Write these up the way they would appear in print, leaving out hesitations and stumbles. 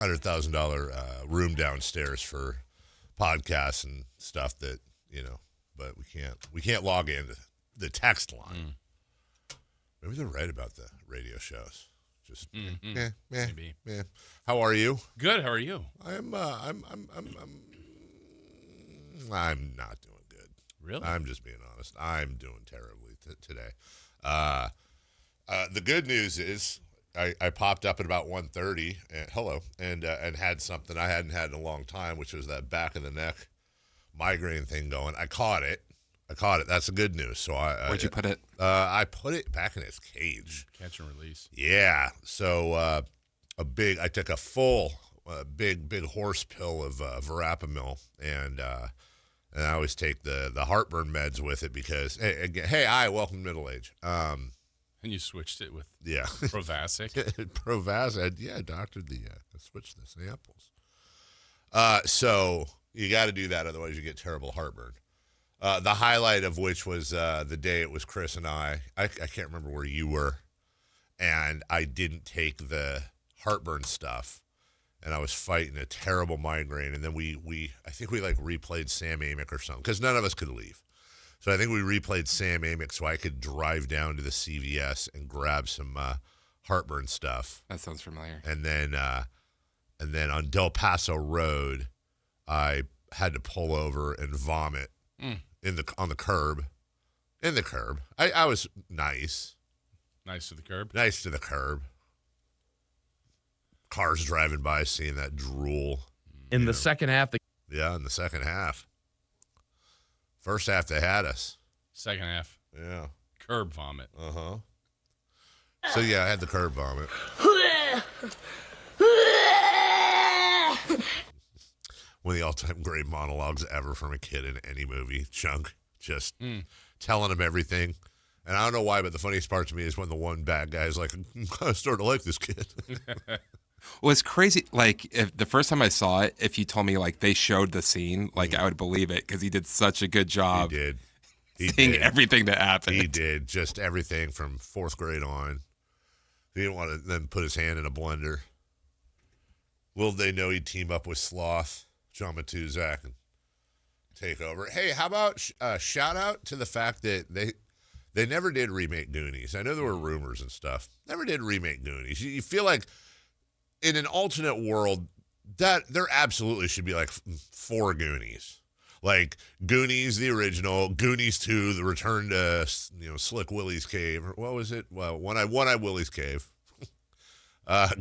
$100,000 room downstairs for podcasts and stuff that, but we can't log into the text line. Maybe they're right about the radio shows. Just maybe. How are you? Good. How are you? I'm not doing good. Really? I'm just being honest. I'm doing terribly today. The good news is I popped up at about 1:30 and had something I hadn't had in a long time, which was that back of the neck migraine thing going. I caught it. That's the good news. So Where'd you put it? I put it back in its cage. Catch and release. Yeah. So I took a full big horse pill of verapamil, and I always take the heartburn meds with it because welcome to middle age. And you switched it with Provasic. Provasic. Yeah, I doctored I switched the samples. So you got to do that, otherwise you get terrible heartburn. The highlight of which was the day it was Chris and I can't remember where you were, and I didn't take the heartburn stuff, and I was fighting a terrible migraine, and then I think we replayed Sam Amick or something, because none of us could leave. So I think we replayed Sam Amick so I could drive down to the CVS and grab some heartburn stuff. That sounds familiar. And then on Del Paso Road, I had to pull over and vomit on the curb. In the curb. I was nice. Nice to the curb? Nice to the curb. Cars driving by, seeing that drool. In the second half. Yeah, in the second half. First half, they had us. Second half. Yeah. Curb vomit. Uh-huh. So, yeah, I had the curb vomit. One of the all-time great monologues ever from a kid in any movie. Chunk just telling him everything. And I don't know why, but the funniest part to me is when the one bad guy is like, I started to like this kid. Well, it's crazy. If the first time I saw it, if you told me they showed the scene, I would believe it because he did such a good job. He did. Seeing everything that happened. He did. Just everything from fourth grade on. He didn't want to then put his hand in a blender. Little they know he'd team up with Sloth, John Matuzak, and take over. Hey, how about shout out to the fact that they never did remake Goonies. I know there were rumors and stuff. Never did remake Goonies. You feel like in an alternate world that there absolutely should be 4 Goonies. Goonies, the original, Goonies 2, the return to Slick Willie's cave. Or what was it? Well, One-Eye Willie's cave.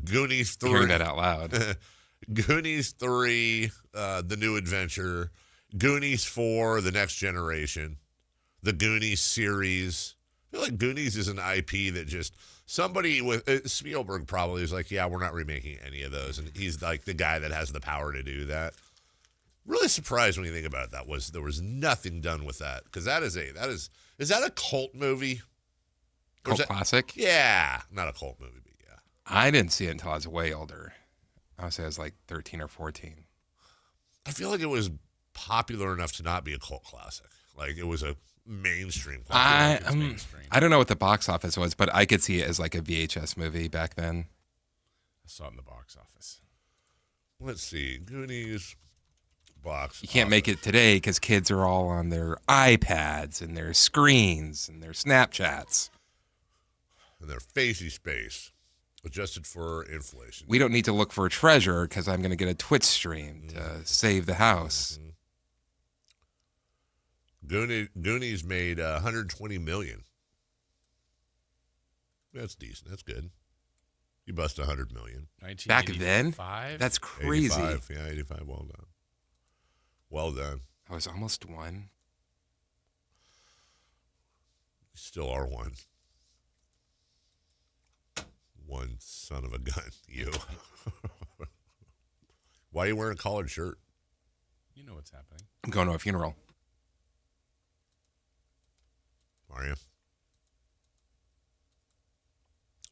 Goonies 3. Hearing that out loud. Goonies 3, The New Adventure. Goonies 4, The Next Generation. The Goonies series. I feel like Goonies is an IP that just somebody with Spielberg probably is like, yeah, we're not remaking any of those, and he's the guy that has the power to do that. Really surprised when you think about it. There was nothing done with that, because is that a cult movie? Cult classic? Yeah, not a cult movie, but yeah. I didn't see it until I was way older. I would say I was 13 or 14. I feel like it was popular enough to not be a cult classic. It was a mainstream classic. I don't know what the box office was, but I could see it as a VHS movie back then. I saw it in the box office. Let's see. Goonies box. You can't make it today because kids are all on their iPads and their screens and their Snapchats. And their facey space, adjusted for inflation. We don't need to look for a treasure because I'm going to get a Twitch stream to save the house. Goonies made $120 million. That's decent. That's good. You bust $100 million. Back then? That's crazy. 85. Yeah, 85. Well done. Well done. I was almost one. You still are one. One son of a gun. You. Why are you wearing a collared shirt? You know what's happening. I'm going to a funeral. Are you?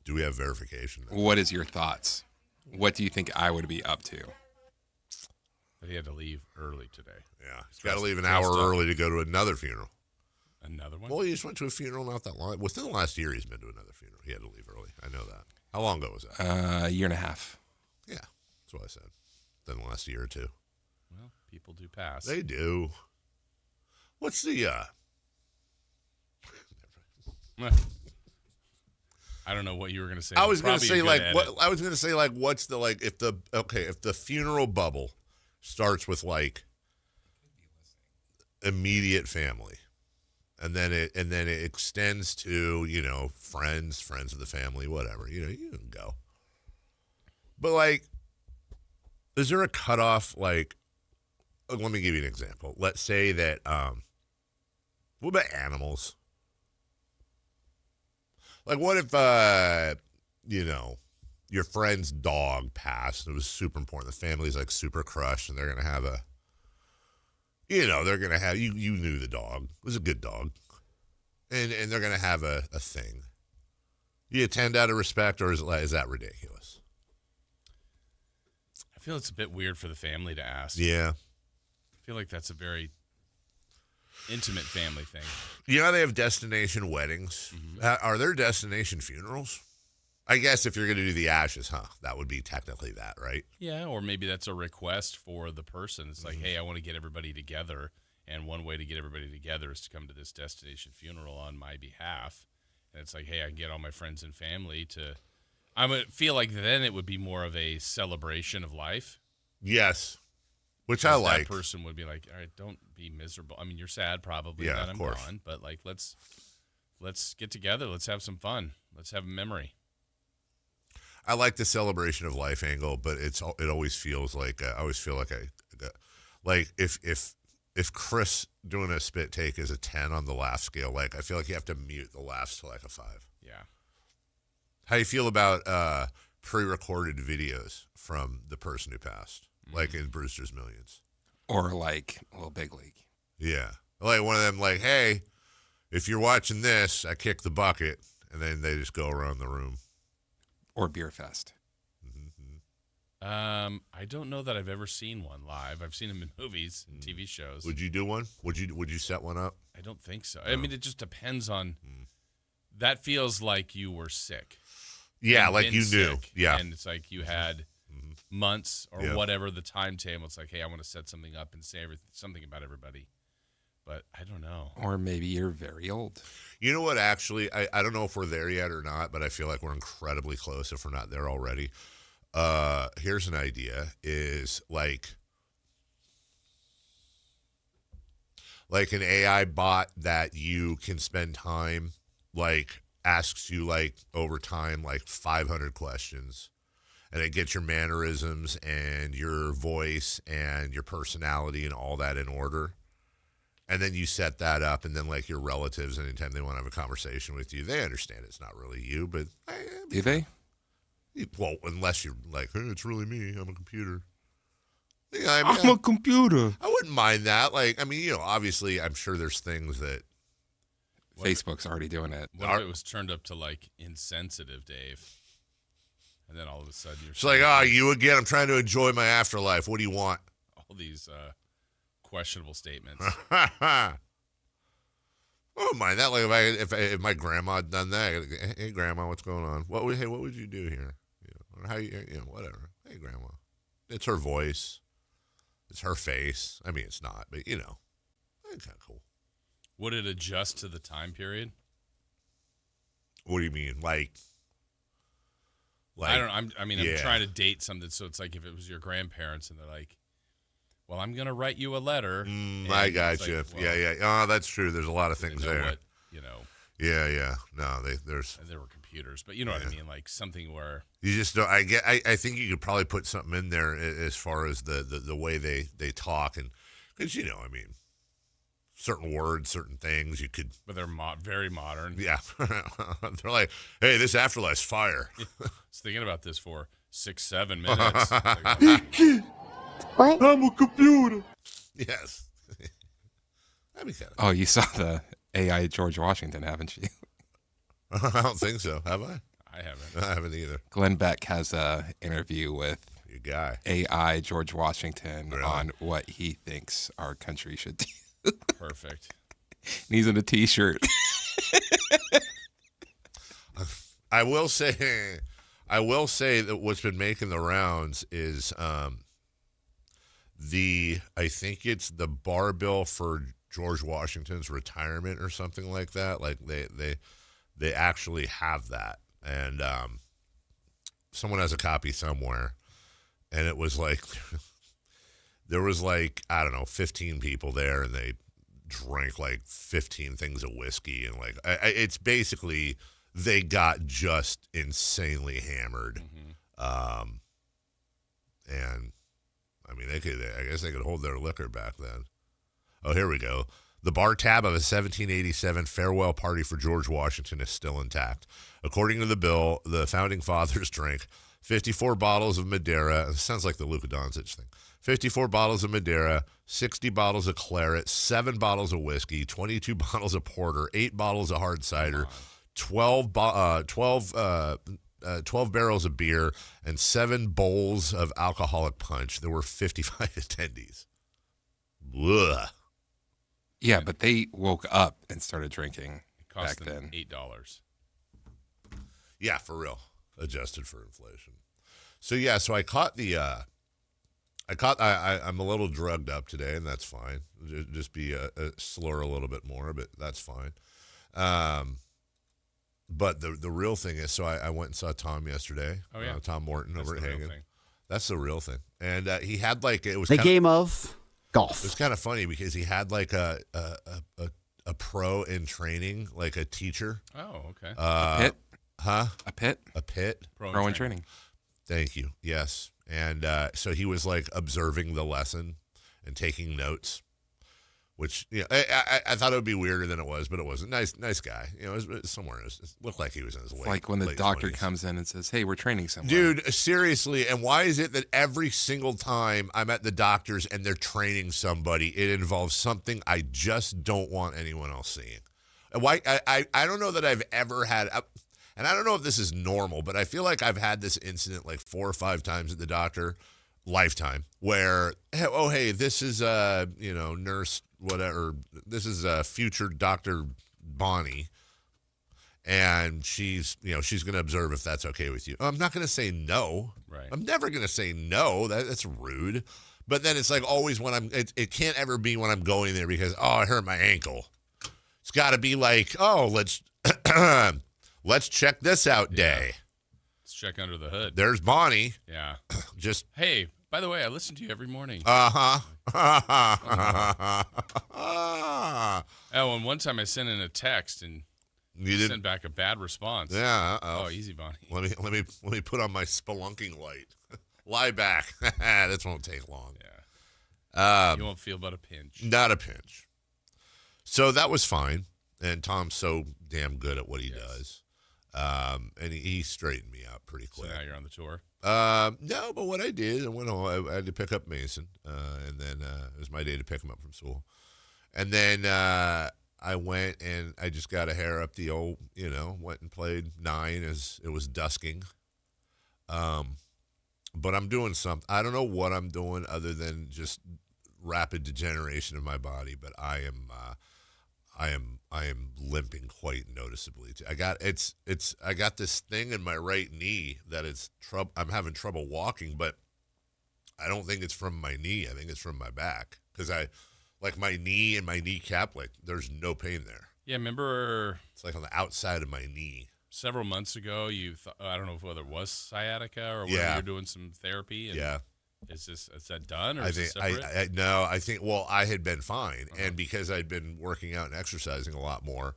Do we have verification? What is your thoughts? What do you think I would be up to? That he had to leave early today. Yeah. He's got to leave an hour early to go to another funeral. Another one? Well, he just went to a funeral not that long. Within the last year, he's been to another funeral. He had to leave early. I know that. How long ago was that? A year and a half. Yeah. That's what I said. Then the last year or two. Well, people do pass. They do. What's the I don't know what you were going to say. I was going to say like what I was going to say like what's the like if the funeral bubble starts with like immediate family and then it extends to, you know, friends of the family, whatever, you know, you can go. But like, is there a cutoff? Like, let me give you an example. Let's say that what about animals? Like, what if, you know, your friend's dog passed and it was super important. The family's, like, super crushed and they're going to have a, you know, they're going to have, you knew the dog. It was a good dog. And they're going to have a thing. You attend out of respect, or is that ridiculous? I feel it's a bit weird for the family to ask. Yeah. I feel like that's a very intimate family thing. You know, they have destination weddings. Mm-hmm. Are there destination funerals? I guess if you're going to do the ashes, that would be technically that, right? Yeah, or maybe that's a request for the person. It's like, hey, I want to get everybody together, and one way to get everybody together is to come to this destination funeral on my behalf. And it's like, hey, I can get all my friends and family to... I would feel like then it would be more of a celebration of life. Yes. Which I like. That person would be like, all right, don't be miserable. I mean, you're sad probably that I'm course. Gone, but like, let's get together. Let's have some fun. Let's have a memory. I like the celebration of life angle, but it always feels like I always feel like like if Chris doing a spit take is a 10 on the laugh scale, like I feel like you have to mute the laughs to like a 5. Yeah. How do you feel about pre-recorded videos from the person who passed, like in Brewster's Millions, or like Little Big League? Yeah, like one of them, like, hey, if you're watching this, I kick the bucket, and then they just go around the room. Or Beer Fest. I don't know that I've ever seen one live. I've seen them in movies and TV shows. Would you do one? Would you set one up? I don't think so. I mean, it just depends on. That feels like you were sick. Yeah, like you knew. Sick, yeah, and it's like you had months or whatever the timetable. It's like, hey, I want to set something up and say something about everybody. But I don't know. Or maybe you're very old. You know what, actually, I don't know if we're there yet or not, but I feel like we're incredibly close if we're not there already. Here's an idea, is like an AI bot that you can spend time, like, asks you, like, over time, like 500 questions. And it gets your mannerisms and your voice and your personality and all that in order. And then you set that up, and then, like, your relatives, anytime they want to have a conversation with you, they understand it's not really you, but... Do they? Well, unless you're like, hey, it's really me. I'm a computer. Yeah, I mean, I'm a computer. I wouldn't mind that. Like, I mean, you know, obviously, I'm sure there's things that... Facebook's already doing it. What if it was turned up to, like, insensitive, Dave? And then all of a sudden you're... It's like, you again. I'm trying to enjoy my afterlife. What do you want? All these... questionable statements. I don't mind that. Like if my grandma had done that, hey grandma, what's going on? What would you do here? You know, or how you know, whatever. Hey grandma, it's her voice, it's her face. I mean, it's not, but you know, it's kind of cool. Would it adjust to the time period? What do you mean, like? I don't. I'm trying to date something, so it's like if it was your grandparents and they're like, well, I'm going to write you a letter. I got you. Like, well, yeah. Oh, that's true. There's a lot of things there. What, you know. Yeah. No, there's. And there were computers, but you know what I mean? Like something where. You just don't. I think you could probably put something in there as far as the way they talk. And because, you know, I mean, certain words, certain things you could. But they're very modern. Yeah. They're like, hey, this afterlife's fire. I was thinking about this for 6-7 minutes. What? I'm a computer. Yes. That'd be kind of Oh, you saw the AI George Washington, haven't you? I don't think so. Have I? I haven't. I haven't either. Glenn Beck has a interview with Your guy. AI George Washington Really? on what he thinks our country should do. Perfect. And he's in a T-shirt. I will say, I will say that what's been making the rounds is I think it's the bar bill for George Washington's retirement or something like that. Like they actually have that, and someone has a copy somewhere, and it was like there was like, I don't know, 15 people there, and they drank like 15 things of whiskey, and like it's basically they got just insanely hammered. And I mean, I guess they could hold their liquor back then. Oh, here we go. The bar tab of a 1787 farewell party for George Washington is still intact. According to the bill, the founding fathers drank 54 bottles of Madeira. It sounds like the Luka Doncic thing. 54 bottles of Madeira, 60 bottles of claret, 7 bottles of whiskey, 22 bottles of porter, 8 bottles of hard cider, 12 barrels of beer, and 7 bowls of alcoholic punch. There were 55 attendees. Ugh. Yeah, but they woke up and started drinking It cost back them then. $8. Yeah, for real. Adjusted for inflation. So yeah, so I caught the I'm a little drugged up today, and that's fine. Just be a slur a little bit more, but that's fine. But the real thing is, so I went and saw Tom yesterday. Oh, yeah. Tom Morton That's over at the real Hagen. thing. That's the real thing. And he had like, it was The kinda, game of golf. it was kind of funny because he had like a pro in training, like a teacher. Oh, okay. A pit? Huh? A pit? A pit? Pro in training. Thank you. Yes. And so he was like observing the lesson and taking notes, which, you know, I thought it would be weirder than it was, but it wasn't. Nice guy. You know, it was somewhere. It looked like he was in his It's late, like when the late doctor 20s. comes in and says, hey, we're training somewhere. Dude, seriously. And why is it that every single time I'm at the doctor's and they're training somebody, it involves something I just don't want anyone else seeing? And why? I don't know that I've ever had, and I don't know if this is normal, but I feel like I've had this incident like 4 or 5 times at the doctor, lifetime, where, hey, this is nurse whatever, this is future Dr. Bonnie, and she's going to observe if that's okay with you. I'm not going to say no. Right. I'm never going to say no. That's rude. But then it's like always when it can't ever be when I'm going there because, I hurt my ankle. It's got to be like, let's check this out day. Let's check under the hood. There's Bonnie. Yeah. Just, Hey, by the way, I listen to you every morning. uh-huh. Oh, and one time I sent in a text and You did, sent back a bad response. yeah. Oh, easy, Bonnie. Let me put on my spelunking light. Lie back. This won't take long. Yeah. You won't feel but a pinch. Not a pinch. So that was fine. And Tom's so damn good at what he does. And he straightened me out pretty So quick. now you're on the tour. No, but what I did, I went home. I had to pick up Mason, and then it was my day to pick him up from school. And then I went and I just got a hair up the old, went and played 9 as it was dusking. But I'm doing something. I don't know what I'm doing other than just rapid degeneration of my body, but I am limping quite noticeably. I got this thing in my right knee that I'm having trouble walking, but I don't think it's from my knee. I think it's from my back because like my knee and my kneecap, like there's no pain there. Yeah, remember It's like on the outside of my knee. several months ago you thought, I don't know whether it was sciatica or whether Yeah. you're doing some therapy. And Yeah. Is that done or I is it think separate? no. I think I had been fine, and because I'd been working out and exercising a lot more,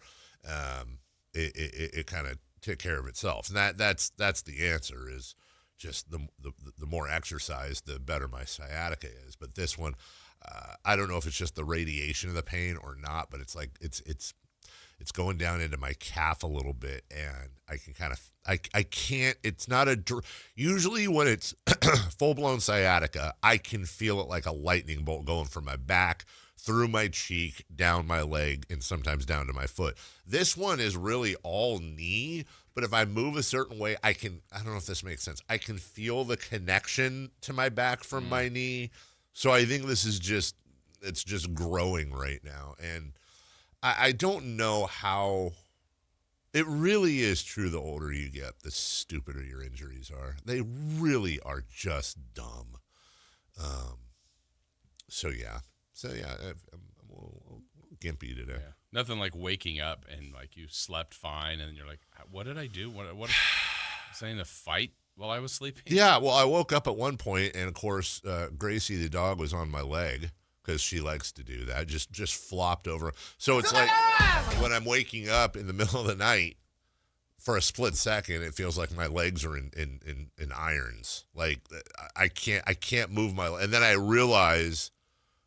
it kind of took care of itself. And that's the answer is just the more exercise, the better my sciatica is. But this one, I don't know if it's just the radiation of the pain or not, but it's like it's going down into my calf a little bit, and I can kind of I can't. It's not usually when it's full blown sciatica, I can feel it like a lightning bolt going from my back through my cheek, down my leg, and sometimes down to my foot. This one is really all knee, but if I move a certain way, I don't know if this makes sense. I can feel the connection to my back from my knee. So I think this is it's just growing right now. And I don't know how It really is true. The older you get, the stupider your injuries are. They really are just dumb. So yeah, I'm a little gimpy today. Yeah. Nothing like waking up and like you slept fine, and you're like, "What did I do? What was I in a fight while I was sleeping?" Yeah, well, I woke up at one point, and of course, Gracie the dog was on my leg because she likes to do that. Just flopped over. So it's like when I'm waking up in the middle of the night, for a split second, it feels like my legs are in irons. Like I can't move my. And then I realize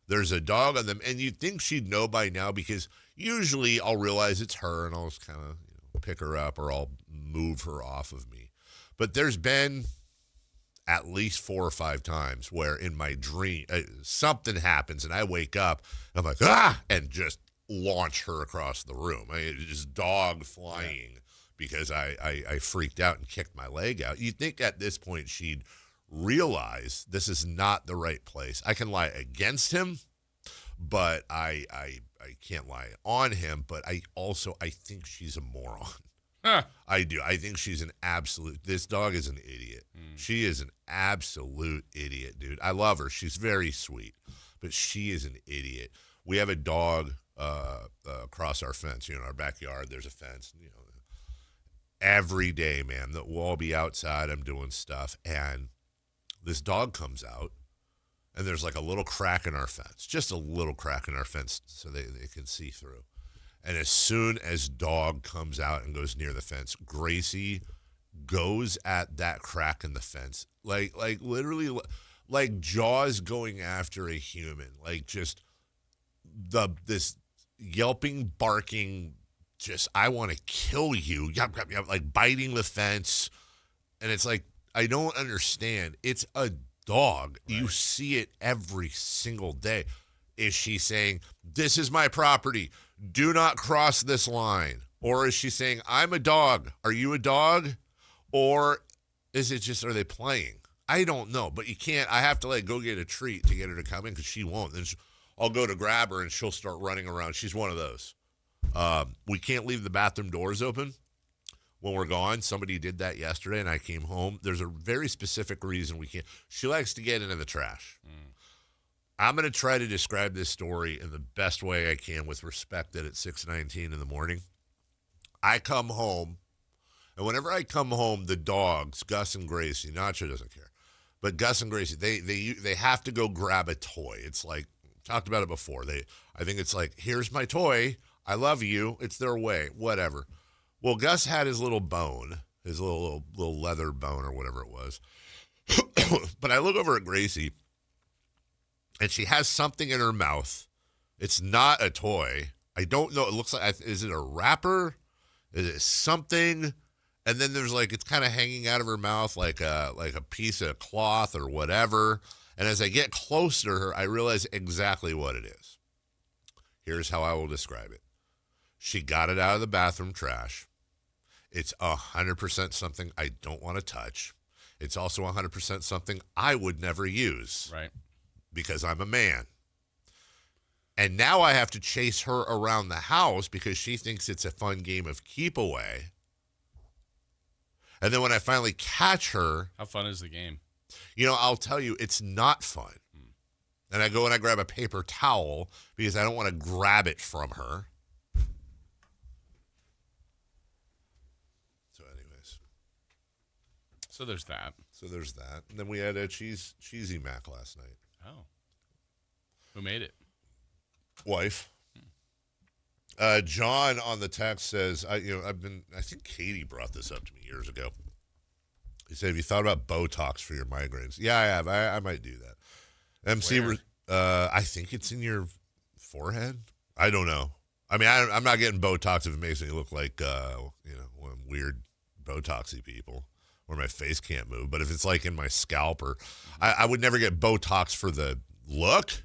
there's a dog on them, and you'd think she'd know by now because usually I'll realize it's her, and I'll just kind of pick her up or I'll move her off of me. But there's been at least 4 or 5 times where in my dream something happens and I wake up and I'm like, ah, and just launch her across the room. Just dog flying because I freaked out and kicked my leg out. You'd think at this point she'd realize this is not the right place. I can lie against him, but I can't lie on him. But I think she's a moron. Huh. I do. I think she's an absolute. This dog is an idiot. She is an absolute idiot, dude. I love her. She's very sweet, but she is an idiot. We have a dog across our fence. In our backyard, there's a fence. Every day, man, that we'll all be outside. I'm doing stuff, and this dog comes out, and there's like a little crack in our fence, just a little crack in our fence, so they can see through. And as soon as dog comes out and goes near the fence, Gracie goes at that crack in the fence, like literally, like Jaws going after a human, like just this yelping, barking, just I want to kill you, yep, like biting the fence, and it's like I don't understand. It's a dog. Right. You see it every single day. Is she saying, "This is my property. Do not cross this line"? Or is she saying, "I'm a dog. Are you a dog?" Or is it just, are they playing? I don't know, but you can't. I have to go get a treat to get her to come in because she won't. Then I'll go to grab her and she'll start running around. She's one of those. We can't leave the bathroom doors open when we're gone. Somebody did that yesterday and I came home. There's a very specific reason we can't. She likes to get into the trash. I'm going to try to describe this story in the best way I can with respect that it's 6:19 in the morning. I come home, and whenever I come home, the dogs, Gus and Gracie, Nacho doesn't care, but Gus and Gracie, they have to go grab a toy. It's like, talked about it before. I think it's like, here's my toy. I love you. It's their way, whatever. Well, Gus had his little bone, his little leather bone or whatever it was. But I look over at Gracie, and she has something in her mouth. It's not a toy. I don't know. It looks like, is it a wrapper? Is it something? And then there's it's kind of hanging out of her mouth like a piece of cloth or whatever. And as I get close to her, I realize exactly what it is. Here's how I will describe it. She got it out of the bathroom trash. It's 100% something I don't want to touch. It's also 100% something I would never use. Right. Because I'm a man. And now I have to chase her around the house because she thinks it's a fun game of keep away. And then when I finally catch her. How fun is the game? I'll tell you, it's not fun. And I go and I grab a paper towel because I don't want to grab it from her. So anyways. So there's that. And then we had a cheesy mac last night. Oh. Who made it? Wife. John on the text says, I think Katie brought this up to me years ago. He said, "Have you thought about Botox for your migraines?" Yeah, I have. I might do that. MC, I think it's in your forehead. I don't know. I mean, I'm not getting Botox if it makes me look like, one of them weird Botoxy people where my face can't move. But if it's in my scalp or, I would never get Botox for the look.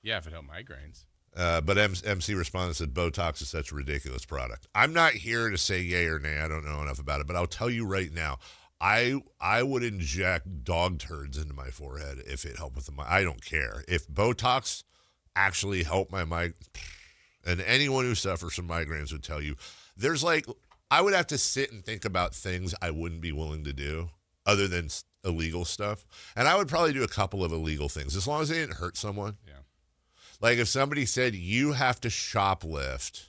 Yeah, if it helped migraines. But MC responded and said, Botox is such a ridiculous product. I'm not here to say yay or nay. I don't know enough about it. But I'll tell you right now, I would inject dog turds into my forehead if it helped with I don't care. If Botox actually helped my migraines, and anyone who suffers from migraines would tell you, there's I would have to sit and think about things I wouldn't be willing to do other than illegal stuff. And I would probably do a couple of illegal things as long as they didn't hurt someone. Yeah. Like if somebody said you have to shoplift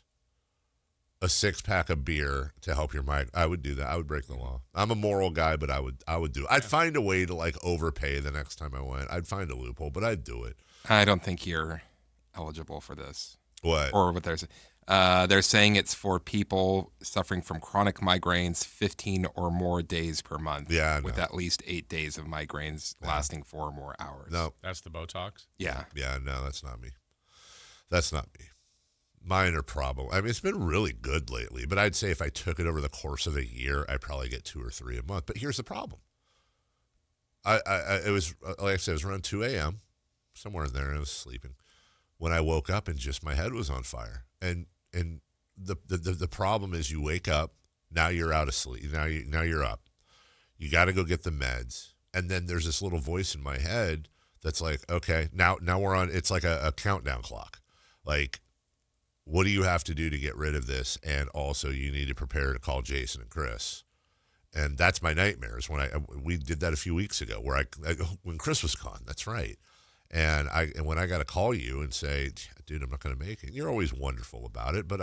a 6-pack of beer to help your mic, I would do that. I would break the law. I'm a moral guy, but I would do it. I'd find a way to like overpay the next time I went. I'd find a loophole, but I'd do it. I don't think you're eligible for this. What? Or what they're saying it's for people suffering from chronic migraines 15 or more days per month. Yeah, with at least 8 days of migraines lasting 4 or more hours. No. That's the Botox? Yeah. Yeah, no, that's not me. That's not me. Minor problem. I mean, it's been really good lately, but I'd say if I took it over the course of a year, I'd probably get 2 or 3 a month. But here's the problem. It was, like I said, it was around 2 a.m., somewhere in there, and I was sleeping. When I woke up and just my head was on fire. And the problem is you wake up, now you're out of sleep, now you're up. You got to go get the meds. And then there's this little voice in my head that's like, okay, now we're on, it's like a countdown clock. Like, what do you have to do to get rid of this? And also you need to prepare to call Jason and Chris. And that's my nightmares. We did that a few weeks ago when Chris was gone. That's right. And when I got to call you and say, dude, I'm not going to make it. You're always wonderful about it, but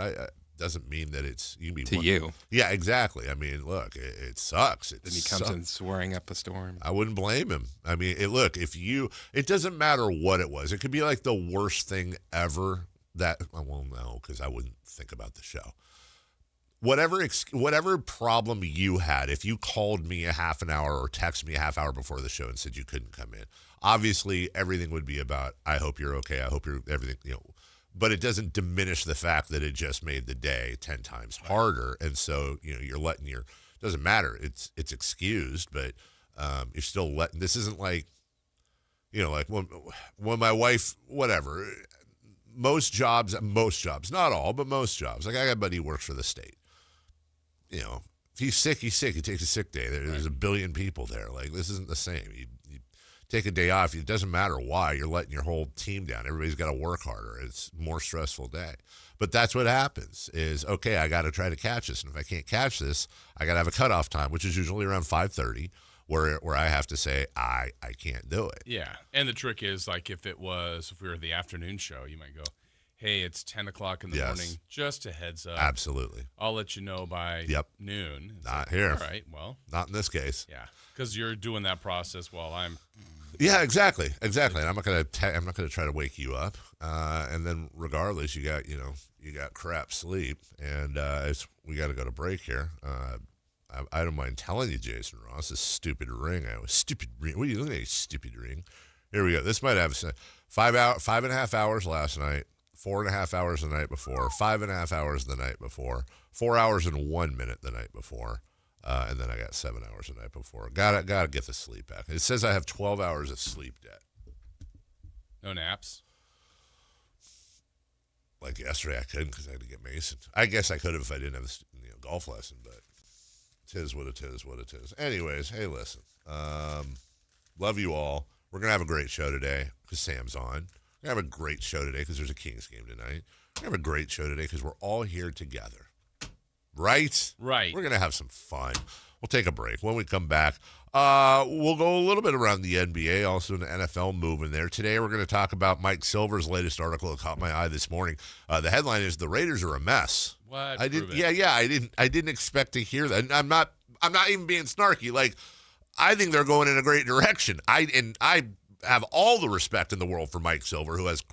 doesn't mean that it's you can be you. Yeah, exactly. I mean, look, it sucks. Then he comes in swearing up a storm. I wouldn't blame him. I mean, it doesn't matter what it was. It could be like the worst thing ever. Well, no, because I wouldn't think about the show. Whatever problem you had, if you called me a half an hour or texted me a half hour before the show and said you couldn't come in, obviously everything would be about, I hope you're okay. I hope you're everything, but it doesn't diminish the fact that it just made the day 10 times harder. And so, you're letting doesn't matter. It's excused, but you're still letting, this isn't like, like when my wife, whatever, most jobs, not all, but most jobs. Like I got a buddy who works for the state. If he's sick, he's sick. He takes a sick day. There's a billion people there. Like this isn't the same. You take a day off. It doesn't matter why. You're letting your whole team down. Everybody's got to work harder. It's a more stressful day. But that's what happens is, okay, I got to try to catch this. And if I can't catch this, I got to have a cutoff time, which is usually around 5:30. Where I have to say, I can't do it. Yeah. And the trick is, like, if we were the afternoon show, you might go, hey, it's 10 o'clock in the morning. Just a heads up. Absolutely. I'll let you know by noon. It's not here. All right, well. Not in this case. Yeah. Because you're doing that process while I'm. Yeah, exactly. And I'm not going to try to wake you up. And then regardless, you got crap sleep. And we got to go to break here. I don't mind telling you, Jason Ross, this stupid ring. Stupid ring. What are you looking at, stupid ring? Here we go. This might have 5.5 hours last night, 4.5 hours the night before, 5.5 hours the night before, 4 hours and 1 minute the night before, and then I got 7 hours the night before. Gotta get the sleep back. It says I have 12 hours of sleep debt. No naps? Like yesterday, I couldn't because I had to get Mason. I guess I could have if I didn't have a golf lesson, but. Tis what it is. Anyways, hey, listen. Love you all. We're going to have a great show today because Sam's on. We're going to have a great show today because there's a Kings game tonight. We're going to have a great show today because we're all here together. Right? Right. We're going to have some fun. We'll take a break. When we come back, we'll go a little bit around the NBA, also an NFL move in there. Today, we're going to talk about Mike Silver's latest article that caught my eye this morning. The headline is, "The Raiders are a mess." What? I didn't expect to hear that. And I'm not even being snarky. Like, I think they're going in a great direction. I have all the respect in the world for Mike Silver, who has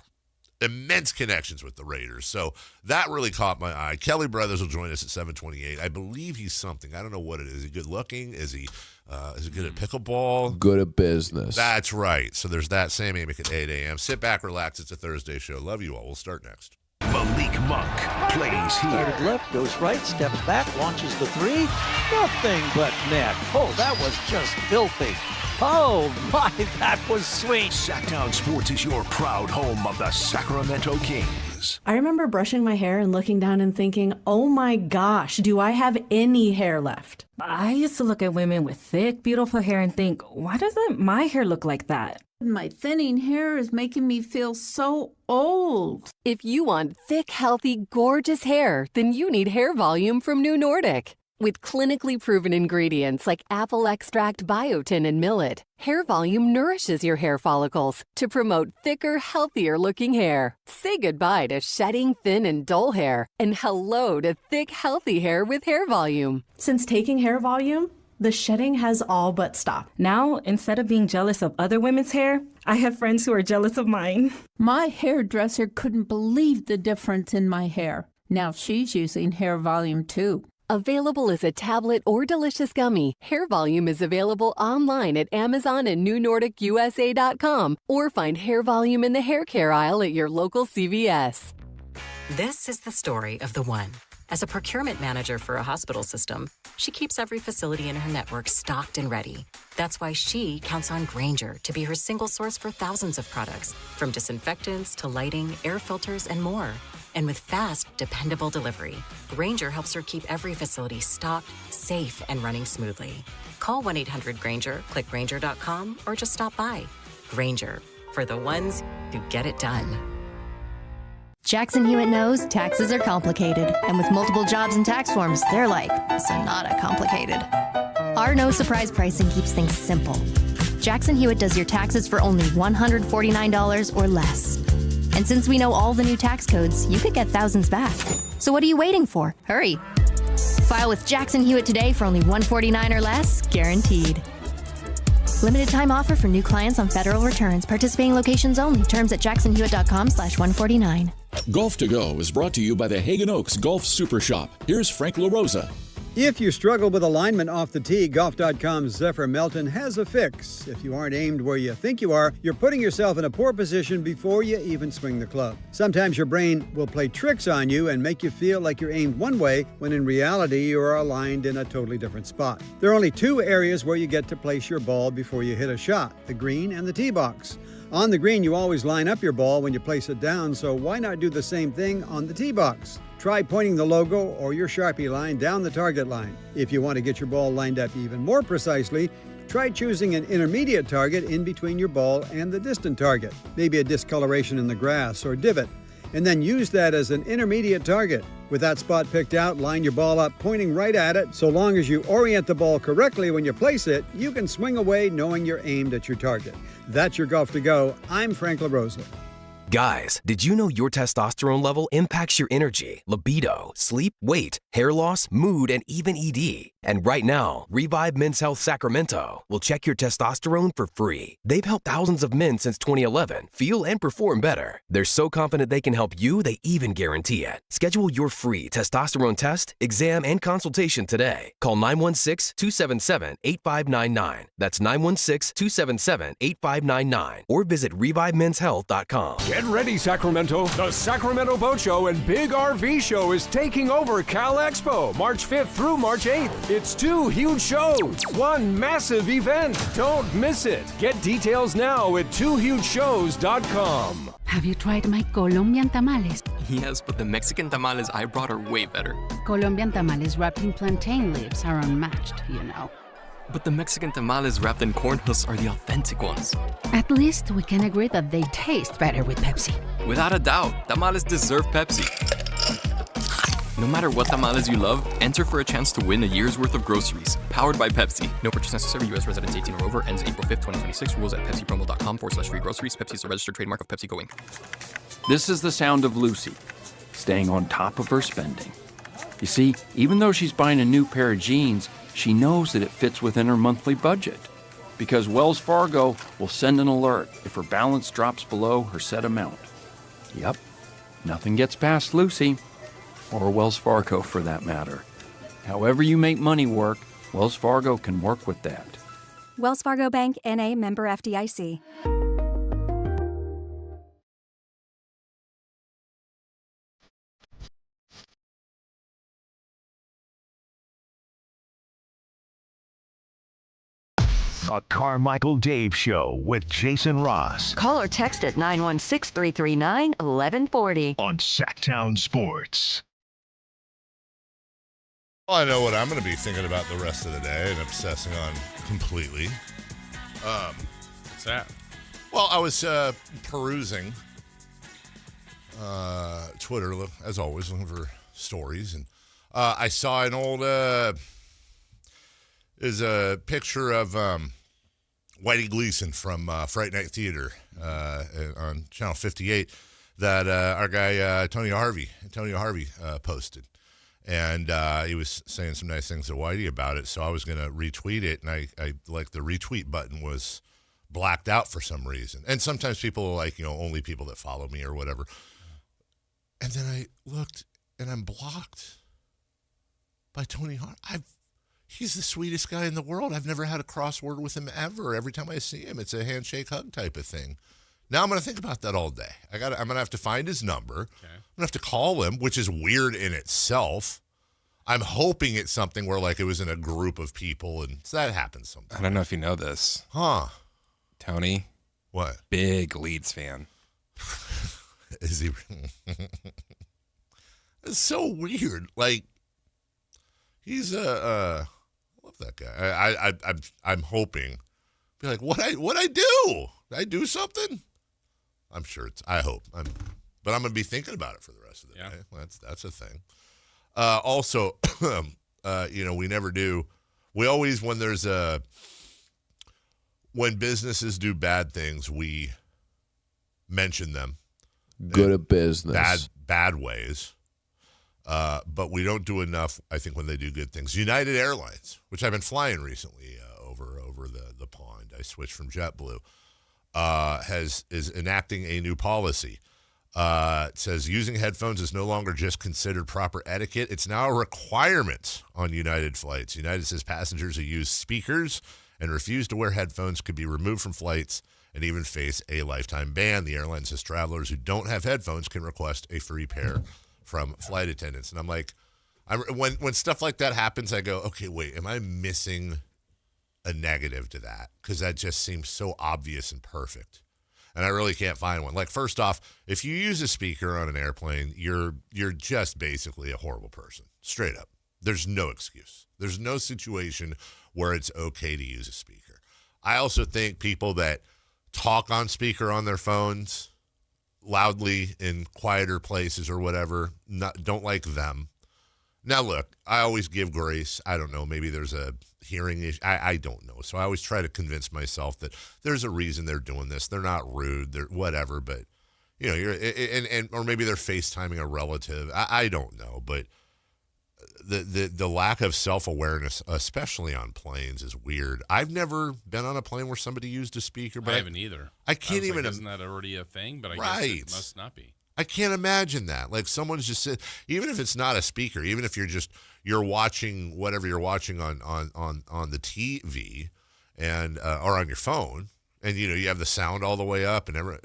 immense connections with the Raiders. So that really caught my eye. Kelly Brothers will join us at 7:28. I believe he's something. I don't know what it is. Is he good looking? Is he good at pickleball? Good at business. That's right. So there's that. Sam Amick at 8 a.m. Sit back, relax. It's a Thursday show. Love you all. We'll start next. Malik Monk plays here. Started left, goes right, steps back, launches the three. Nothing but net. Oh, that was just filthy. Oh, my, that was sweet. Sactown Sports is your proud home of the Sacramento Kings. I remember brushing my hair and looking down and thinking, oh my gosh, do I have any hair left? I used to look at women with thick, beautiful hair and think, why doesn't my hair look like that? My thinning hair is making me feel so old. If you want thick, healthy, gorgeous hair, then you need Hair Volume from New Nordic. With clinically proven ingredients like apple extract, biotin, and millet, Hair Volume nourishes your hair follicles to promote thicker, healthier-looking hair. Say goodbye to shedding, thin, and dull hair, and hello to thick, healthy hair with Hair Volume. Since taking Hair Volume, the shedding has all but stopped. Now, instead of being jealous of other women's hair, I have friends who are jealous of mine. My hairdresser couldn't believe the difference in my hair. Now she's using Hair Volume too. Available as a tablet or delicious gummy, Hair Volume is available online at Amazon and NewNordicUSA.com, or find Hair Volume in the hair care aisle at your local CVS. This is the story of the one. As a procurement manager for a hospital system, she keeps every facility in her network stocked and ready. That's why she counts on Grainger to be her single source for thousands of products, from disinfectants to lighting, air filters, and more. And with fast, dependable delivery, Grainger helps her keep every facility stocked, safe, and running smoothly. Call 1-800-GRAINGER, click Grainger.com, or just stop by. Grainger, for the ones who get it done. Jackson Hewitt knows taxes are complicated, and with multiple jobs and tax forms, they're like Sonata complicated. Our no surprise pricing keeps things simple. Jackson Hewitt does your taxes for only $149 or less. And since we know all the new tax codes, you could get thousands back. So what are you waiting for? Hurry. File with Jackson Hewitt today for only $149 or less, guaranteed. Limited time offer for new clients on federal returns. Participating locations only. Terms at jacksonhewitt.com/149. Golf to Go is brought to you by the Hagen Oaks Golf Super Shop. Here's Frank LaRosa. If you struggle with alignment off the tee, Golf.com's Zephyr Melton has a fix. If you aren't aimed where you think you are, you're putting yourself in a poor position before you even swing the club. Sometimes your brain will play tricks on you and make you feel like you're aimed one way when in reality you are aligned in a totally different spot. There are only two areas where you get to place your ball before you hit a shot: the green and the tee box. On the green, you always line up your ball when you place it down, so why not do the same thing on the tee box? Try pointing the logo or your Sharpie line down the target line. If you want to get your ball lined up even more precisely, try choosing an intermediate target in between your ball and the distant target, maybe a discoloration in the grass or divot, and then use that as an intermediate target. With that spot picked out, line your ball up pointing right at it. So long as you orient the ball correctly when you place it, you can swing away knowing you're aimed at your target. That's your Golf to Go. I'm Frank LaRosa. Guys, did you know your testosterone level impacts your energy, libido, sleep, weight, hair loss, mood, and even ED? And right now, Revive Men's Health Sacramento will check your testosterone for free. They've helped thousands of men since 2011 feel and perform better. They're so confident they can help you, they even guarantee it. Schedule your free testosterone test, exam, and consultation today. Call 916-277-8599. That's 916-277-8599. Or visit ReviveMen'sHealth.com. Get ready, Sacramento. The Sacramento Boat Show and Big RV Show is taking over Cal Expo, March 5th through March 8th. It's two huge shows, one massive event. Don't miss it. Get details now at twohugeshows.com. Have you tried my Colombian tamales? Yes, but the Mexican tamales I brought are way better. Colombian tamales wrapped in plantain leaves are unmatched, you know. But the Mexican tamales wrapped in corn husks are the authentic ones. At least we can agree that they taste better with Pepsi. Without a doubt, tamales deserve Pepsi. No matter what tamales you love, enter for a chance to win a year's worth of groceries. Powered by Pepsi. No purchase necessary. U.S. residents 18 or over. Ends April 5th, 2026. Rules at pepsipromo.com/free groceries. Pepsi is a registered trademark of PepsiCo Inc. This is the sound of Lucy, staying on top of her spending. You see, even though she's buying a new pair of jeans, she knows that it fits within her monthly budget. Because Wells Fargo will send an alert if her balance drops below her set amount. Yep, nothing gets past Lucy. Or Wells Fargo, for that matter. However you make money work, Wells Fargo can work with that. Wells Fargo Bank, N.A., member FDIC. The Carmichael Dave Show with Jason Ross. Call or text at 916-339-1140. On Sactown Sports. Well, I know what I'm going to be thinking about the rest of the day and obsessing on completely. What's that? Well, I was perusing Twitter, as always, looking for stories, and I saw an old is a picture of Whitey Gleason from Fright Night Theater on Channel 58 that our guy Tony Harvey posted. And he was saying some nice things to Whitey about it, so I was going to retweet it, and I like the retweet button was blacked out for some reason. And sometimes people are like, only people that follow me or whatever. And then I looked, and I'm blocked by Tony Harvey. He's the sweetest guy in the world. I've never had a crossword with him ever. Every time I see him, it's a handshake hug type of thing. Now I'm going to think about that all day. I'm going to have to find his number. Okay. I'm going to have to call him, which is weird in itself. I'm hoping it's something where like it was in a group of people, and so that happens sometimes. I don't know if you know this. Huh. Tony? What? Big Leeds fan. Is he? It's so weird. Like, he's I love that guy. I'm hoping. Be like, what I do? Did I do something? I'm sure I hope. But I'm gonna be thinking about it for the rest of the day. Well, that's a thing. Also, we never do. We always when businesses do bad things, we mention them. Good at business. Bad ways. But we don't do enough, I think, when they do good things. United Airlines, which I've been flying recently over the pond. I switched from JetBlue. Is enacting a new policy. It says using headphones is no longer just considered proper etiquette. It's now a requirement on United flights. United says passengers who use speakers and refuse to wear headphones could be removed from flights and even face a lifetime ban. The airline says travelers who don't have headphones can request a free pair from flight attendants. And I'm like, when stuff like that happens, I go, okay, wait, am I missing a negative to that? Because that just seems so obvious and perfect. And I really can't find one. Like, first off, if you use a speaker on an airplane, you're just basically a horrible person. Straight up. There's no excuse. There's no situation where it's okay to use a speaker. I also think people that talk on speaker on their phones loudly in quieter places or whatever, don't like them. Now, look, I always give grace. I don't know. Maybe there's a hearing issue. I don't know. So I always try to convince myself that there's a reason they're doing this. They're not rude. They're whatever. But, or maybe they're FaceTiming a relative. I don't know. But the lack of self-awareness, especially on planes, is weird. I've never been on a plane where somebody used a speaker. But I haven't either. I can't even. Isn't that already a thing? But I guess it must not be. I can't imagine that. Like someone's just even if it's not a speaker, even if you're watching whatever you're watching on the TV and or on your phone, and you have the sound all the way up and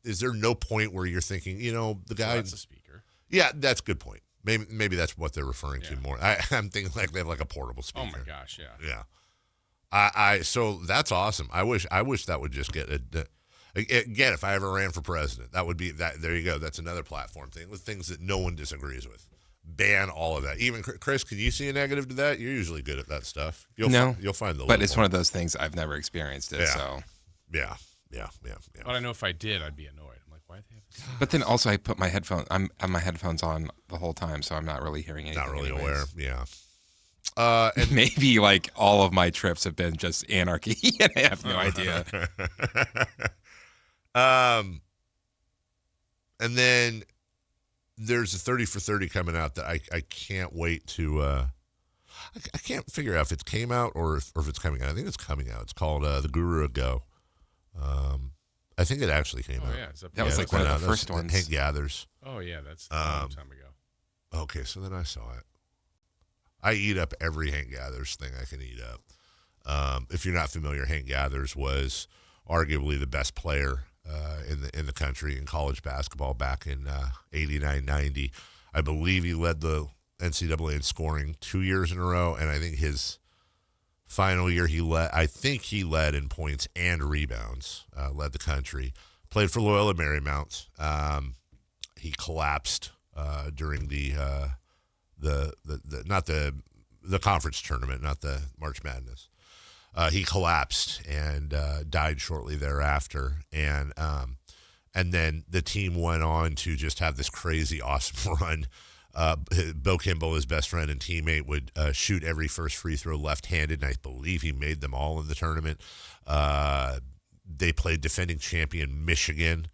is there no point where you're thinking, the guy? That's a speaker. Yeah, that's a good point. Maybe that's what they're referring to more. I'm thinking like they have like a portable speaker. Oh my gosh, yeah. Yeah. So that's awesome. I wish that would just get again, if I ever ran for president, that would be that. There you go. That's another platform thing with things that no one disagrees with. Ban all of that. Even Chris, can you see a negative to that? You're usually good at that stuff. You'll find the. But it's one of those things I've never experienced it. Yeah. So. Yeah. But I know if I did, I'd be annoyed. I'm like, why do they have this? But then also, I put my headphones. I have my headphones on the whole time, so I'm not really hearing anything. Not really anyways. aware. Yeah. And maybe like all of my trips have been just anarchy, and I have no idea. And then there's a 30 for 30 coming out that I can't wait to. I can't figure out if it came out or if it's coming out. I think it's coming out. It's called The Guru of Go. I think it actually came out. Yeah, that was like one of the first ones. Hank Gathers. Oh yeah, that's a long time ago. Okay, so then I saw it. I eat up every Hank Gathers thing I can eat up. If you're not familiar, Hank Gathers was arguably the best player in the country in college basketball back in 89, 90. I believe he led the NCAA in scoring 2 years in a row, and I think his final year he led in points and rebounds, led the country. Played for Loyola Marymount. He collapsed during the conference tournament, not the March Madness. He collapsed and died shortly thereafter, and then the team went on to just have this crazy, awesome run Bo Kimball, his best friend and teammate, would shoot every first free throw left-handed, and I believe he made them all in the tournament. They played defending champion Michigan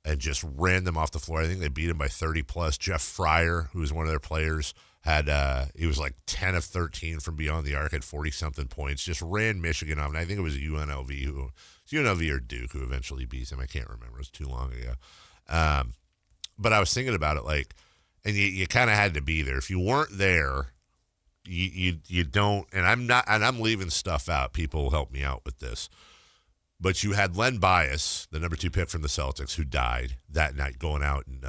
and just ran them off the floor. I think they beat them by 30-plus. Jeff Fryer, who was one of their players, he was like 10 of 13 from beyond the arc at 40-something points. Just ran Michigan off, and I think it was UNLV or Duke who eventually beat them. I can't remember. It was too long ago. But I was thinking about it, like, and you kind of had to be there. If you weren't there, you don't. And I'm leaving stuff out. People help me out with this. But you had Len Bias, the number 2 pick from the Celtics, who died that night, going out and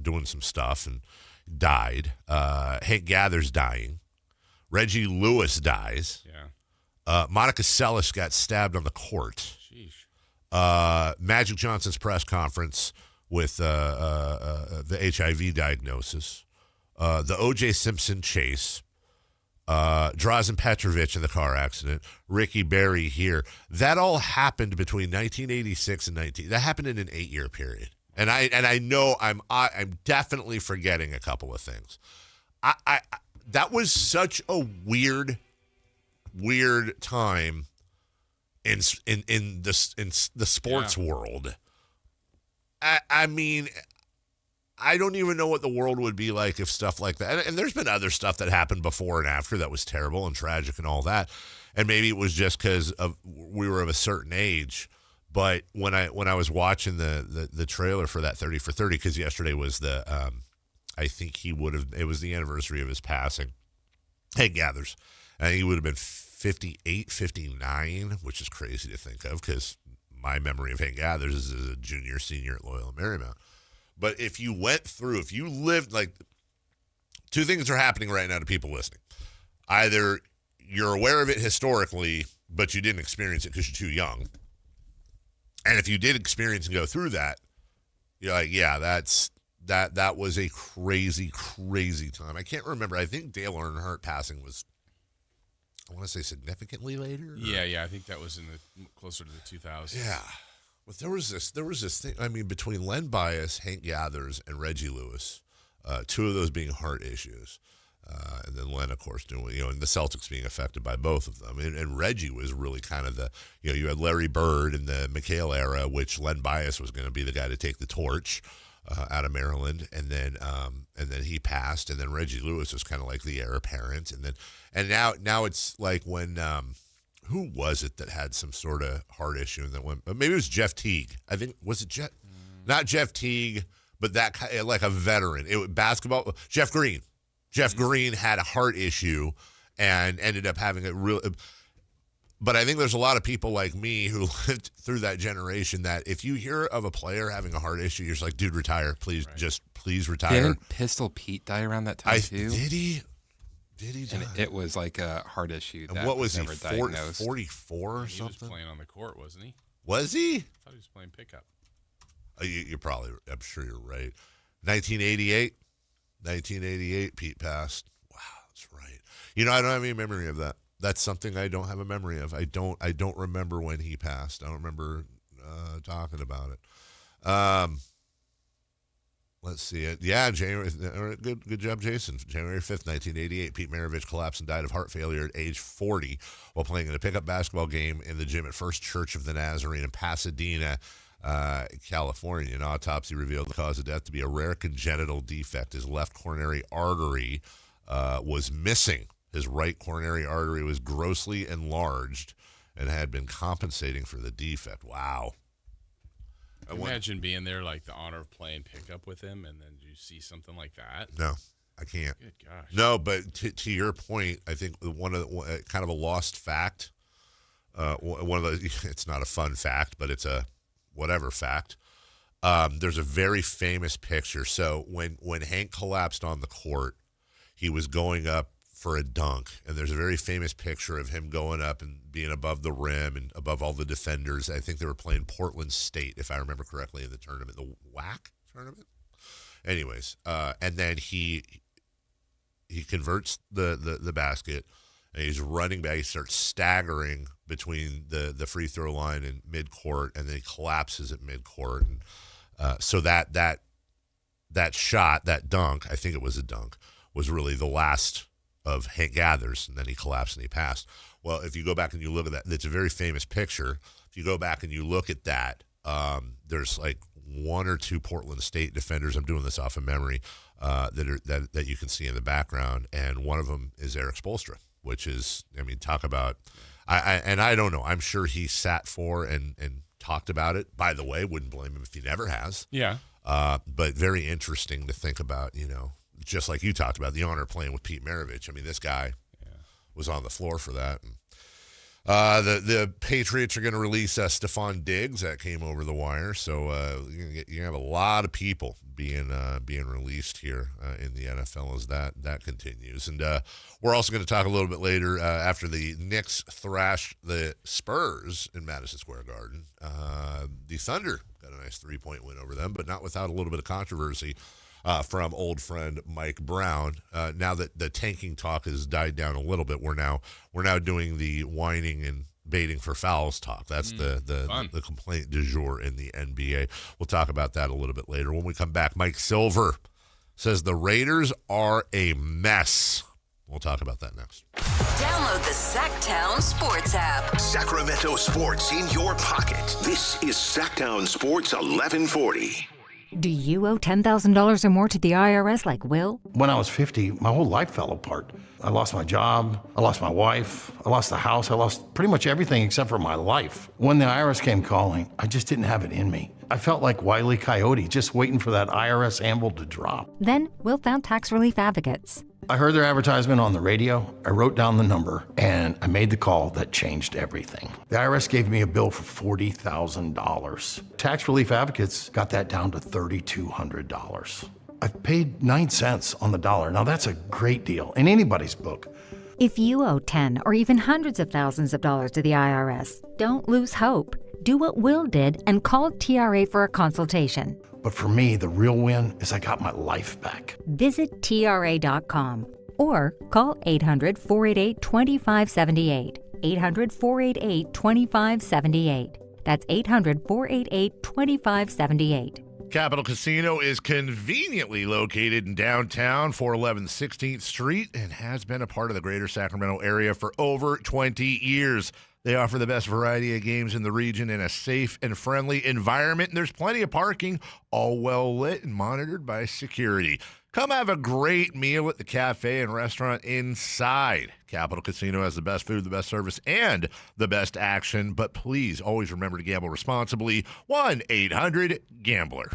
doing some stuff and died. Hank Gathers dying. Reggie Lewis dies. Yeah. Monica Seles got stabbed on the court. Sheesh. Magic Johnson's press conference with the HIV diagnosis. The O.J. Simpson chase. Drazen Petrovic in the car accident, Ricky Berry here. That all happened between 1986 and that happened in an 8-year period. And I know I'm definitely forgetting a couple of things. I that was such a weird time in the sports world. I mean, I don't even know what the world would be like if stuff like that. And there's been other stuff that happened before and after that was terrible and tragic and all that. And maybe it was just because we were of a certain age. But when I was watching the trailer for that 30 for 30, because yesterday was I think it was the anniversary of his passing. Hank Gathers. And he would have been 58, 59, which is crazy to think of because my memory of Hank Gathers is as a junior, senior at Loyola Marymount. But if you lived, like, 2 things are happening right now to people listening. Either you're aware of it historically, but you didn't experience it because you're too young. And if you did experience and go through that, you're like, yeah, that was a crazy, crazy time. I can't remember. I think Dale Earnhardt passing was, I want to say, significantly later. Yeah. I think that was closer to the 2000s. Yeah. But there was this thing. I mean, between Len Bias, Hank Gathers, and Reggie Lewis, 2 of those being heart issues, and then Len, of course, doing and the Celtics being affected by both of them. And Reggie was really kind of you had Larry Bird in the McHale era, which Len Bias was going to be the guy to take the torch out of Maryland, and then he passed, and then Reggie Lewis was kind of like the heir apparent, and now it's like when. Who was it that had some sort of heart issue and that went? Maybe it was Jeff Teague. I think was it Jeff? Not Jeff Teague, but that like a veteran. Basketball. Jeff Green. Jeff Green had a heart issue and ended up having a real. But I think there's a lot of people like me who lived through that generation that if you hear of a player having a heart issue, you're just like, dude, retire, please, please retire. Didn't Pistol Pete die around that time too? Did he? Did he die? And it was like a heart issue. And what was he, never diagnosed. 44 or something? He was playing on the court, wasn't he? Was he? I thought he was playing pickup. You're probably, I'm sure you're right. 1988, Pete passed. Wow, that's right. I don't have any memory of that. That's something I don't have a memory of. I don't remember when he passed. I don't remember talking about it. Let's see it. Yeah, January. Good job, Jason. January 5th, 1988, Pete Maravich collapsed and died of heart failure at age 40 while playing in a pickup basketball game in the gym at First Church of the Nazarene in Pasadena, California. An autopsy revealed the cause of death to be a rare congenital defect. His left coronary artery was missing. His right coronary artery was grossly enlarged and had been compensating for the defect. Wow. Imagine being there, like the honor of playing pickup with him, and then you see something like that. No, I can't. Good gosh. No, but to your point, I think one of the kind of a lost fact. One of the, it's not a fun fact, but it's a whatever fact. There's a very famous picture. So when Hank collapsed on the court, he was going up for a dunk, and there's a very famous picture of him going up and being above the rim and above all the defenders. I think they were playing Portland State, if I remember correctly, in the tournament, the WAC tournament. Anyways, and then he converts the basket, and he's running back. He starts staggering between the free throw line and midcourt, and then he collapses at midcourt. And so that shot, that dunk, I think it was a dunk, was really the last of Hank Gathers, and then he collapsed and he passed. Well, if you go back and you look at that, it's a very famous picture. If you go back and you look at that, there's like one or two Portland State defenders, I'm doing this off of memory, that you can see in the background, and one of them is Eric Spoelstra, which is, I mean, talk about, I don't know, I'm sure he sat for and talked about it. By the way, wouldn't blame him if he never has. Yeah. But very interesting to think about, you know, just like you talked about, the honor of playing with Pete Maravich. I mean, this guy was on the floor for that. And, the Patriots are going to release Stephon Diggs. That came over the wire. So you have a lot of people being released here in the NFL as that continues. And we're also going to talk a little bit later after the Knicks thrashed the Spurs in Madison Square Garden. The Thunder got a nice 3-point win over them, but not without a little bit of controversy from old friend Mike Brown. Now that the tanking talk has died down a little bit, we're now doing the whining and baiting for fouls talk. That's the complaint du jour in the NBA. We'll talk about that a little bit later. When we come back, Mike Silver says the Raiders are a mess. We'll talk about that next. Download the Sactown Sports app. Sacramento sports in your pocket. This is Sactown Sports 1140. Do you owe $10,000 or more to the IRS like Will? When I was 50, my whole life fell apart. I lost my job, I lost my wife, I lost the house, I lost pretty much everything except for my life. When the IRS came calling, I just didn't have it in me. I felt like Wile E. Coyote, just waiting for that IRS anvil to drop. Then Will found tax relief advocates. I heard their advertisement on the radio, I wrote down the number, and I made the call that changed everything. The IRS gave me a bill for $40,000. Tax Relief Advocates got that down to $3,200. I've paid 9 cents on the dollar. Now that's a great deal in anybody's book. If you owe 10 or even hundreds of thousands of dollars to the IRS, don't lose hope. Do what Will did and call TRA for a consultation. But for me, the real win is I got my life back. Visit TRA.com or call 800-488-2578. 800-488-2578. That's 800-488-2578. Capital Casino is conveniently located in downtown, 411 16th Street, and has been a part of the greater Sacramento area for over 20 years. They offer the best variety of games in the region in a safe and friendly environment, and there's plenty of parking, all well lit and monitored by security. Come have a great meal at the cafe and restaurant inside. Capital Casino has the best food, the best service, and the best action. But please always remember to gamble responsibly. 1-800-GAMBLER.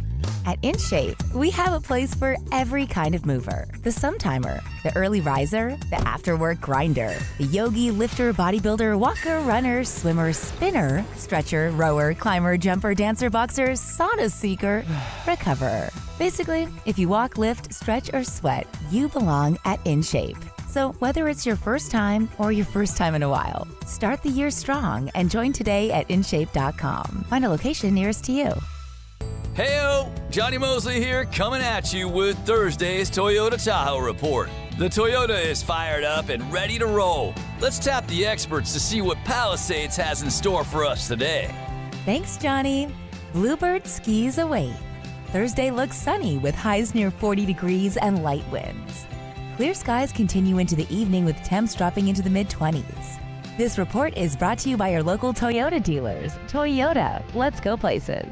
At InShape, we have a place for every kind of mover. The Sometimer, the early riser, the after-work grinder, the yogi, lifter, bodybuilder, walker, runner, swimmer, spinner, stretcher, rower, climber, jumper, dancer, boxer, sauna seeker, recoverer. Basically, if you walk, lift, stretch, or sweat, you belong at InShape. So whether it's your first time or your first time in a while, start the year strong and join today at InShape.com. Find a location nearest to you. Heyo, Johnny Mosley here, coming at you with Thursday's Toyota Tahoe Report. The Toyota is fired up and ready to roll. Let's tap the experts to see what Palisades has in store for us today. Thanks, Johnny. Bluebird skis await. Thursday looks sunny with highs near 40 degrees and light winds. Clear skies continue into the evening with temps dropping into the mid-20s. This report is brought to you by your local Toyota dealers. Toyota, let's go places.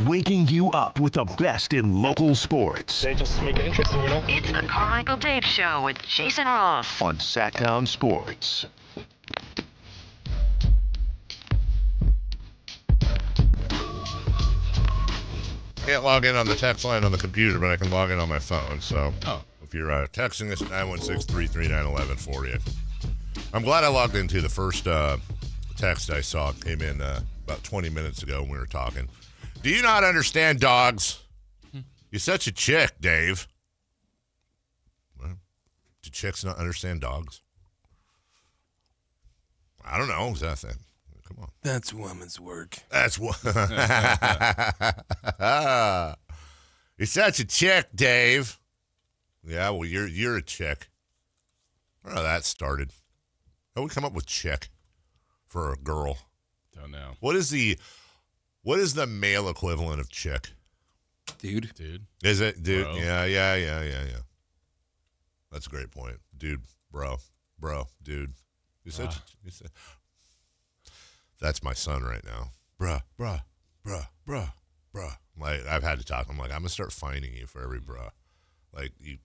Waking you up with the best in local sports. They just make it interesting, you know? It's the Carmichael Dave Show with Jason Ross on Sactown Sports. Can't log in on the text line on the computer, but I can log in on my phone. So if you're texting us at 916-339-1140. I'm glad I logged into the first text I saw came in about 20 minutes ago when we were talking. Do you not understand dogs? You're such a chick, Dave. Well, do chicks not understand dogs? I don't know. Is that a thing? Come on. That's woman's work. That's what. You're such a chick, Dave. Yeah, well, you're a chick. I don't know how that started. How would we come up with chick for a girl? Don't know. What is the male equivalent of chick? Dude. Is it dude? Bro. Yeah. That's a great point. Dude, bro, dude. You said. That's my son right now. Bruh. Like I've had to talk. I'm like, I'm gonna start fining you for every bruh. Like you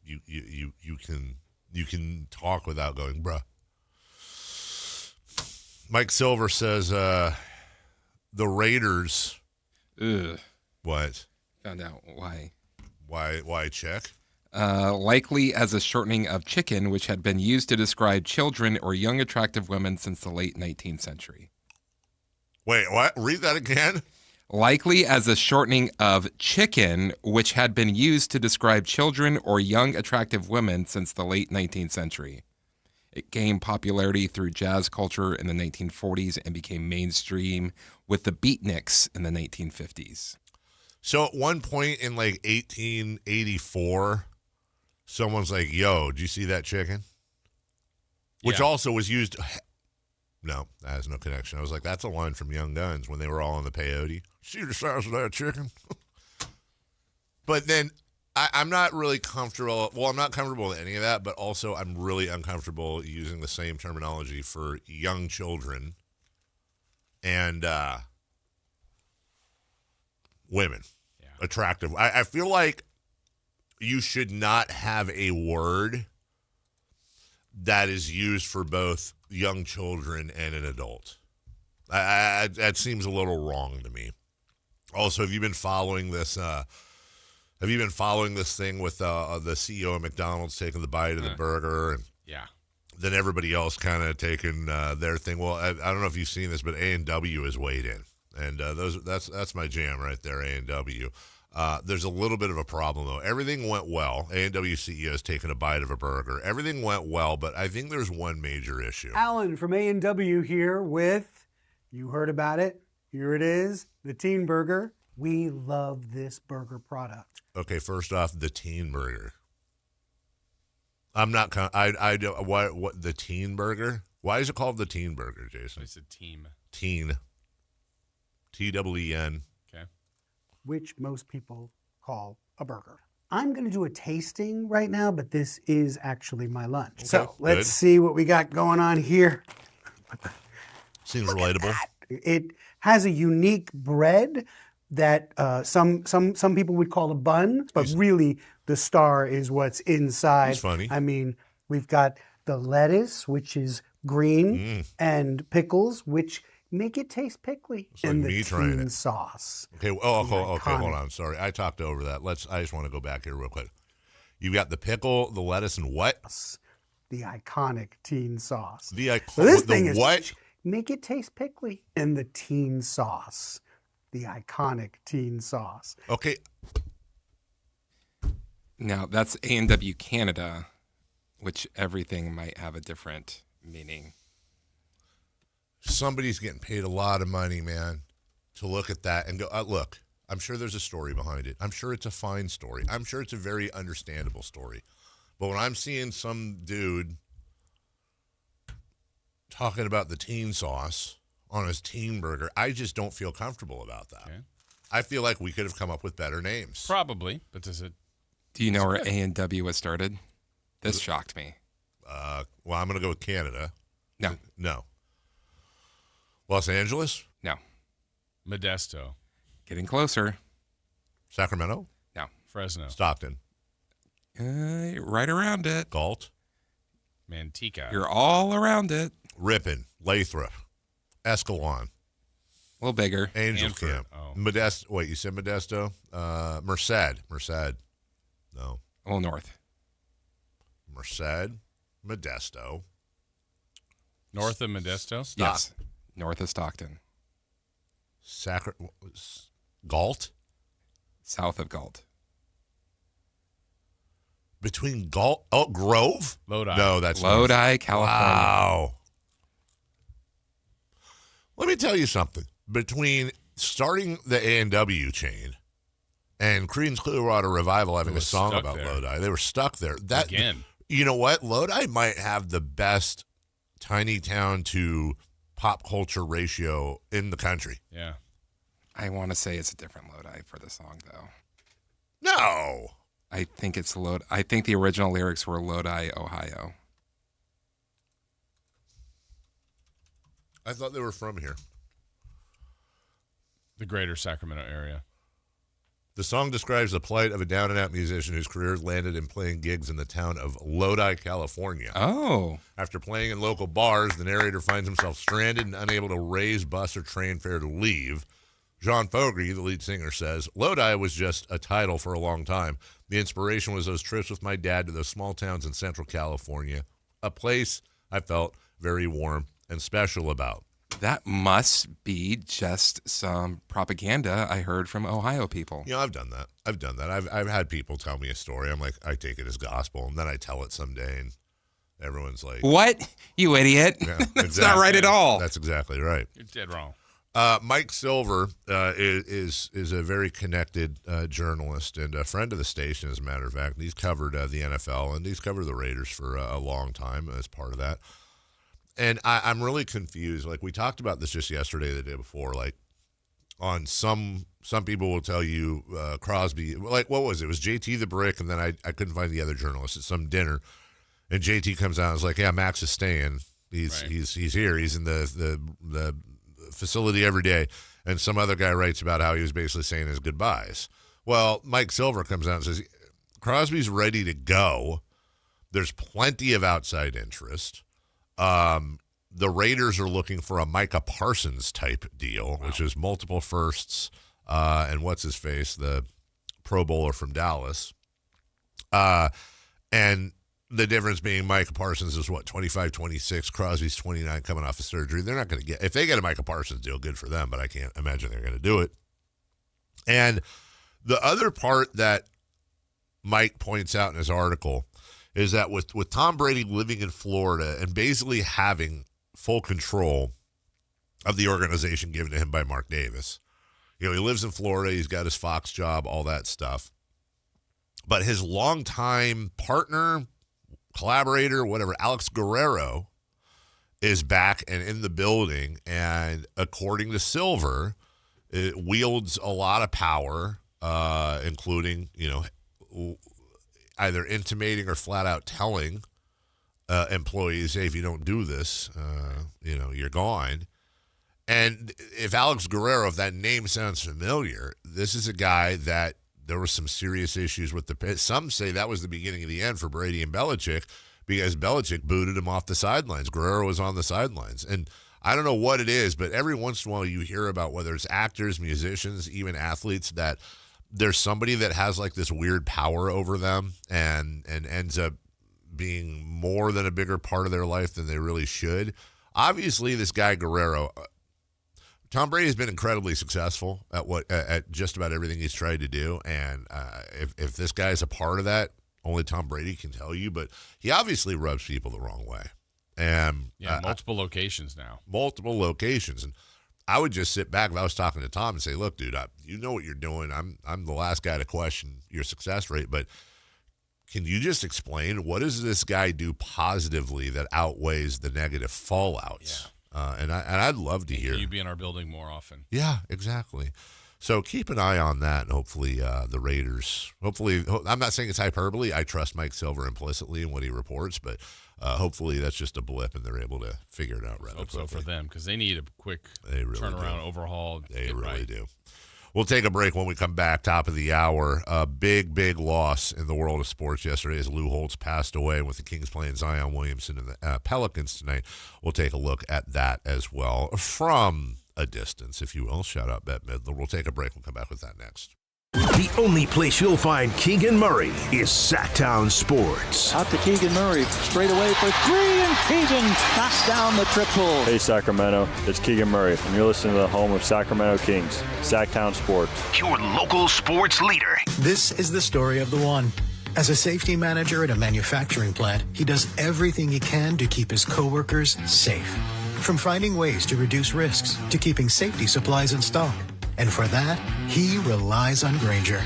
can talk without going bruh. Mike Silver says the Raiders. Ugh. What? Found out why. Why check? Likely as a shortening of chicken, which had been used to describe children or young attractive women since the late 19th century. Wait, what? Read that again. Likely as a shortening of chicken, which had been used to describe children or young attractive women since the late 19th century. It gained popularity through jazz culture in the 1940s and became mainstream with the beatniks in the 1950s. So at one point in like 1884, someone's like, yo, did you see that chicken? Which also was used. No, that has no connection. I was like, that's a line from Young Guns when they were all on the peyote. See the size of that chicken? But then I'm not really comfortable. Well, I'm not comfortable with any of that, but also I'm really uncomfortable using the same terminology for young children and women. Yeah. Attractive. I feel like you should not have a word that is used for both young children and an adult. That seems a little wrong to me. Also, have you been following this? Have you been following this thing with the CEO of McDonald's taking the bite of the burger, and then everybody else kind of taking their thing? Well, I don't know if you've seen this, but A&W has weighed in, and that's my jam right there. A&W. There's a little bit of a problem though. Everything went well. A&W CEO is taking a bite of a burger. Everything went well, but I think there's one major issue. Alan from A&W here with, you heard about it. Here it is, the Teen Burger. We love this burger product. Okay, first off, the Teen Burger. I'm not. I don't. What the Teen Burger? Why is it called the Teen Burger, Jason? It's a team. Teen. TWEN. Okay. Which most people call a burger. I'm going to do a tasting right now, but this is actually my lunch. Okay, so let's good. see what we got going on here. Seems relatable. It has a unique bread that some people would call a bun, but really the star is what's inside. It's funny. I mean, we've got the lettuce, which is green, and pickles, which make it taste pickly, It's like and the me trying teen it. sauce. Okay. Okay. Hold iconic. on. Sorry, I talked over that. I just want to go back here real quick. You got the pickle, the lettuce, and what? The iconic teen sauce. So this thing is what? Make it taste pickly, and the teen sauce. The iconic teen sauce. Okay. Now, that's A&W Canada, which everything might have a different meaning. Somebody's getting paid a lot of money, man, to look at that and go, look, I'm sure there's a story behind it. I'm sure it's a fine story. I'm sure it's a very understandable story. But when I'm seeing some dude talking about the teen sauce on his teen burger, I just don't feel comfortable about that. Okay. I feel like we could have come up with better names. Probably, but does it? Do you know where A&W was started? This shocked me. Well, I'm going to go with Canada. No. No. Los Angeles? No. Modesto. Getting closer. Sacramento? No. Fresno. Stockton? Right around it. Galt? Manteca. You're all around it. Ripon? Lathrop? Escalon? A little bigger. Angels Hanford. Camp? Oh. Modesto? Wait, you said Modesto? Merced? No. A little north. Merced? Modesto? North of Modesto? Yes. North of Stockton. Galt? South of Galt. Between Galt? Oh, Grove? Lodi. No, that's Lodi, California. Wow. Let me tell you something. Between starting the A&W chain and Creedence Clearwater Revival having a song stuck about there. Lodi, they were stuck there. Again. You know what? Lodi might have the best tiny town to pop culture ratio in the country. Yeah. I want to say it's a different Lodi for the song, though. No. I think it's Lodi. I think the original lyrics were Lodi, Ohio. I thought they were from here. The greater Sacramento area. The song describes the plight of a down-and-out musician whose career landed in playing gigs in the town of Lodi, California. Oh. After playing in local bars, the narrator finds himself stranded and unable to raise bus or train fare to leave. John Fogerty, the lead singer, says, Lodi was just a title for a long time. The inspiration was those trips with my dad to those small towns in Central California, a place I felt very warm and special about. That must be just some propaganda I heard from Ohio people. You know, I've done that. I've had people tell me a story. I'm like, I take it as gospel, and then I tell it someday, and everyone's like, "What? You idiot! Yeah, That's not right at all." That's exactly right. You're dead wrong. Mike Silver is a very connected journalist and a friend of the station, as a matter of fact. And he's covered the NFL, and he's covered the Raiders for a long time as part of that. And I'm really confused. Like, we talked about this just yesterday, the day before. Like, on some people will tell you Crosby, like, what was it? It was JT the Brick, and then I couldn't find the other journalist at some dinner. And JT comes out and is like, yeah, Max is staying. He's here. He's in the facility every day. And some other guy writes about how he was basically saying his goodbyes. Well, Mike Silver comes out and says, Crosby's ready to go. There's plenty of outside interest. The Raiders are looking for a Micah Parsons type deal, which is multiple firsts, and what's his face, the Pro Bowler from Dallas. And the difference being Micah Parsons is 25, 26, Crosby's 29 coming off of surgery. They're not going to get, if they get a Micah Parsons deal, good for them, but I can't imagine they're going to do it. And the other part that Mike points out in his article is that with Tom Brady living in Florida and basically having full control of the organization given to him by Mark Davis, he lives in Florida, he's got his Fox job, all that stuff. But his longtime partner, collaborator, whatever, Alex Guerrero, is back and in the building, and according to Silver, it wields a lot of power, including, either intimating or flat out telling employees, hey, if you don't do this, you're gone. And if Alex Guerrero, if that name sounds familiar, this is a guy that there were some serious issues with some say that was the beginning of the end for Brady and Belichick, because Belichick booted him off the sidelines. Guerrero was on the sidelines. And I don't know what it is, but every once in a while you hear about, whether it's actors, musicians, even athletes, that there's somebody that has like this weird power over them and ends up being more than a bigger part of their life than they really should. Obviously, this guy Guerrero, Tom Brady has been incredibly successful at just about everything he's tried to do, and if this guy is a part of that, only Tom Brady can tell you. But he obviously rubs people the wrong way. And multiple locations now. Multiple locations, and I would just sit back if I was talking to Tom and say, "Look, dude, you know what you're doing. I'm the last guy to question your success rate, but can you just explain what does this guy do positively that outweighs the negative fallout?" Yeah. And I'd love to hear you be in our building more often. Yeah, exactly. So keep an eye on that, and hopefully the Raiders. Hopefully, I'm not saying it's hyperbole. I trust Mike Silver implicitly in what he reports, but hopefully that's just a blip, and they're able to figure it out rather quickly. Hope so for them, because they need a quick turnaround, overhaul. They really do. We'll take a break. When we come back, top of the hour. A big loss in the world of sports yesterday as Lou Holtz passed away, with the Kings playing Zion Williamson and the Pelicans tonight. We'll take a look at that as well from a distance, if you will. Shout out Bette Midler. We'll take a break. We'll come back with that next. The only place you'll find Keegan Murray is Sactown Sports. Out to Keegan Murray, straight away for three, and Keegan knocks down the triple. Hey Sacramento, it's Keegan Murray, and you're listening to the home of Sacramento Kings, Sactown Sports. Your local sports leader. This is the story of the one. As a safety manager at a manufacturing plant, he does everything he can to keep his coworkers safe. From finding ways to reduce risks to keeping safety supplies in stock. And for that, he relies on Grainger,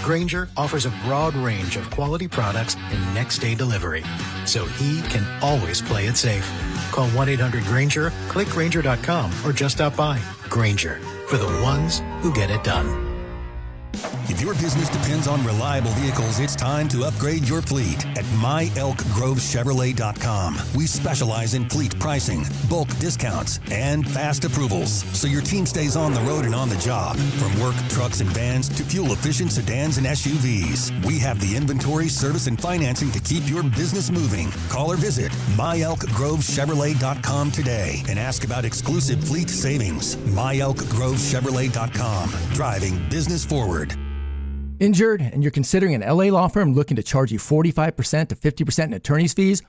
Grainger offers a broad range of quality products and next-day delivery, so he can always play it safe. Call 1-800-GRAINGER, click Grainger.com, or just stop by. Grainger, for the ones who get it done. If your business depends on reliable vehicles, it's time to upgrade your fleet at myelkgrovechevrolet.com. We specialize in fleet pricing, bulk discounts, and fast approvals, so your team stays on the road and on the job. From work, trucks, and vans to fuel-efficient sedans and SUVs, we have the inventory, service, and financing to keep your business moving. Call or visit myelkgrovechevrolet.com today and ask about exclusive fleet savings. myelkgrovechevrolet.com. Driving business forward. Injured and you're considering an LA law firm looking to charge you 45% to 50% in attorney's fees?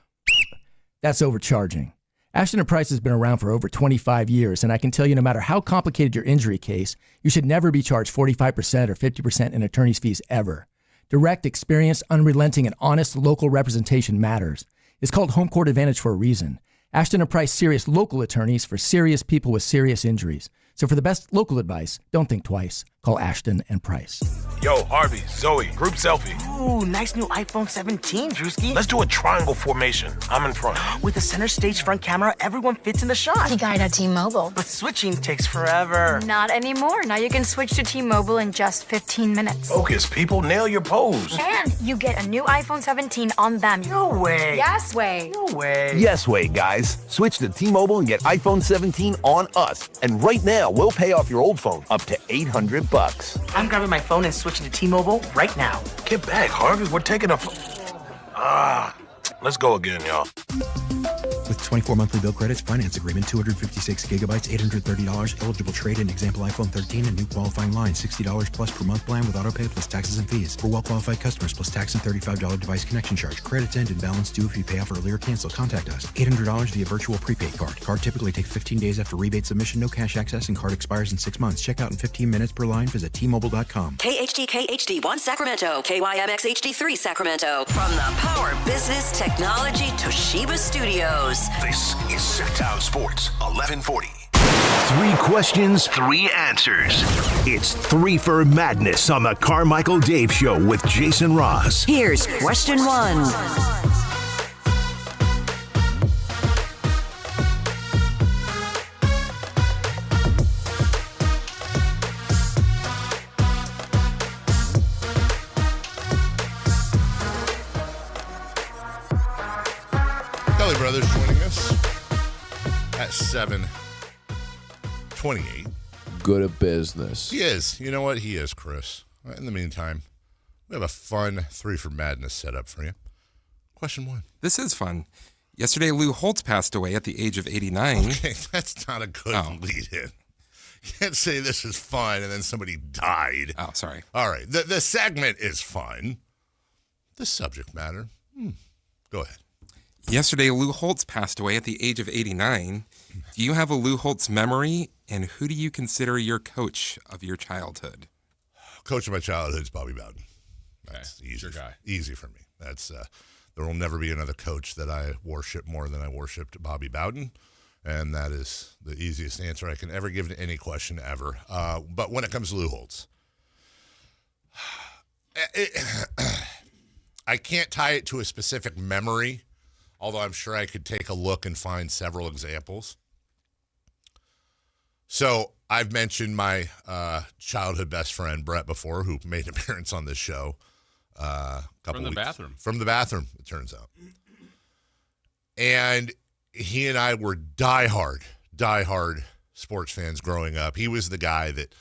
That's overcharging. Ashton & Price has been around for over 25 years, and I can tell you no matter how complicated your injury case, you should never be charged 45% or 50% in attorney's fees ever. Direct, experienced, unrelenting, and honest local representation matters. It's called Home Court Advantage for a reason. Ashton & Price serious local attorneys for serious people with serious injuries. So for the best local advice, don't think twice. Call Ashton & Price. Yo, Arby, Zoe, group selfie. Ooh, nice new iPhone 17, Drewski. Let's do a triangle formation. I'm in front. With the center stage front camera, everyone fits in the shot. He got it at T-Mobile. But switching takes forever. Not anymore. Now you can switch to T-Mobile in just 15 minutes. Focus, people. Nail your pose. And you get a new iPhone 17 on them. No way. Yes way. No way. Yes way, guys. Switch to T-Mobile and get iPhone 17 on us. And right now, we'll pay off your old phone up to $800. I'm grabbing my phone and switching to T-Mobile right now. Get back, Harvey. We're taking a... let's go again, y'all. With 24 monthly bill credits, finance agreement, 256 gigabytes, $830, eligible trade-in, example iPhone 13, and new qualifying line, $60 plus per month plan with autopay plus taxes and fees. For well-qualified customers, plus tax and $35 device connection charge. Credits end and balance due if you pay off early or cancel. Contact us. $800 via virtual prepaid card. Card typically takes 15 days after rebate submission, no cash access, and card expires in 6 months. Check out in 15 minutes per line. Visit T-Mobile.com. KHD1 Sacramento, KYMX HD3 Sacramento. From the Power Business Technology Toshiba Studios. This is Sactown Sports 1140. 3 questions, 3 answers. It's 3 for Madness on the Carmichael Dave Show with Jason Ross. Here's question 1. Kelly Brothers joining us at 7:28. Good at business. He is. You know what? He is, Chris. In the meantime, we have a fun 3 for Madness set up for you. Question 1. This is fun. Yesterday, Lou Holtz passed away at the age of 89. Okay, that's not a good lead-in. You can't say this is fun and then somebody died. Oh, sorry. All right. The segment is fun. The subject matter. Go ahead. Yesterday, Lou Holtz passed away at the age of 89. Do you have a Lou Holtz memory, and who do you consider your coach of your childhood? Coach of my childhood is Bobby Bowden. That's okay. easy. Your guy. Easy for me. That's there will never be another coach that I worship more than I worshipped Bobby Bowden, and that is the easiest answer I can ever give to any question ever. But when it comes to Lou Holtz, I can't tie it to a specific memory, although I'm sure I could take a look and find several examples. So I've mentioned my childhood best friend, Brett, before, who made an appearance on this show a couple From the weeks. bathroom. From the bathroom, it turns out. And he and I were diehard sports fans growing up. He was the guy that,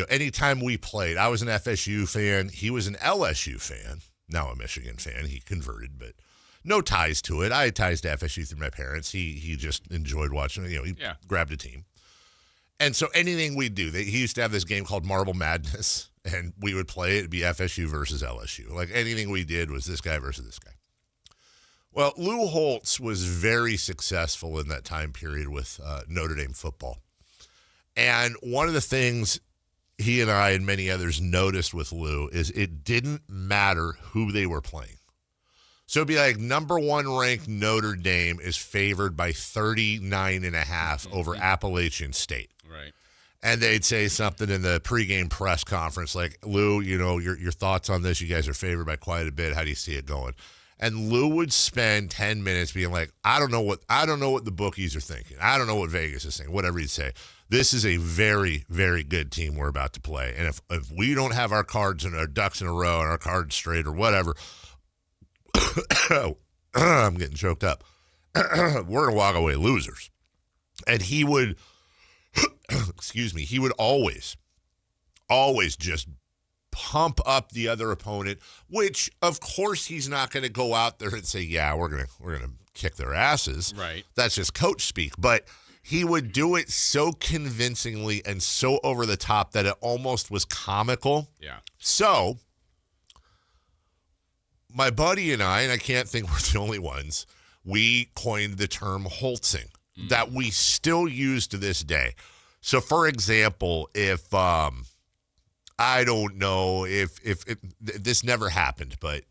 anytime we played, I was an FSU fan. He was an LSU fan. Now a Michigan fan. He converted, but no ties to it. I had ties to FSU through my parents. He just enjoyed watching it. He grabbed a team. And so anything we'd do, he used to have this game called Marble Madness, and we would play it. It'd be FSU versus LSU. Like anything we did was this guy versus this guy. Well, Lou Holtz was very successful in that time period with Notre Dame football. And one of the things he and I and many others noticed with Lou is it didn't matter who they were playing. So it'd be like number 1 ranked Notre Dame is favored by 39.5 over Appalachian State. Right. And they'd say something in the pregame press conference like, Lou, your thoughts on this, you guys are favored by quite a bit. How do you see it going? And Lou would spend 10 minutes being like, I don't know what the bookies are thinking. I don't know what Vegas is thinking, whatever he'd say. This is a very, very good team we're about to play. And if we don't have our cards and our ducks in a row and our cards straight or whatever, I'm getting choked up. We're going to walk away losers. And he would, he would always just pump up the other opponent, which of course he's not going to go out there and say, yeah, we're going to kick their asses. Right. That's just coach speak. But he would do it so convincingly and so over the top that it almost was comical. Yeah. So my buddy and I can't think we're the only ones, we coined the term Holtzing that we still use to this day. So, for example, if I don't know if this never happened, but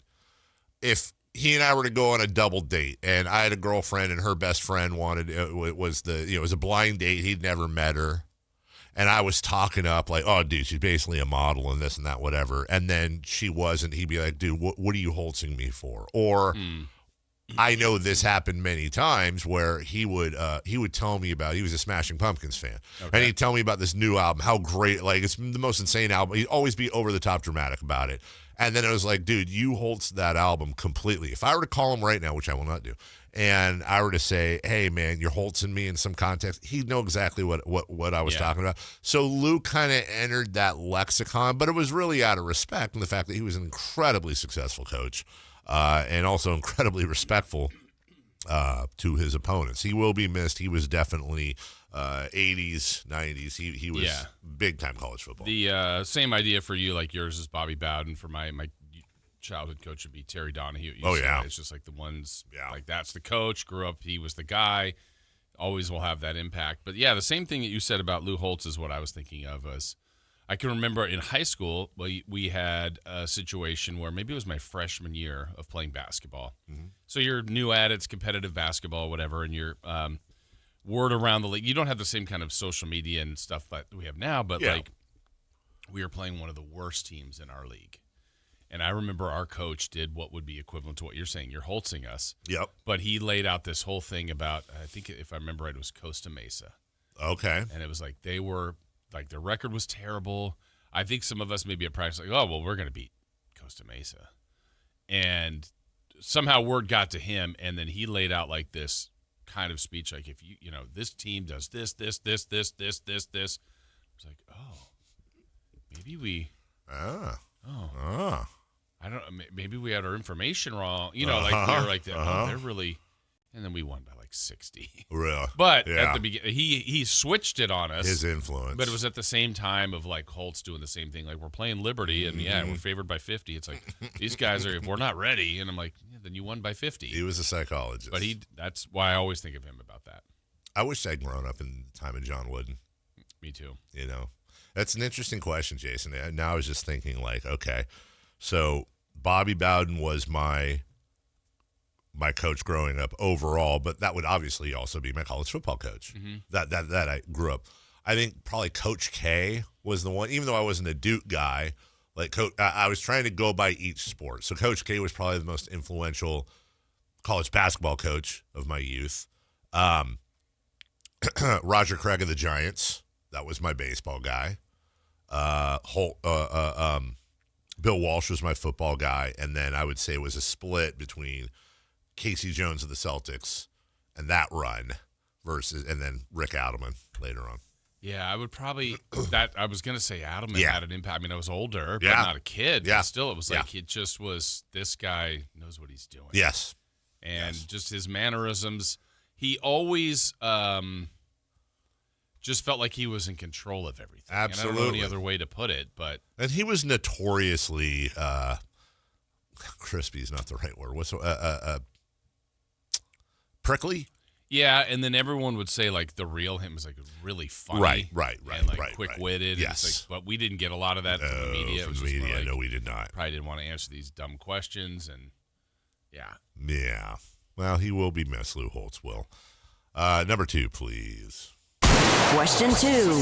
if he and I were to go on a double date and I had a girlfriend and her best friend wanted it was a blind date, he'd never met her, and I was talking up like, oh, dude, she's basically a model and this and that, whatever, and then she wasn't, he'd be like, dude, what are you Holtzing me for? Or I know this happened many times where he would tell me about, he was a Smashing Pumpkins fan, and he'd tell me about this new album, how great, like it's the most insane album. He'd always be over the top dramatic about it. And then it was like, dude, you Holtz that album completely. If I were to call him right now, which I will not do, and I were to say, hey, man, you're Holtzing me in some context, he'd know exactly what I was talking about. So Lou kind of entered that lexicon, but it was really out of respect and the fact that he was an incredibly successful coach. And also incredibly respectful to his opponents. He will be missed. He was definitely 80s, 90s. He was big-time college football. The same idea for you, like yours is Bobby Bowden. For my childhood coach would be Terry Donahue. It's just like the ones, like that's the coach, grew up, he was the guy, always will have that impact. But, the same thing that you said about Lou Holtz is what I was thinking of as I can remember in high school, we had a situation where maybe it was my freshman year of playing basketball. Mm-hmm. So you're new at it's competitive basketball, whatever, and your word around the league. You don't have the same kind of social media and stuff that we have now, but like we were playing one of the worst teams in our league. And I remember our coach did what would be equivalent to what you're saying. You're Holtzing us. Yep. But he laid out this whole thing about, I think if I remember right, it was Costa Mesa. Okay. And it was like they were – like their record was terrible. I think some of us maybe at practice like, oh, well, we're going to beat Costa Mesa. And somehow word got to him, and then he laid out like this kind of speech, like if you this team does this. It's like, oh, maybe we I don't know, maybe we had our information wrong. Like we were like that. Oh, they're really, and then we won by like 60. Really? But at the beginning, he switched it on us. His influence. But it was at the same time of like Holtz doing the same thing. Like we're playing Liberty, and we're favored by 50. It's like these guys are. If we're not ready, and I'm like, then you won by 50. He was a psychologist. But that's why I always think of him about that. I wish I'd grown up in the time of John Wooden. Me too. That's an interesting question, Jason. Now I was just thinking like, okay, so Bobby Bowden was my coach growing up overall, but that would obviously also be my college football coach. Mm-hmm. That I grew up. I think probably Coach K was the one, even though I wasn't a Duke guy, like I was trying to go by each sport. So Coach K was probably the most influential college basketball coach of my youth. Roger Craig of the Giants, that was my baseball guy. Bill Walsh was my football guy, and then I would say it was a split between Casey Jones of the Celtics and that run and then Rick Adelman later on. Yeah, I would probably I was going to say Adelman had an impact. I mean, I was older, but not a kid. Yeah. But still, it was like it just was, this guy knows what he's doing. Yes. And just his mannerisms, he always just felt like he was in control of everything. Absolutely. And I don't know any other way to put it, but. And he was notoriously, crispy is not the right word. What's prickly? Yeah, and then everyone would say like the real him was like really funny, right, and like quick-witted. Yes, it's like, but we didn't get a lot of that from the media. From the media, no, we did not. Probably didn't want to answer these dumb questions, and yeah. Well, he will be missed. Lou Holtz will. Number 2, please. Question 2.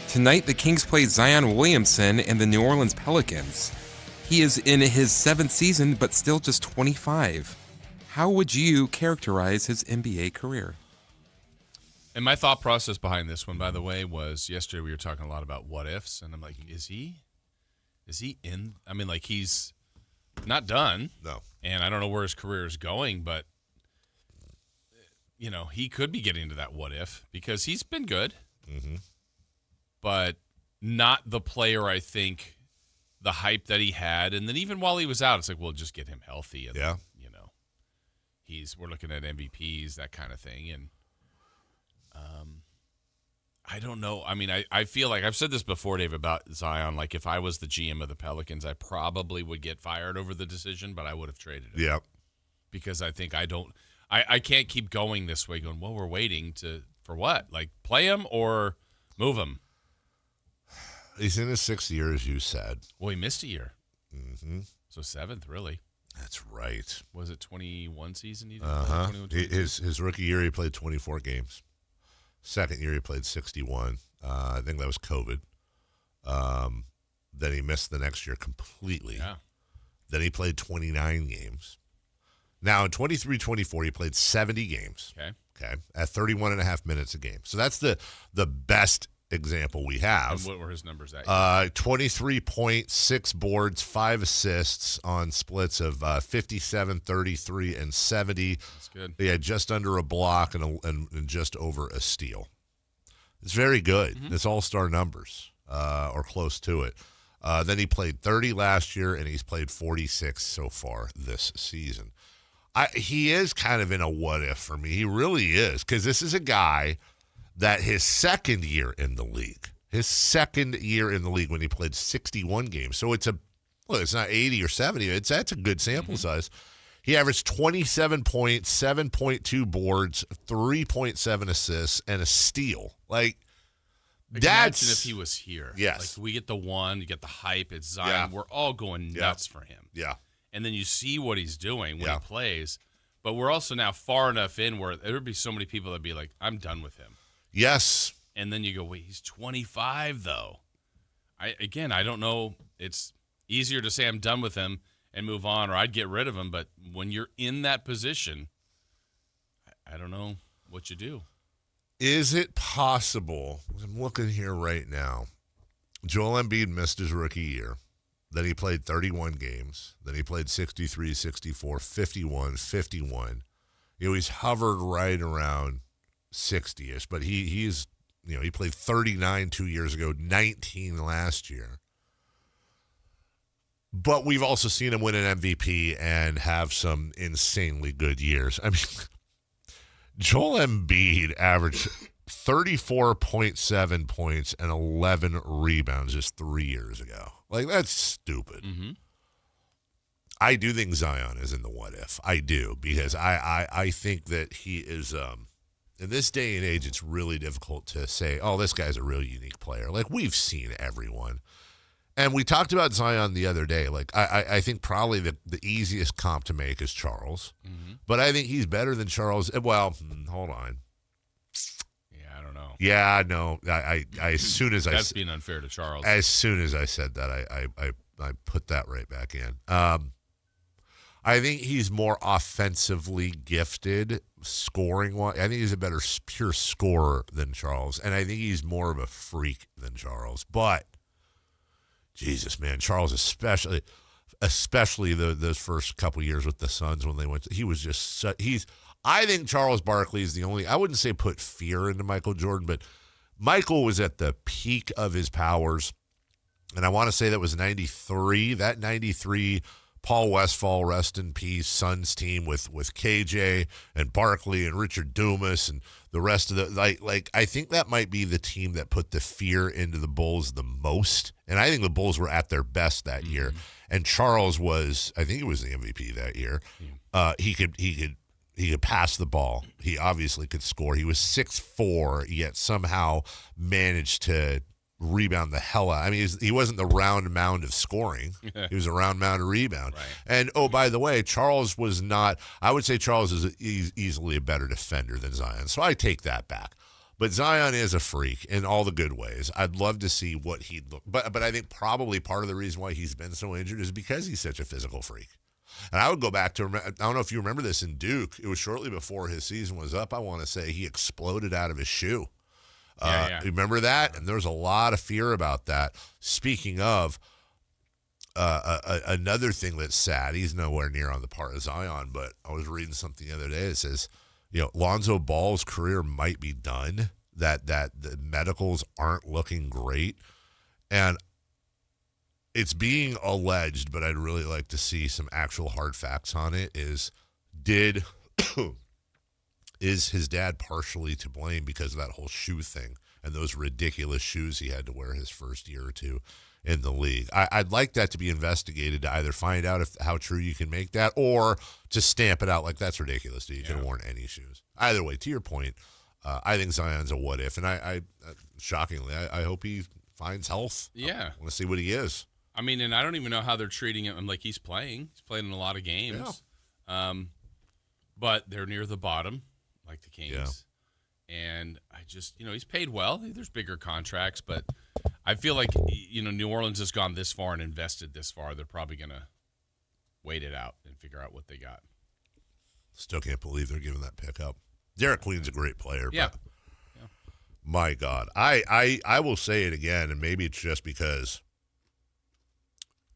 Tonight, the Kings play Zion Williamson and the New Orleans Pelicans. He is in his 7th season, but still just 25. How would you characterize his NBA career? And my thought process behind this one, by the way, was yesterday we were talking a lot about what ifs, and I'm like, is he in? I mean, like, he's not done. No. And I don't know where his career is going, but, you know, he could be getting to that what if because he's been good, but not the player, I think, the hype that he had. And then even while he was out, it's like, well, just get him healthy. And, you know, we're looking at MVPs, that kind of thing. And, I don't know. I mean, I feel like I've said this before, Dave, about Zion. Like, if I was the GM of the Pelicans, I probably would get fired over the decision, but I would have traded him. Yeah. Because I think I can't keep going this way, going, well, we're waiting for what? Like, play him or move him? He's in his 6th year, as you said. Well, he missed a year. Mm-hmm. So 7th, really. That's right. Was it 21 season? He did? His rookie year, he played 24 games. Second year, he played 61. I think that was COVID. Then he missed the next year completely. Yeah. Then he played 29 games. Now, in 23-24, he played 70 games. Okay. At 31 and a half minutes a game. So that's the best example we have. And what were his numbers at? 23.6 boards, 5 assists on splits of 57, 33, and 70. That's good. He had just under a block and just over a steal. It's very good. It's all-star numbers, or close to it. Then he played 30 last year, and he's played 46 so far this season. He is kind of in a what-if for me. He really is, because this is a guy that his second year in the league when he played 61 games. So it's not 80 or 70. That's a good sample size. He averaged 27 points, 7.2 boards, 3.7 assists, and a steal. Like imagine if he was here. Yes. Like, we get the one, you get the hype, it's Zion. Yeah. We're all going nuts for him. Yeah. And then you see what he's doing when he plays. But we're also now far enough in where there would be so many people that would be like, I'm done with him. Yes. And then you go, wait, he's 25, though. I don't know. It's easier to say I'm done with him and move on, or I'd get rid of him. But when you're in that position, I don't know what you do. Is it possible? I'm looking here right now. Joel Embiid missed his rookie year. Then he played 31 games. Then he played 63, 64, 51, 51. He's hovered right around 60-ish, but he played 39 2 years ago, 19 last year. But we've also seen him win an MVP and have some insanely good years. I mean, Joel Embiid averaged 34.7 points and 11 rebounds just 3 years ago. Like, that's stupid. I do think Zion is in the what if. I do, because I think that he is in this day and age, it's really difficult to say, oh, this guy's a real unique player. Like, we've seen everyone. And we talked about Zion the other day. Like, I think probably the easiest comp to make is Charles. But I think he's better than Charles. Well, hold on. Yeah, I don't know. Yeah, no. I as soon as That's being unfair to Charles. As soon as I said that, I put that right back in. I think he's more offensively gifted, scoring-wise. I think he's a better pure scorer than Charles, and I think he's more of a freak than Charles. But, Jesus, man, Charles especially those first couple years with the Suns when they went, he was just I think Charles Barkley is the only, I wouldn't say put fear into Michael Jordan, but Michael was at the peak of his powers, and I want to say that was 93. That 93 Paul Westphal, rest in peace, Suns team with KJ and Barkley and Richard Dumas and the rest of the like I think that might be the team that put the fear into the Bulls the most. And I think the Bulls were at their best that year. And Charles was, I think he was the MVP that year. He could pass the ball. He obviously could score. He was 6'4", yet somehow managed to rebound the hell out. I mean, he wasn't the round mound of scoring. He was a round mound of rebound. Right. And, oh, by the way, Charles was not – I would say Charles is easily a better defender than Zion. So I take that back. But Zion is a freak in all the good ways. I'd love to see what he'd look. But I think probably part of the reason why he's been so injured is because he's such a physical freak. And I would go back to, I don't know if you remember this in Duke. It was shortly before his season was up, I want to say. He exploded out of his shoe. Remember that? And there was a lot of fear about that. Speaking of, another thing that's sad, he's nowhere near on the part of Zion, but I was reading something the other day that says, Lonzo Ball's career might be done, that the medicals aren't looking great. And it's being alleged, but I'd really like to see some actual hard facts on it, is his dad partially to blame because of that whole shoe thing and those ridiculous shoes he had to wear his first year or two in the league? I'd like that to be investigated to either find out how true you can make that or to stamp it out like that's ridiculous. You could have worn any shoes. Either way, to your point, I think Zion's a what if, and I shockingly, I hope he finds health. Yeah. I want to see what he is. I mean, and I don't even know how they're treating him. Like, he's playing. He's playing in a lot of games. Yeah. But they're near the bottom, like the Kings. Yeah. And I just, he's paid well. There's bigger contracts, but I feel like, New Orleans has gone this far and invested this far. They're probably going to wait it out and figure out what they got. Still can't believe they're giving that pick up. Derek Queen's a great player. Yeah. But my God. I will say it again, and maybe it's just because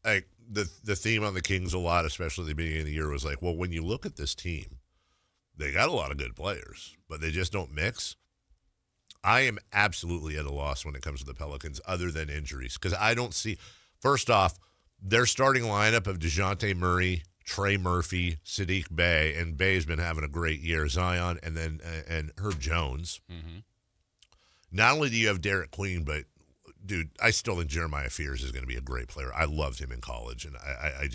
the theme on the Kings a lot, especially at the beginning of the year, was like, well, when you look at this team, they got a lot of good players, but they just don't mix. I am absolutely at a loss when it comes to the Pelicans other than injuries, because I don't see – first off, their starting lineup of DeJounte Murray, Trey Murphy, Sadiq Bey, and Bey's been having a great year, Zion, and then and Herb Jones. Mm-hmm. Not only do you have Derek Queen, but, dude, I still think Jeremiah Fears is going to be a great player. I loved him in college, and I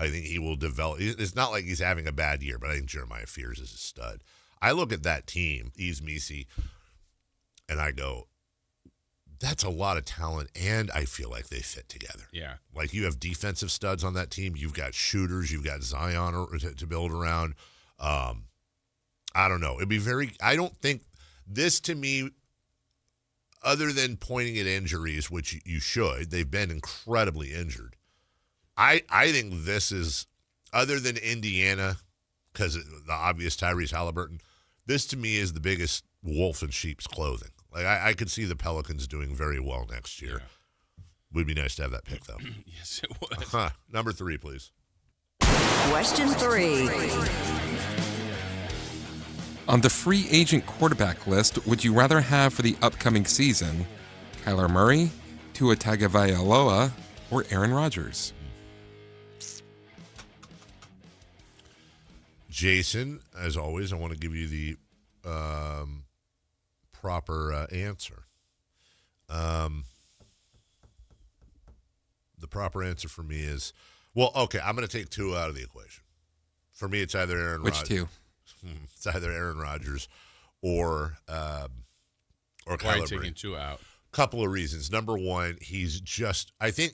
think he will develop. It's not like he's having a bad year, but I think Jeremiah Fears is a stud. I look at that team, Yves Missi, and I go, that's a lot of talent, and I feel like they fit together. Yeah. Like, you have defensive studs on that team. You've got shooters. You've got Zion to build around. I don't know. I don't think this, to me, other than pointing at injuries, which you should, they've been incredibly injured. I think this is, other than Indiana, because the obvious Tyrese Halliburton, this to me is the biggest wolf in sheep's clothing. Like, I could see the Pelicans doing very well next year. Yeah. Would be nice to have that pick, though. Yes, it would. Number 3, please. Question 3. On the free agent quarterback list, would you rather have for the upcoming season Kyler Murray, Tua Tagovailoa, or Aaron Rodgers? Jason, as always, I want to give you the proper answer. The proper answer for me is, well, okay, I'm going to take Tua out of the equation. For me, it's either Aaron Rodgers. Which two? It's either Aaron Rodgers or Kyler Murray. Why are you taking Tua out? Couple of reasons. Number one, he's just. I think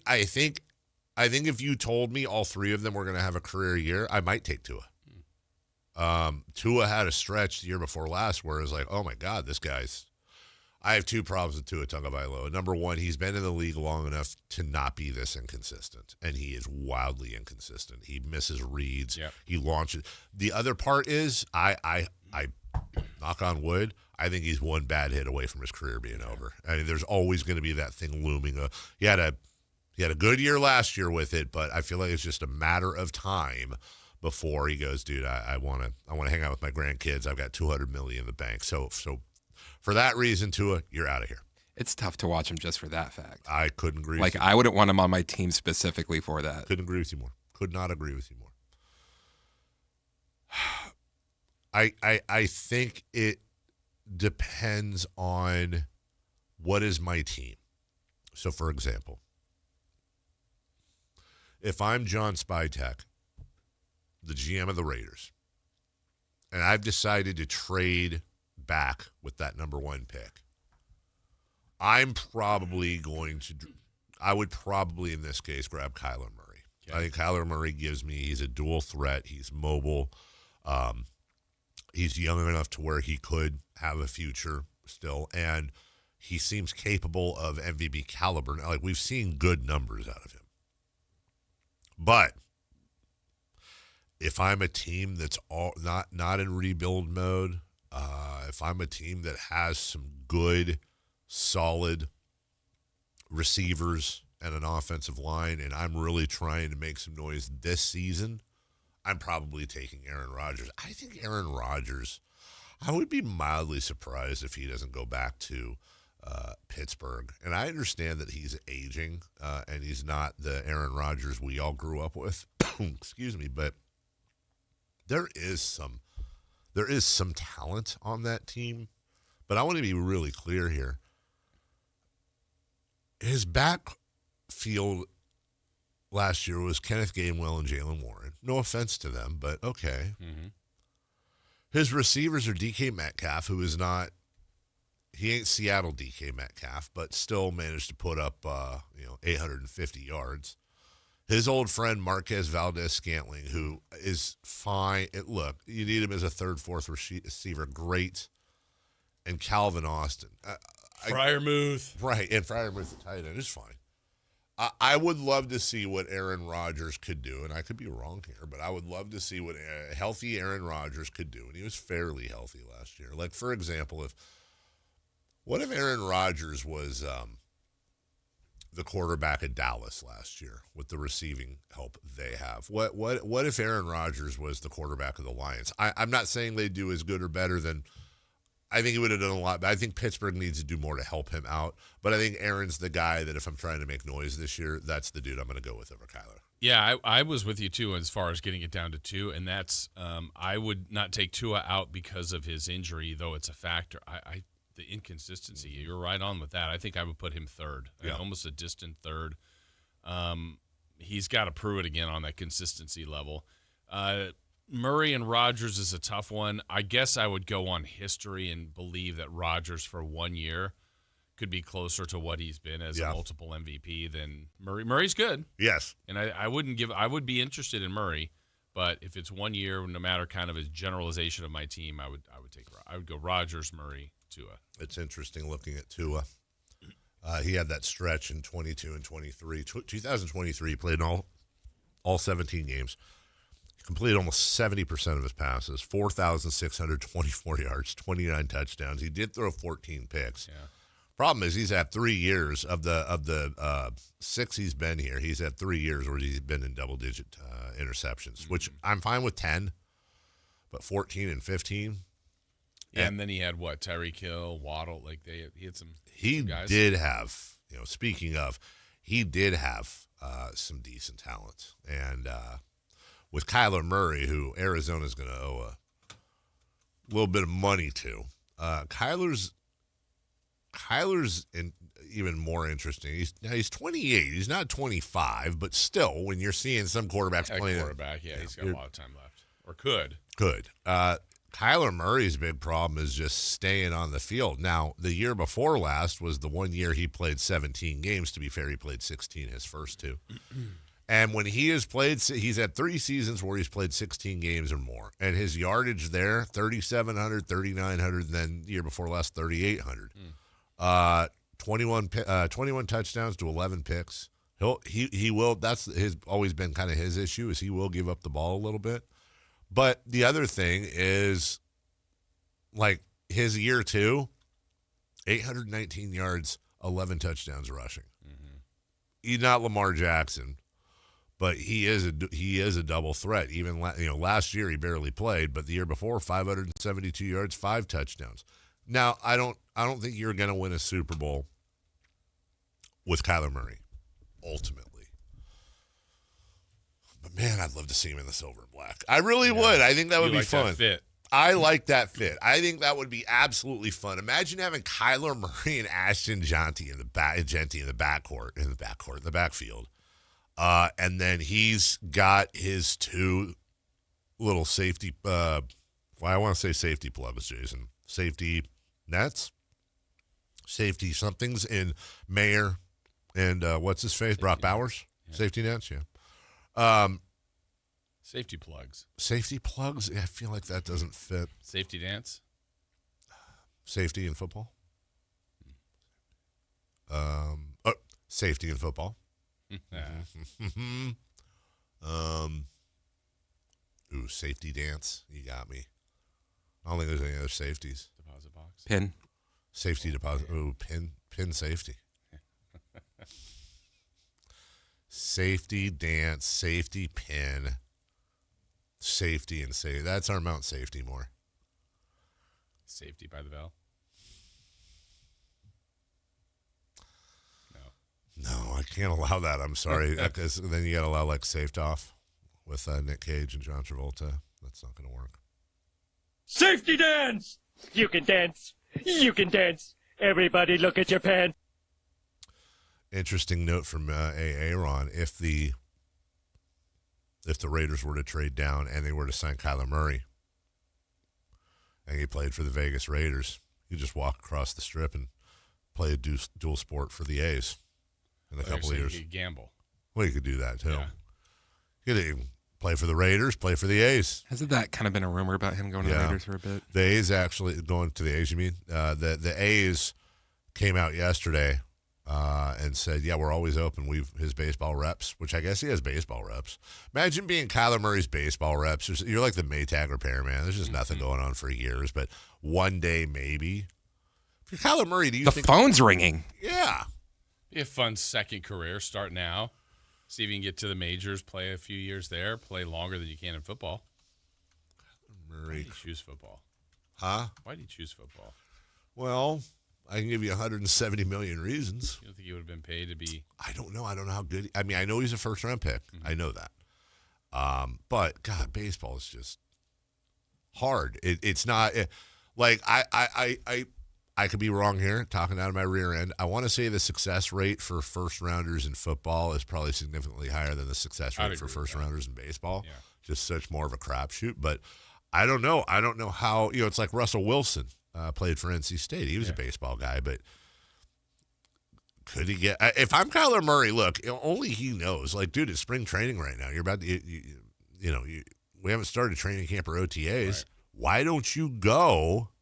if you told me all three of them were going to have a career year, I might take Tua. Tua had a stretch the year before last where it was like, oh my God, this guy's. I have two problems with Tua Tagovailoa. Number one, he's been in the league long enough to not be this inconsistent, and he is wildly inconsistent. He misses reads. Yep. He launches. The other part is, I knock on wood, I think he's one bad hit away from his career being over. I mean, there's always going to be that thing looming. He had a good year last year with it, but I feel like it's just a matter of time before he goes, dude, I want to hang out with my grandkids. I've got $200 million in the bank. So for that reason, Tua, you're out of here. It's tough to watch him just for that fact. I couldn't agree with you. I wouldn't want him on my team specifically for that. Couldn't agree with you more. Could not agree with you more. I think it depends on what is my team. So, for example, if I'm John Spytek, the GM of the Raiders, and I've decided to trade back with that number 1 pick, I would probably in this case grab Kyler Murray. Okay. I think Kyler Murray he's a dual threat. He's mobile. He's young enough to where he could have a future still, and he seems capable of MVP caliber. Like, we've seen good numbers out of him. But if I'm a team that's not in rebuild mode, if I'm a team that has some good, solid receivers and an offensive line, and I'm really trying to make some noise this season, I'm probably taking Aaron Rodgers. I think Aaron Rodgers, I would be mildly surprised if he doesn't go back to Pittsburgh. And I understand that he's aging, and he's not the Aaron Rodgers we all grew up with. Excuse me, but there is some talent on that team. But I want to be really clear here. His backfield last year was Kenneth Gainwell and Jalen Warren. No offense to them, but okay. Mm-hmm. His receivers are DK Metcalf, who is not, he ain't Seattle DK Metcalf, but still managed to put up 850 yards. His old friend Marquez Valdez-Scantling, who is fine. Look, you need him as a third, fourth receiver. Great. And Calvin Austin. Freiermuth. Right, and Freiermuth, the tight end, is fine. I would love to see what Aaron Rodgers could do, and I could be wrong here, but I would love to see what a healthy Aaron Rodgers could do, and he was fairly healthy last year. Like, for example, what if Aaron Rodgers was the quarterback of Dallas last year with the receiving help they have? What if Aaron Rodgers was the quarterback of the Lions? I'm not saying they do as good or better than. I think he would have done a lot, but I think Pittsburgh needs to do more to help him out. But I think Aaron's the guy that if I'm trying to make noise this year, that's the dude I'm going to go with over Kyler. Yeah, I was with you, too, as far as getting it down to 2, and that's I would not take Tua out because of his injury, though it's a factor. The inconsistency, you're right on with that. I think I would put him third, almost a distant third. He's got to prove it again on that consistency level. Murray and Rodgers is a tough one. I guess I would go on history and believe that Rodgers for 1 year could be closer to what he's been as a multiple MVP than Murray. Murray's good. Yes. And I would be interested in Murray, but if it's 1 year, no matter kind of his generalization of my team, I would go Rodgers, Murray, Tua. It's interesting looking at Tua. He had that stretch in 22 and 23. 2023, he played in all 17 games. Completed almost 70% of his passes, 4,624 yards, 29 touchdowns. He did throw 14 picks. Yeah. Problem is, he's had 3 years of the 6 he's been here. He's had 3 years where he's been in double-digit interceptions, which I'm fine with 10, but 14 and 15. Yeah, and then he had Tyreek Hill, Waddle, he had some. He some guys. Did have, speaking of, he did have some decent talent, and. With Kyler Murray, who Arizona's going to owe a little bit of money to. Kyler's even more interesting. He's 28. He's not 25, but still, when you're seeing some quarterbacks playing. He's got a lot of time left. Or could. Kyler Murray's big problem is just staying on the field. Now, the year before last was the 1 year he played 17 games. To be fair, he played 16 his first 2. And when he has played, he's had 3 seasons where he's played 16 games or more. And his yardage there, 3,700, 3,900, then the year before last, 3,800. 21 touchdowns to 11 picks. He will, that's always been kind of his issue, is he will give up the ball a little bit. But the other thing is, like, his year 2, 819 yards, 11 touchdowns rushing. Mm-hmm. He's not Lamar Jackson. But he is a double threat. Even last year he barely played, but the year before 572 yards, 5 touchdowns. Now I don't think you're going to win a Super Bowl with Kyler Murray, ultimately. But man, I'd love to see him in the silver and black. I really would. I think that would be fun. That fit. I like that fit. I think that would be absolutely fun. Imagine having Kyler Murray and Ashton Genty in the backfield. And then he's got his 2 little safety, I want to say safety plugs, Jason. Safety nets? Safety somethings in Mayer and what's his face? Brock Bowers? Yeah. Safety nets, yeah. Safety plugs. Safety plugs? I feel like that doesn't fit. Safety dance? Safety in football? Safety in football. Safety dance. You got me. I don't think there's any other safeties. Deposit box. Pin. Safety deposit. Oh, pin safety. Safety dance, safety pin, safety and safety. That's our Mount Safety more. Safety by the bell. No, I can't allow that. I'm sorry. Because then you got to allow like Safed Off with Nick Cage and John Travolta. That's not going to work. Safety dance! You can dance. You can dance. Everybody look at your pants. Interesting note from Aaron. If the Raiders were to trade down and they were to sign Kyler Murray and he played for the Vegas Raiders, you just walk across the strip and play a dual sport for the A's in a couple of years. You could gamble. Well, you could do that too. Yeah. You could play for the Raiders, play for the A's. Hasn't that kind of been a rumor about him going to the Raiders for a bit? The A's actually going to the A's, you mean? The A's came out yesterday and said, yeah, we're always open. His baseball reps, which I guess he has baseball reps. Imagine being Kyler Murray's baseball reps. You're like the Maytag repairman. There's just nothing going on for years, but one day maybe. If you're Kyler Murray, do you think... The phone's ringing. Yeah. Be a fun second career. Start now. See if you can get to the majors, play a few years there, play longer than you can in football. Murray. Why did you choose football? Huh? Why did you choose football? Well, I can give you 170 million reasons. You don't think he would have been paid to be? I don't know. I don't know how good. I mean, I know he's a first-round pick. I know that. But, God, baseball is just hard. It's not like I could be wrong here, talking out of my rear end. I want to say the success rate for first-rounders in football is probably significantly higher than the success rate for first-rounders in baseball. Yeah. Just such more of a crapshoot. But I don't know. I don't know how, it's like Russell Wilson played for NC State. He was a baseball guy, but could he get – if I'm Kyler Murray, look, only he knows. Like, dude, it's spring training right now. You're about to we haven't started training camp or OTAs. Right. Why don't you go –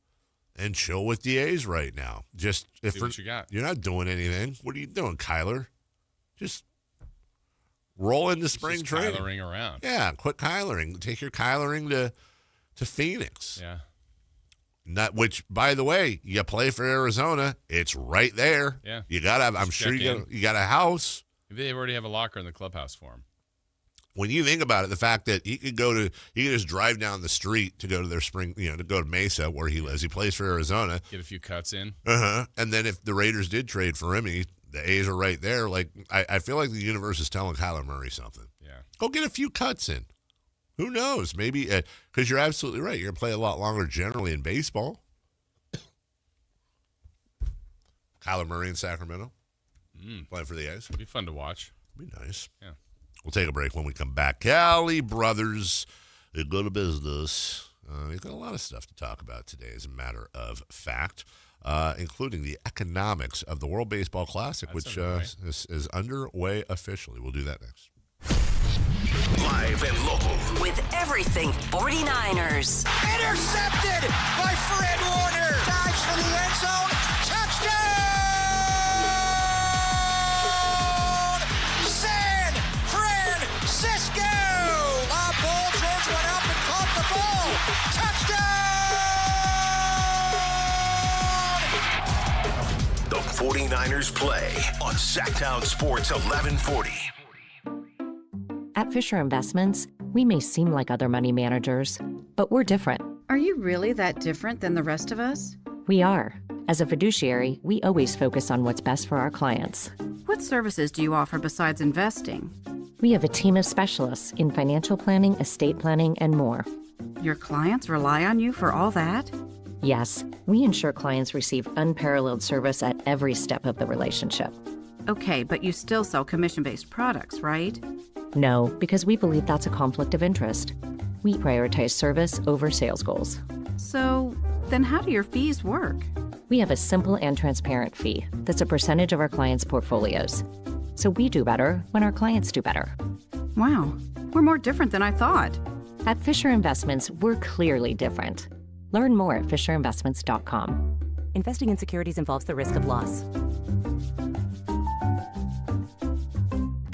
and chill with the A's right now? Just see what you got. You're not doing anything. What are you doing, Kyler? Just roll into spring training. Kylering around. Yeah, quit Kylering. Take your Kylering to Phoenix. Yeah. Which, by the way, you play for Arizona. It's right there. Yeah. You gotta have. I'm sure you got a house. Maybe they already have a locker in the clubhouse for him. When you think about it, the fact that he could just drive down the street to go to their spring, to go to Mesa where he lives. He plays for Arizona. Get a few cuts in. And then if the Raiders did trade for him, the A's are right there. Like I feel like the universe is telling Kyler Murray something. Yeah. Go get a few cuts in. Who knows? Maybe because you're absolutely right. You're gonna play a lot longer generally in baseball. Kyler Murray in Sacramento, playing for the A's. It'd be fun to watch. It'd be nice. Yeah. We'll take a break. When we come back, Cali Brothers, they go to business. We've got a lot of stuff to talk about today, as a matter of fact, including the economics of the World Baseball Classic, which is underway officially. We'll do that next. Live and local. With everything 49ers. Intercepted by Fred Warner. Dives for the end zone. Touchdown! San Francisco! Lob ball. George went up and caught the ball. Touchdown! The 49ers play on Sactown Sports 1140. At Fisher Investments, we may seem like other money managers, but we're different. Are you really that different than the rest of us? We are. As a fiduciary, we always focus on what's best for our clients. What services do you offer besides investing? We have a team of specialists in financial planning, estate planning, and more. Your clients rely on you for all that? Yes, we ensure clients receive unparalleled service at every step of the relationship. Okay, but you still sell commission-based products, right? No, because we believe that's a conflict of interest. We prioritize service over sales goals. So, then how do your fees work? We have a simple and transparent fee that's a percentage of our clients' portfolios. So we do better when our clients do better. Wow, we're more different than I thought. At Fisher Investments, we're clearly different. Learn more at FisherInvestments.com. Investing in securities involves the risk of loss.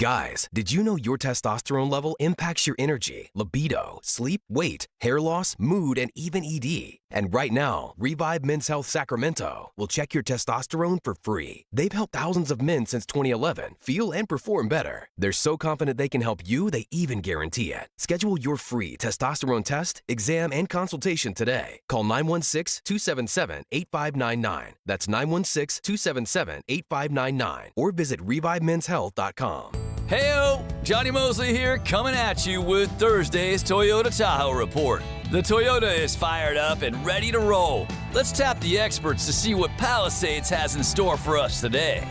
Guys, did you know your testosterone level impacts your energy, libido, sleep, weight, hair loss, mood, and even ED? And right now, Revive Men's Health Sacramento will check your testosterone for free. They've helped thousands of men since 2011 feel and perform better. They're so confident they can help you, they even guarantee it. Schedule your free testosterone test, exam, and consultation today. Call 916-277-8599. That's 916-277-8599. Or visit ReviveMen'sHealth.com. Heyo, Johnny Mosley here, coming at you with Thursday's Toyota Tahoe Report. The Toyota is fired up and ready to roll. Let's tap the experts to see what Palisades has in store for us today.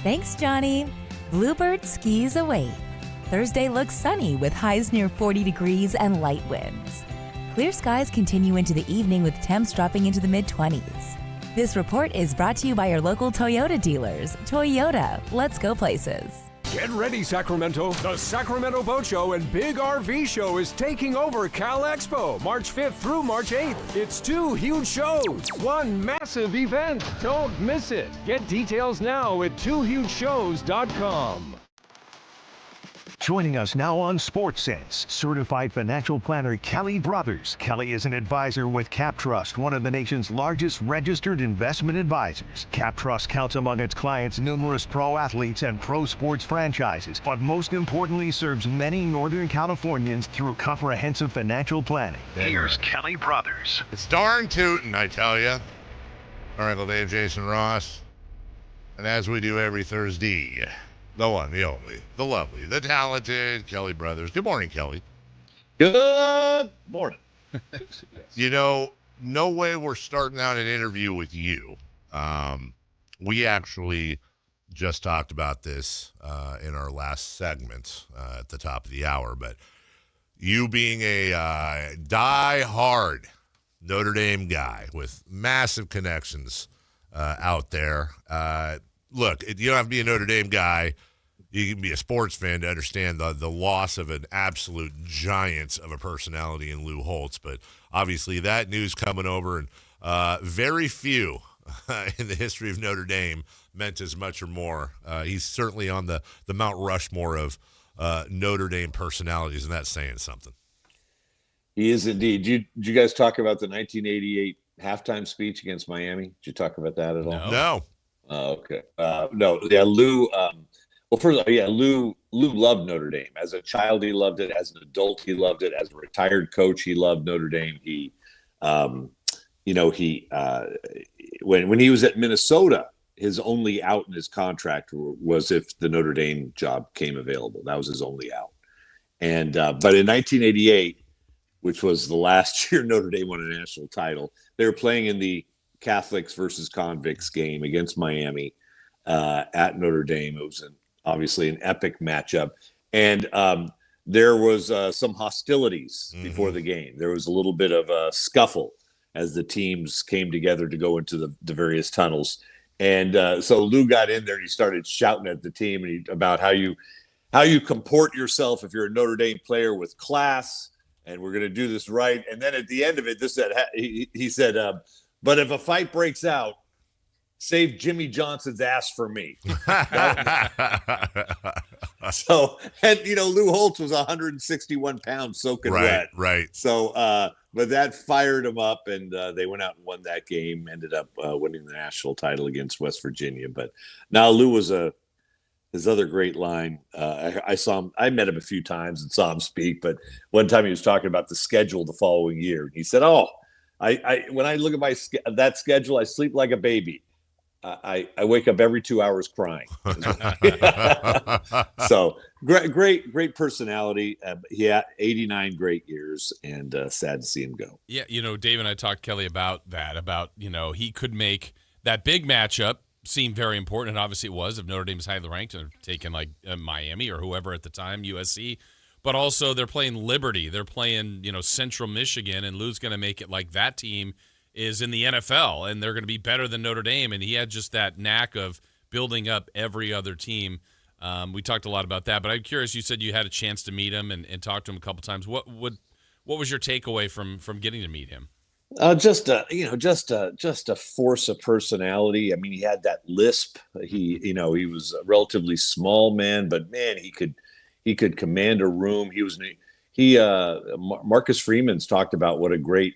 Thanks, Johnny. Bluebird skis away. Thursday looks sunny with highs near 40 degrees and light winds. Clear skies continue into the evening with temps dropping into the mid-20s. This report is brought to you by your local Toyota dealers. Toyota, let's go places. Get ready, Sacramento. The Sacramento Boat Show and Big RV Show is taking over Cal Expo, March 5th through March 8th. It's 2 huge shows, one massive event. Don't miss it. Get details now at 2hugeshows.com. Joining us now on Sports Sense, certified financial planner Kelly Brothers. Kelly is an advisor with Cap Trust, one of the nation's largest registered investment advisors. Cap Trust counts among its clients numerous pro athletes and pro sports franchises, but most importantly serves many Northern Californians through comprehensive financial planning. Here's Kelly Brothers. It's darn tootin', I tell you. Carmichael Dave, Jason Ross. And as we do every Thursday, the one, the only, the lovely, the talented Kelly Brothers. Good morning, Kelly. Good morning. You know, no way we're starting out an interview with you. We actually just talked about this in our last segment at the top of the hour, but you being a die-hard Notre Dame guy with massive connections out there. Look, you don't have to be a Notre Dame guy. You can be a sports fan to understand the loss of an absolute giant of a personality in Lou Holtz. But obviously that news coming over, and very few in the history of Notre Dame meant as much or more. He's certainly on the Mount Rushmore of Notre Dame personalities, and that's saying something. He is indeed. Did you guys talk about the 1988 halftime speech against Miami? Did you talk about that at all? No. Oh, okay. No. Yeah, Lou. Well, first of all, yeah, Lou loved Notre Dame. As a child, he loved it. As an adult, he loved it. As a retired coach, he loved Notre Dame. He, when he was at Minnesota, his only out in his contract was if the Notre Dame job came available. That was his only out. And but in 1988, which was the last year Notre Dame won a national title, they were playing in the Catholics versus convicts game against Miami at Notre Dame. It was obviously an epic matchup. And there was some hostilities before the game. There was a little bit of a scuffle as the teams came together to go into the various tunnels. And so Lou got in there and he started shouting at the team about how you comport yourself if you're a Notre Dame player with class, and we're going to do this right. And then at the end of it, he said, but if a fight breaks out, save Jimmy Johnson's ass for me. So, and Lou Holtz was 161 pounds soaking wet. Right. So, but that fired him up, and they went out and won that game, ended up winning the national title against West Virginia. But now Lou was his other great line. I saw him, I met him a few times and saw him speak, but one time he was talking about the schedule the following year. And he said, I when I look at that schedule, I sleep like a baby. I wake up every 2 hours crying. So great personality. He had 89 great years, and sad to see him go. Yeah, Dave and I talked, Kelly, about that. About he could make that big matchup seem very important, and obviously it was if Notre Dame is highly ranked and taken like Miami or whoever at the time, USC. But also they're playing Liberty, they're playing Central Michigan, and Lou's going to make it like that team is in the NFL, and they're going to be better than Notre Dame. And he had just that knack of building up every other team. We talked a lot about that, but I'm curious. You said you had a chance to meet him and talk to him a couple times. What was your takeaway from getting to meet him? Just a force of personality. I mean, he had that lisp. He was a relatively small man, but man, he could command a room. Marcus Freeman's talked about what a great,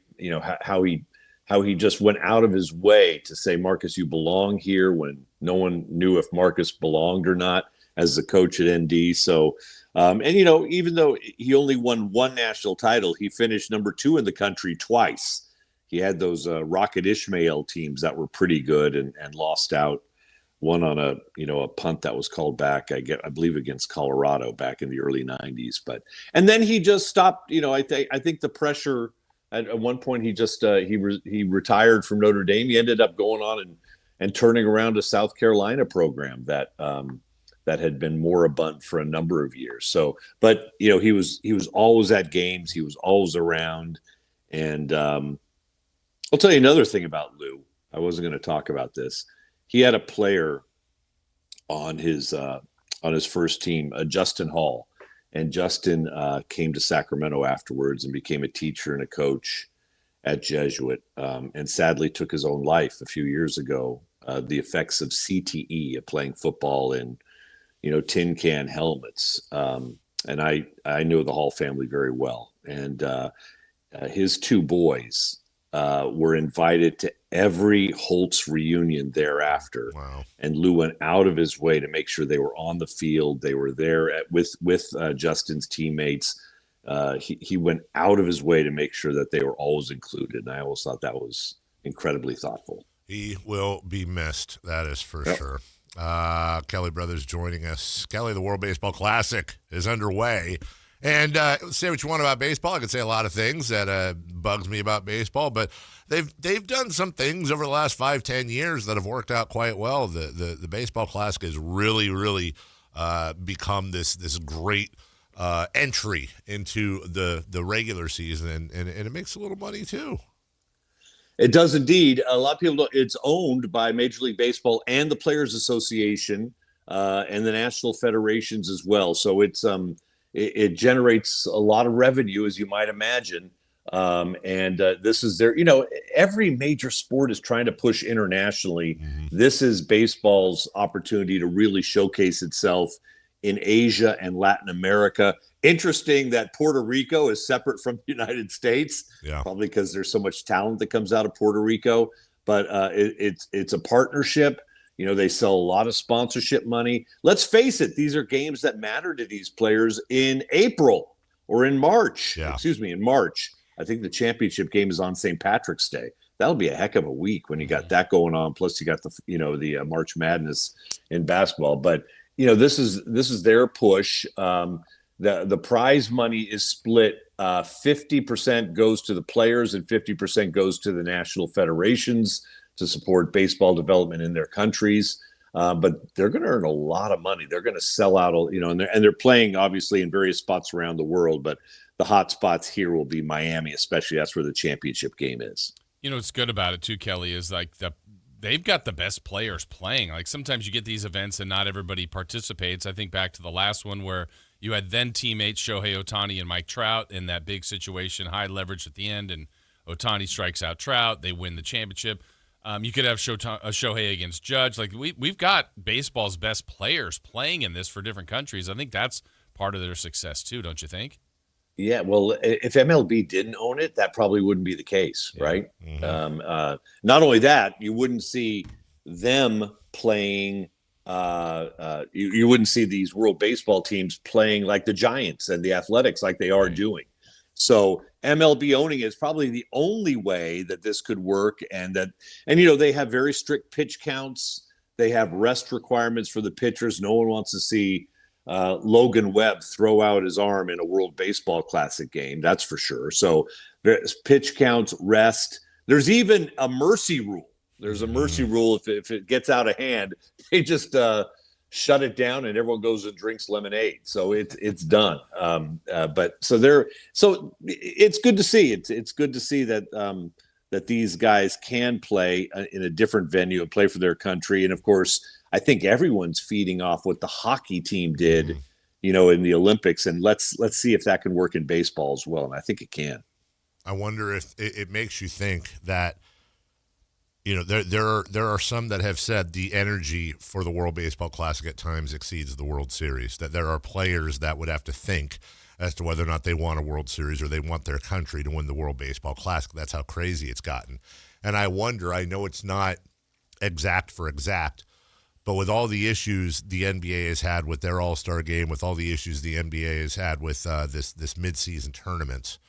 how he just went out of his way to say, Marcus, you belong here, when no one knew if Marcus belonged or not as the coach at ND. So, even though he only won one national title, he finished number 2 in the country twice. He had those Rocket Ishmael teams that were pretty good and lost out. One on a punt that was called back, I believe against Colorado back in the early 90s. And then he just stopped. I think the pressure at one point, he retired from Notre Dame. He ended up going on and turning around a South Carolina program that had been moribund for a number of years. So, but he was always at games. He was always around. And I'll tell you another thing about Lou. I wasn't going to talk about this. He had a player on his first team, Justin Hall, and Justin came to Sacramento afterwards and became a teacher and a coach at Jesuit, and sadly took his own life a few years ago. The effects of CTE, of playing football in, tin can helmets. And I know the Hall family very well, and his 2 boys were invited to every Holtz reunion thereafter. Wow. And Lou went out of his way to make sure they were on the field. They were there with Justin's teammates. He went out of his way to make sure that they were always included. And I always thought that was incredibly thoughtful. He will be missed. That is for sure. Kelly Brothers joining us. Kelly, the World Baseball Classic is underway. And say what you want about baseball. I could say a lot of things that bugs me about baseball, but they've done some things over the last 5-10 years that have worked out quite well. The Baseball Classic has really become this great entry into the regular season, and it makes a little money too. It does indeed. A lot of people don't. It's owned by Major League Baseball and the Players Association and the national federations as well. So it generates a lot of revenue, as you might imagine. This is every major sport is trying to push internationally. Mm-hmm. This is baseball's opportunity to really showcase itself in Asia and Latin America. Interesting that Puerto Rico is separate from the United States, probably because there's so much talent that comes out of Puerto Rico. But it's a partnership. They sell a lot of sponsorship money. Let's face it, these are games that matter to these players in April or in March. Yeah. In March. I think the championship game is on St. Patrick's Day. That'll be a heck of a week when you got that going on. Plus you got the March Madness in basketball. But this is their push. The prize money is split. 50% goes to the players and 50% goes to the national federations to support baseball development in their countries. But they're going to earn a lot of money. They're going to sell out, and they're playing obviously in various spots around the world, but the hot spots here will be Miami, especially. That's where the championship game is. What's good about it too, Kelly, is like they've got the best players playing. Like sometimes you get these events and not everybody participates. I think back to the last one where you had then teammates Shohei Ohtani and Mike Trout in that big situation, high leverage at the end, and Ohtani strikes out Trout. They win the championship. You could have Shohei against Judge. Like we've got baseball's best players playing in this for different countries. I think that's part of their success too, don't you think? Yeah, well, if MLB didn't own it, that probably wouldn't be the case, right? Mm-hmm. Not only that, you wouldn't see them playing. You wouldn't see these World Baseball teams playing like the Giants and the Athletics like they are doing. So MLB owning it is probably the only way that this could work, and they have very strict pitch counts. They have rest requirements for the pitchers. No one wants to see Logan Webb throw out his arm in a World Baseball Classic game. That's for sure. So there's pitch counts, rest. There's even a mercy rule. There's a mercy rule. If it gets out of hand, they just shut it down and everyone goes and drinks lemonade. So it's done. But it's good to see. It's good to see that that these guys can play in a different venue and play for their country. And of course, I think everyone's feeding off what the hockey team did, in the Olympics. And let's see if that can work in baseball as well. And I think it can. I wonder if it makes you think that, there are some that have said the energy for the World Baseball Classic at times exceeds the World Series, that there are players that would have to think as to whether or not they want a World Series or they want their country to win the World Baseball Classic. That's how crazy it's gotten. And I wonder, I know it's not exact for exact, but with all the issues the NBA has had with their All-Star game, with all the issues the NBA has had with this mid-season tournament,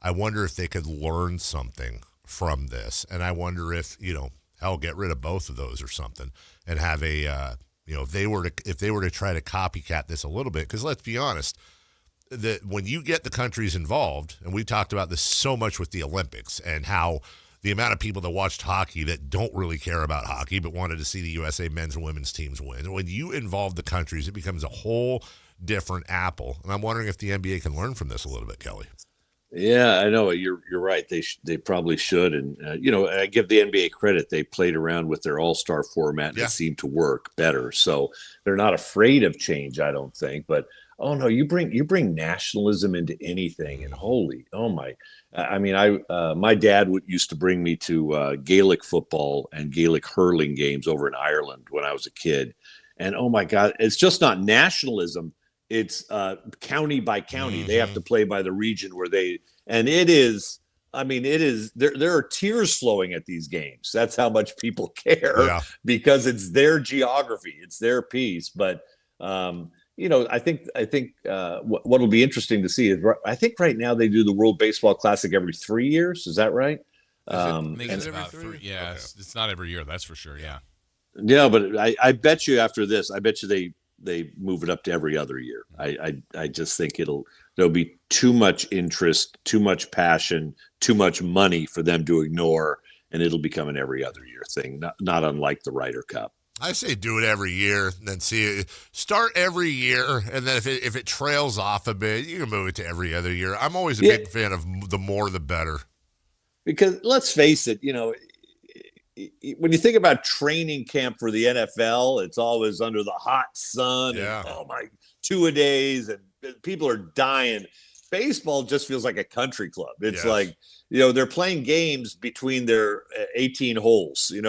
I wonder if they could learn something from this. And I wonder if, get rid of both of those or something and have a, if they were to try to copycat this a little bit, because let's be honest, that when you get the countries involved, and we talked about this so much with the Olympics and how the amount of people that watched hockey that don't really care about hockey but wanted to see the USA men's and women's teams win. When you involve the countries, it becomes a whole different apple. And I'm wondering if the NBA can learn from this a little bit, Kelly. Yeah, I know you're right. They probably should, and I give the NBA credit. They played around with their All-Star format, and it seemed to work better. So they're not afraid of change, I don't think. But oh no, you bring nationalism into anything, and my dad used to bring me to Gaelic football and Gaelic hurling games over in Ireland when I was a kid, and oh my God, it's just not nationalism. It's county by county. Mm-hmm. They have to play by the region it is. There are tears flowing at these games. That's how much people care because it's their geography, it's their piece. But I think what will be interesting to see is I think right now they do the World Baseball Classic every 3 years. Is that right? It's about 3. Yeah, okay. It's not every year. That's for sure. Yeah. Yeah, but I bet you after this, they move it up to every other year. I just think there'll be too much interest, too much passion, too much money for them to ignore, and it'll become an every other year thing, not unlike the Ryder Cup. I say do it every year, and then start every year, and then if it trails off a bit, you can move it to every other year. I'm always a big fan of the more the better. Because let's face it, when you think about training camp for the NFL, it's always under the hot sun. Yeah. And, 2-a-days, and people are dying. Baseball just feels like a country club. It's like, they're playing games between their 18 holes. It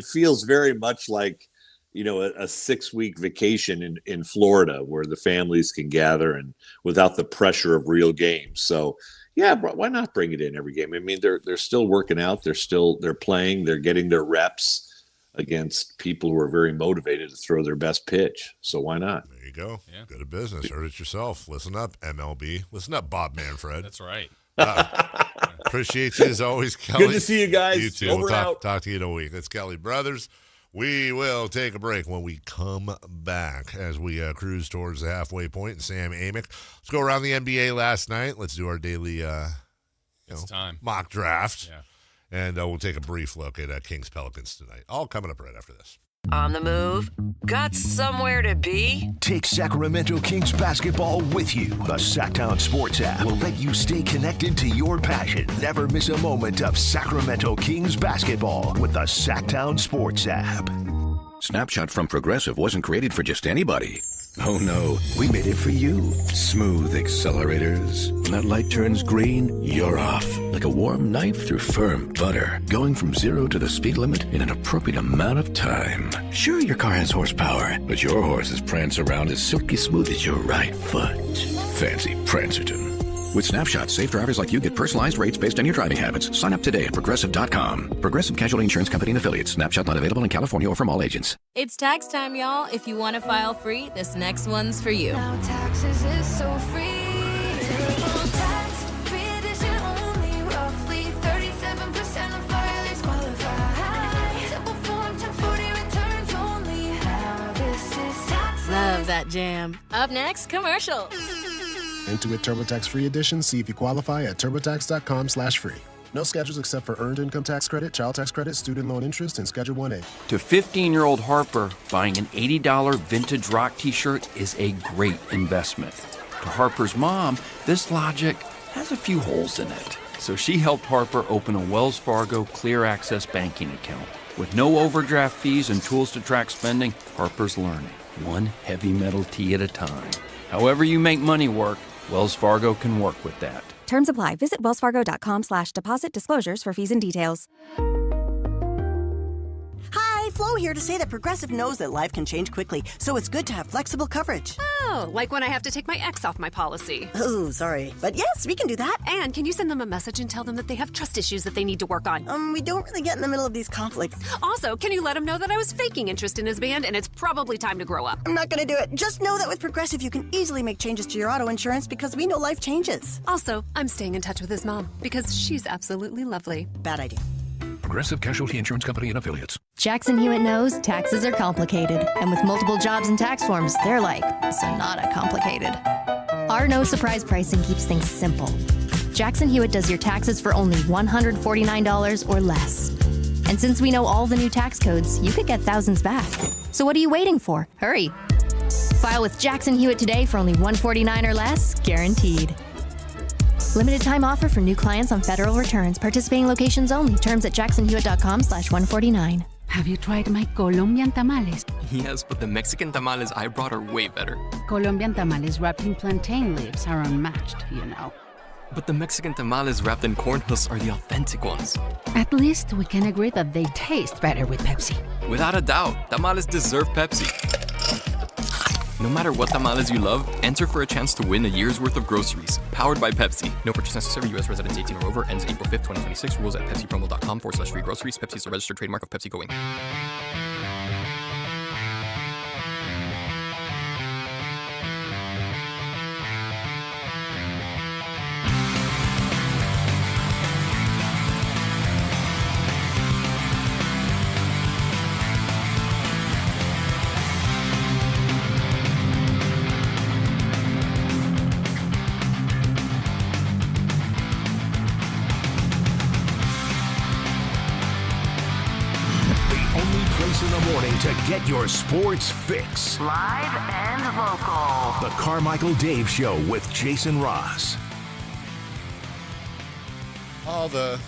feels very much like, a 6-week vacation in Florida where the families can gather and without the pressure of real games. So, yeah, why not bring it in every game? They're still working out. They're playing. They're getting their reps against people who are very motivated to throw their best pitch. So why not? There you go. Yeah. Go to business. Heard it yourself. Listen up, MLB. Listen up, Bob Manfred. That's right. Appreciate you as always, Kelly. Good to see you guys. You too. We'll talk to you in a week. It's Kelly Brothers. We will take a break. When we come back as we cruise towards the halfway point. And Sam Amick. Let's go around the NBA last night. Let's do our daily mock draft. Yeah. And we'll take a brief look at Kings Pelicans tonight. All coming up right after this. On the move? Got somewhere to be? Take Sacramento Kings basketball with you. The Sactown Sports app will let you stay connected to your passion. Never miss a moment of Sacramento Kings basketball with the Sactown Sports app. Snapshot from Progressive wasn't created for just anybody. Oh no, we made it for you. Smooth accelerators. When that light turns green, you're off. Like a warm knife through firm butter. Going from 0 to the speed limit in an appropriate amount of time. Sure, your car has horsepower, but your horses prance around as silky smooth as your right foot. Fancy Prancerton. With Snapshot, safe drivers like you get personalized rates based on your driving habits. Sign up today at Progressive.com. Progressive Casualty Insurance Company and Affiliates. Snapshot not available in California or from all agents. It's tax time, y'all. If you want to file free, this next one's for you. Now taxes is so free. Tax free edition only. Roughly 37% of filers qualify. Simple form 1040 returns only. How this is tax. Love that jam. Up next, commercials. Intuit TurboTax Free Edition. See if you qualify at TurboTax.com/free. No schedules except for Earned Income Tax Credit, Child Tax Credit, Student Loan Interest, and Schedule 1A. To 15-year-old Harper, buying an $80 vintage rock t-shirt is a great investment. To Harper's mom, this logic has a few holes in it. So she helped Harper open a Wells Fargo Clear Access banking account. With no overdraft fees and tools to track spending, Harper's learning, one heavy metal tee at a time. However you make money work, Wells Fargo can work with that. Terms apply. Visit wellsfargo.com/deposit disclosures for fees and details. Hi, Flo here to say that Progressive knows that life can change quickly, so it's good to have flexible coverage. Oh, like when I have to take my ex off my policy. Oh, sorry. But yes, we can do that. And can you send them a message and tell them that they have trust issues that they need to work on? We don't really get in the middle of these conflicts. Also, can you let them know that I was faking interest in his band and it's probably time to grow up? I'm not going to do it. Just know that with Progressive, you can easily make changes to your auto insurance because we know life changes. Also, I'm staying in touch with his mom because she's absolutely lovely. Bad idea. Progressive Casualty Insurance Company and Affiliates. Jackson Hewitt knows taxes are complicated, and with multiple jobs and tax forms, they're like Sonata complicated. Our no surprise pricing keeps things simple. Jackson Hewitt does your taxes for only $149 or less. And since we know all the new tax codes, you could get thousands back. So what are you waiting for? Hurry. File with Jackson Hewitt today for only $149 or less, guaranteed. Limited time offer for new clients on federal returns. Participating locations only. Terms at jacksonhewitt.com/149. Have you tried my Colombian tamales? Yes, but the Mexican tamales I brought are way better. Colombian tamales wrapped in plantain leaves are unmatched, you know. But the Mexican tamales wrapped in corn husks are the authentic ones. At least we can agree that they taste better with Pepsi. Without a doubt, tamales deserve Pepsi. No matter what tamales you love, enter for a chance to win a year's worth of groceries. Powered by Pepsi. No purchase necessary. U.S. residents 18 or over. Ends April 5th, 2026. Rules at pepsipromo.com/free groceries. Pepsi is a registered trademark of Pepsi Going. To get your sports fix. Live and local. The Carmichael Dave Show with Jason Ross. All the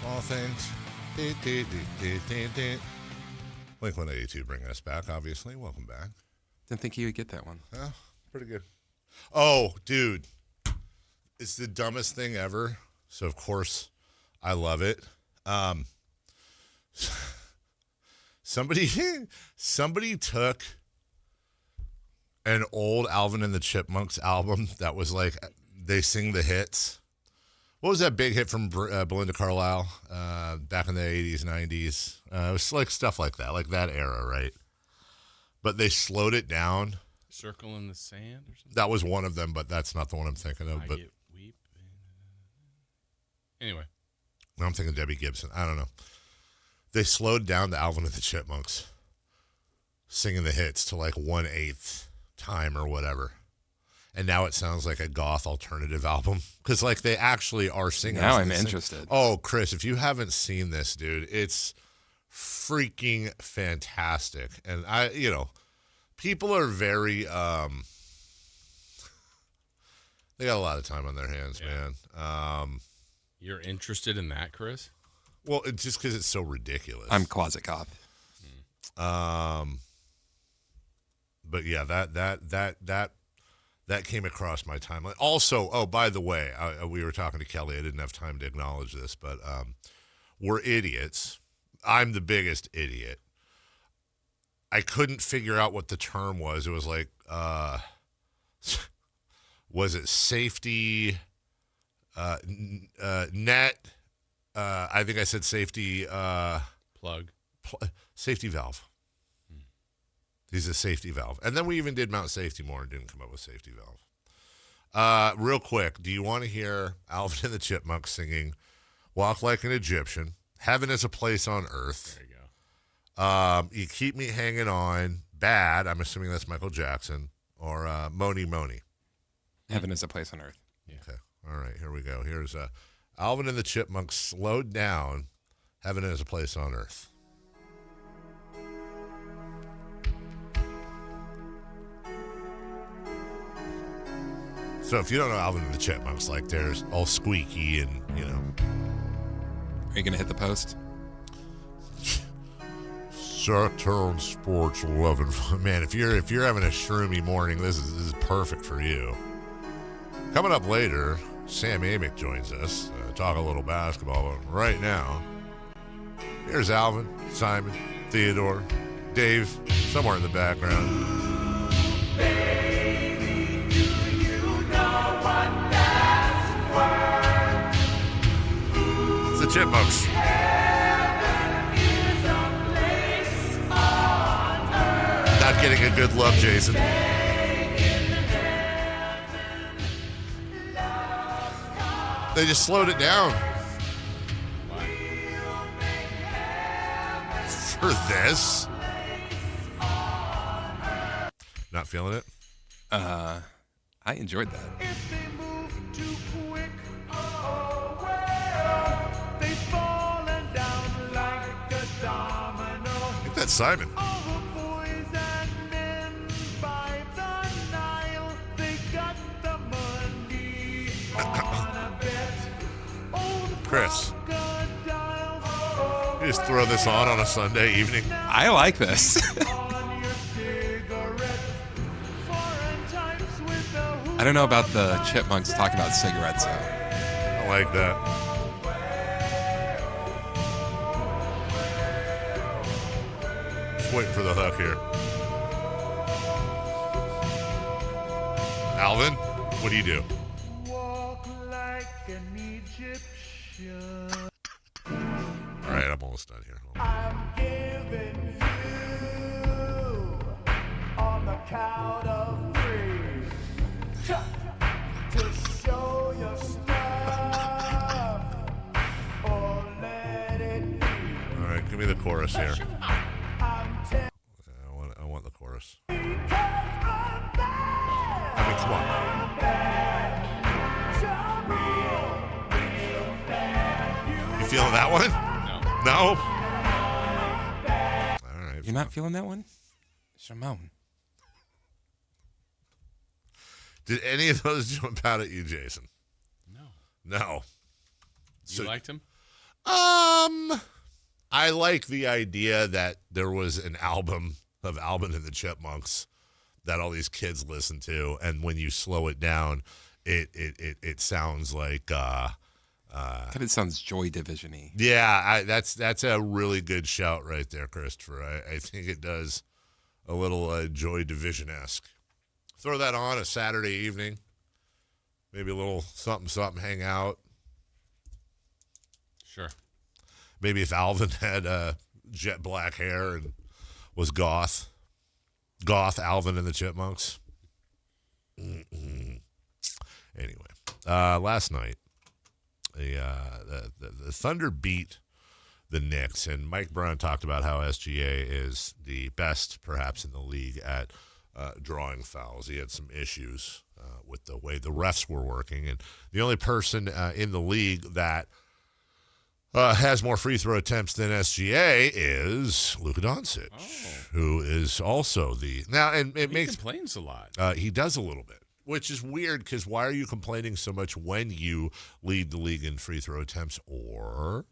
small things. Blink-182 bringing us back, obviously. Welcome back. Didn't think you would get that one. Yeah, pretty good. Oh, dude. It's the dumbest thing ever. So, of course, I love it. Somebody took an old Alvin and the Chipmunks album that was like, they sing the hits. What was that big hit from Belinda Carlisle back in the 80s, 90s? It was like stuff like that era, right? But they slowed it down. Circle in the Sand or something? That was one of them, but that's not the one I'm thinking of. But Weep. Anyway. No, I'm thinking Debbie Gibson. I don't know. They slowed down the Alvin and the Chipmunks singing the hits to like 1/8 time or whatever. And now it sounds like a goth alternative album because like they actually are singing. Now I'm interested. Oh, Chris, if you haven't seen this, dude, it's freaking fantastic. And people are very, they got a lot of time on their hands, man. You're interested in that, Chris? Well, it's just because it's so ridiculous. I'm closet goth. But yeah, that came across my timeline. Also, oh, by the way, we were talking to Kelly. I didn't have time to acknowledge this, but we're idiots. I'm the biggest idiot. I couldn't figure out what the term was. It was like, was it safety net? I think I said safety safety valve. He's a safety valve. And then we even did Mount Safety more and didn't come up with safety valve. Real quick, do you want to hear Alvin and the Chipmunks singing Walk Like an Egyptian, Heaven is a Place on Earth? There you go. You Keep Me Hanging On, Bad, I'm assuming that's Michael Jackson, or Moni Moni. Heaven is a Place on Earth. Yeah. Okay. All right, here we go. Here's Alvin and the Chipmunks slowed down, Heaven is a Place on Earth. So if you don't know Alvin and the Chipmunks, like there's all squeaky and, Are you going to hit the post? Sactown Sports 11. Man, if you're having a shroomy morning, this is perfect for you. Coming up later, Sam Amick joins us, talk a little basketball. But right now, here's Alvin, Simon, Theodore, Dave, somewhere in the background. Baby, do you know what that's worth? It's the Chipmunks. Heaven is a place on earth. Not getting a good love, Jason. They just slowed it down. For this. Not feeling it? I enjoyed that. If they move too quick, oh well, they falling down like a domino. I think that's Simon. All the boys and men by the Nile, they got the money on a bet. Old Chris, crocodiles, you just throw this on a Sunday evening. I like this. I don't know about the Chipmunks talking about cigarettes, though. I like that. Just waiting for the hook here. Alvin, what do you do? walk like an Egyptian. All right, I'm almost done here. I'm giving you on the count of 3 to show your stuff or let it be. All right, give me the chorus here. I'm I want the chorus. I mean, come on. You feeling that one? No. All right. You're not feeling that one? Shimon. Did any of those jump out at you, Jason? No. You liked him? I like the idea that there was an album of Alvin and the Chipmunks that all these kids listen to, and when you slow it down, it sounds like Kind of sounds Joy Division-y. Yeah, that's a really good shout right there, Christopher. I think it does a little Joy Division-esque. Throw that on a Saturday evening, maybe a little something, hang out. Sure. Maybe if Alvin had jet black hair and was goth Alvin and the Chipmunks. Anyway, last night, the Thunder beat the Knicks, and Mike Brown talked about how SGA is the best, perhaps, in the league at drawing fouls. He had some issues with the way the refs were working, and the only person in the league that has more free throw attempts than SGA is Luka Doncic, who is also the now. And it makes complains a lot. He does a little bit, which is weird because why are you complaining so much when you lead the league in free throw attempts, or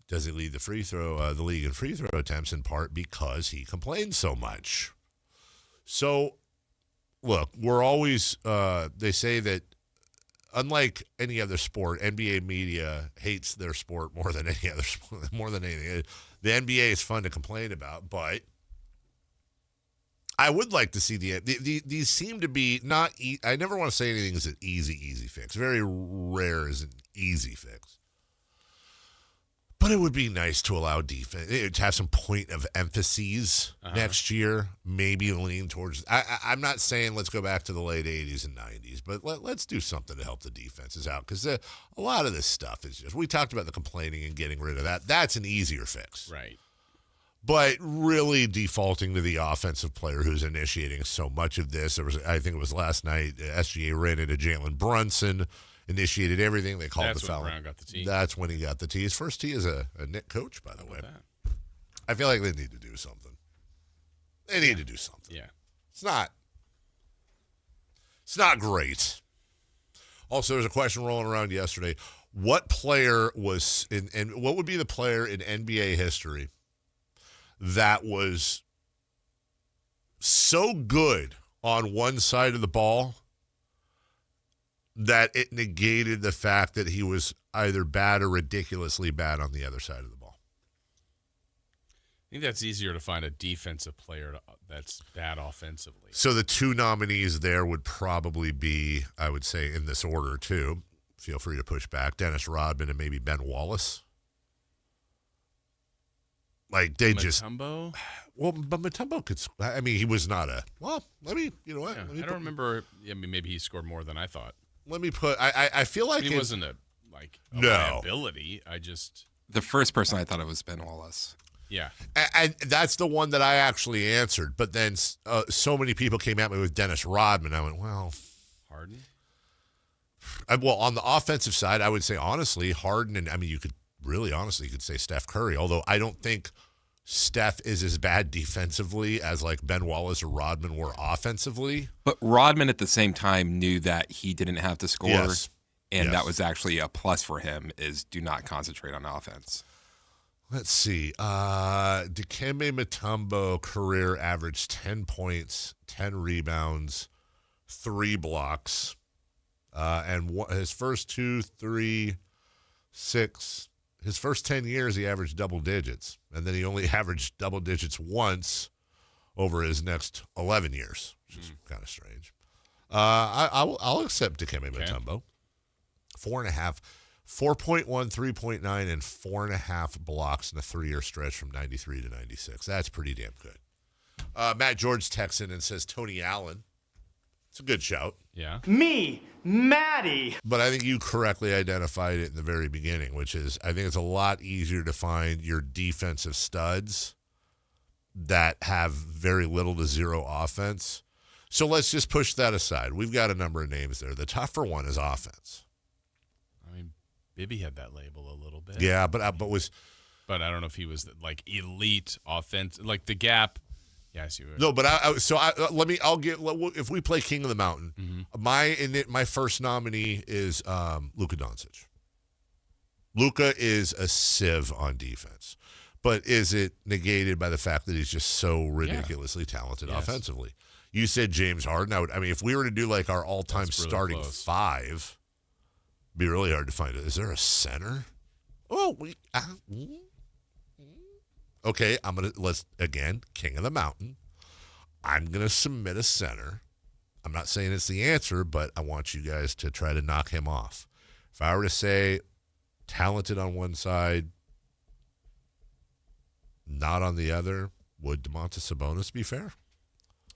does he lead the league in free throw attempts in part because he complains so much? So, look, we're always they say that. Unlike any other sport, NBA media hates their sport more than any other sport, more than anything. The NBA is fun to complain about, but I would like to see these seem to be not. I never want to say anything is an easy fix. Very rare is an easy fix. But it would be nice to allow defense to have some point of emphases next year. Maybe lean towards. I'm not saying let's go back to the late '80s and '90s, but let's do something to help the defenses out because a lot of this stuff is just. We talked about the complaining and getting rid of that. That's an easier fix, right? But really defaulting to the offensive player who's initiating so much of this. I think it was last night. SGA ran into Jalen Brunson. Initiated everything. They called the foul. That's when Brown got the tee. That's when he got the tee. His first tee as a Knick coach, by the way. I feel like they need to do something. They need to do something. Yeah. It's not great. Also, there's a question rolling around yesterday. What player was and what would be the player in NBA history that was so good on one side of the ball that it negated the fact that he was either bad or ridiculously bad on the other side of the ball. I think that's easier to find a defensive player that's bad offensively. So the two nominees there would probably be, I would say, in this order too. Feel free to push back. Dennis Rodman and maybe Ben Wallace. Like they Mutombo? Well, but Mutombo could. I mean, he was not a. Well, let me. You know what? Yeah, I don't remember. I mean, maybe he scored more than I thought. Let me put. I feel like he wasn't a liability. I just the first person I thought it was Ben Wallace. Yeah, and that's the one that I actually answered. But then so many people came at me with Dennis Rodman. I went, well, Harden. Well, on the offensive side, I would say honestly, Harden, and I mean, you could say Steph Curry. Although I don't think Steph is as bad defensively as like Ben Wallace or Rodman were offensively. But Rodman at the same time knew that he didn't have to score. Yes. And that was actually a plus for him is do not concentrate on offense. Let's see. Dikembe Mutombo career averaged 10 points, 10 rebounds, 3 blocks. And his first 2, 3, 6, his first 10 years, he averaged double digits. And then he only averaged double digits once over his next 11 years, which is kind of strange. I'll accept Dikembe Mutombo. 4.1, 3.9, and 4.5 blocks in a 3-year stretch from 93 to 96. That's pretty damn good. Matt George texts in and says Tony Allen. It's a good shout. Yeah. Me, Maddie. But I think you correctly identified it in the very beginning, which is I think it's a lot easier to find your defensive studs that have very little to zero offense. So let's just push that aside. We've got a number of names there. The tougher one is offense. I mean, Bibby had that label a little bit. Yeah, but I don't know if he was like elite offense, like the gap. Yeah, I see. No, but if we play King of the Mountain, my first nominee is Luka Doncic. Luka is a sieve on defense, but is it negated by the fact that he's just so ridiculously talented offensively? You said James Harden. I mean, if we were to do like our all-time starting five, it'd be really hard to find it. Is there a center? Oh, okay, let's again, King of the Mountain. I'm going to submit a center. I'm not saying it's the answer, but I want you guys to try to knock him off. If I were to say talented on one side, not on the other, would Domantas Sabonis be fair?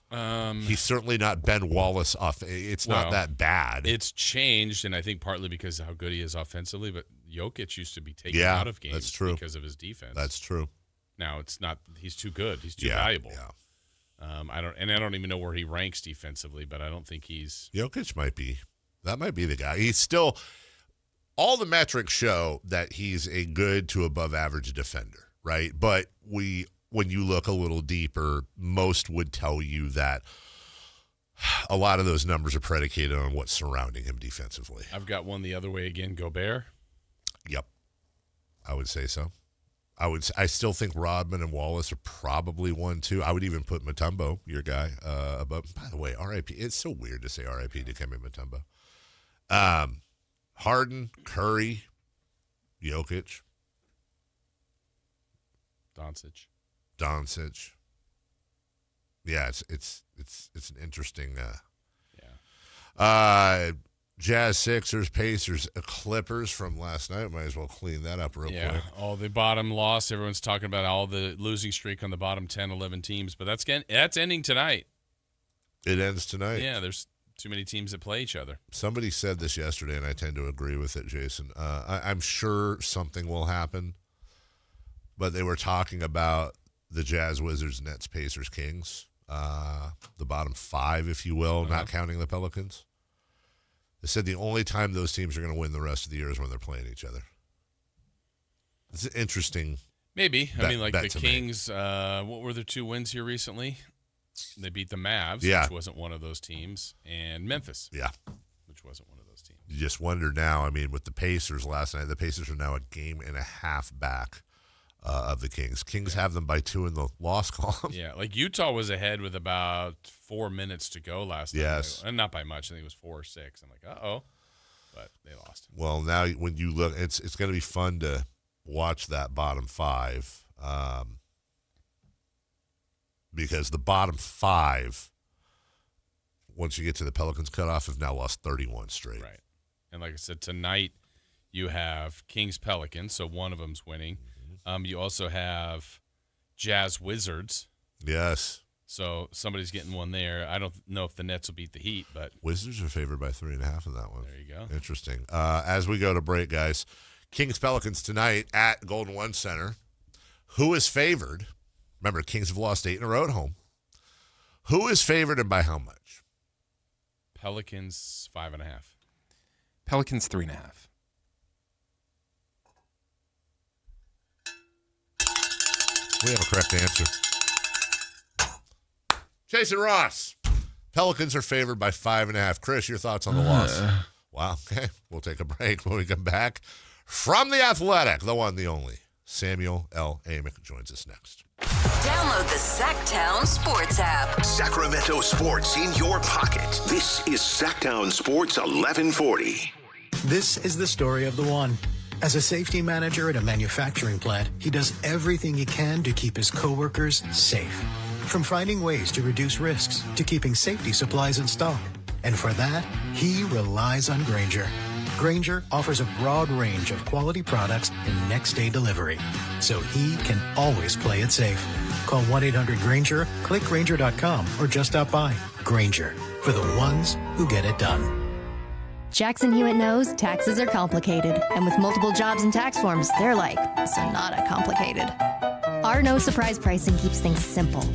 He's certainly not Ben Wallace off. It's not that bad. It's changed, and I think partly because of how good he is offensively, but Jokic used to be taken out of games that's true. Because of his defense. That's true. Now it's not. He's too good. He's too valuable. Yeah. I don't even know where he ranks defensively, but I don't think he's. Jokic might be. That might be the guy. He's still. All the metrics show that he's a good to above average defender, right? But when you look a little deeper, most would tell you that a lot of those numbers are predicated on what's surrounding him defensively. I've got one the other way again. Gobert. Yep, I would say so. I still think Rodman and Wallace are probably 1, 2. I would even put Mutombo, your guy, above. By the way, R.I.P. It's so weird to say R.I.P. to Dikembe Mutombo. Harden, Curry, Jokic, Doncic. Yeah, it's an interesting. Jazz, Sixers, Pacers, Clippers from last night. Might as well clean that up real quick. All the bottom loss. Everyone's talking about all the losing streak on the bottom 10, 11 teams, but that's ending tonight. It ends tonight. Yeah, there's too many teams that play each other. Somebody said this yesterday, and I tend to agree with it, Jason. I'm sure something will happen, but they were talking about the Jazz, Wizards, Nets, Pacers, Kings, the bottom 5, if you will, not counting the Pelicans. They said the only time those teams are going to win the rest of the year is when they're playing each other. It's interesting. Maybe. I mean, like the Kings, what were their 2 wins here recently? They beat the Mavs, which wasn't one of those teams, and Memphis, which wasn't one of those teams. You just wonder now, I mean, with the Pacers last night, the Pacers are now a game and a half back of the Kings. Kings have them by 2 in the loss column. Yeah, like Utah was ahead with about 4 minutes to go last night. Yes. And not by much. I think it was 4 or 6. I'm like, uh-oh. but they lost. Well, now when you look, it's going to be fun to watch that bottom five because the bottom five, once you get to the Pelicans cutoff, have now lost 31 straight. Right. And like I said, tonight you have Kings Pelicans, so one of them's winning. You also have Jazz Wizards. Yes. So somebody's getting one there. I don't know if the Nets will beat the Heat, but Wizards are favored by 3.5 in that one. There you go. Interesting. As we go to break, guys, Kings Pelicans tonight at Golden One Center. Who is favored? Remember, Kings have lost 8 in a row at home. Who is favored and by how much? Pelicans 5.5. Pelicans 3.5. We have a correct answer. Jason Ross. Pelicans are favored by 5.5. Chris, your thoughts on the loss? Wow. Okay. We'll take a break when we come back. From The Athletic, the one, the only, Samuel L. Amick joins us next. Download the Sactown Sports app. Sacramento sports in your pocket. This is Sactown Sports 1140. This is the story of the one. As a safety manager at a manufacturing plant, he does everything he can to keep his coworkers safe. From finding ways to reduce risks to keeping safety supplies in stock. And for that, he relies on Grainger. Grainger offers a broad range of quality products and next-day delivery, so he can always play it safe. Call 1-800-GRAINGER, click Grainger.com, or just stop by. Grainger, for the ones who get it done. Jackson Hewitt knows taxes are complicated, and with multiple jobs and tax forms, they're like Sonata complicated. Our no surprise pricing keeps things simple.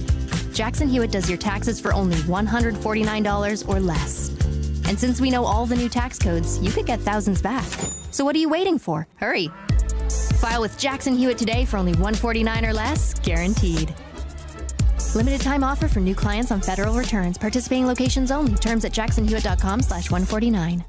Jackson Hewitt does your taxes for only $149 or less. And since we know all the new tax codes, you could get thousands back. So what are you waiting for? Hurry. File with Jackson Hewitt today for only $149 or less, guaranteed. Limited time offer for new clients on federal returns. Participating locations only. Terms at jacksonhewitt.com/149.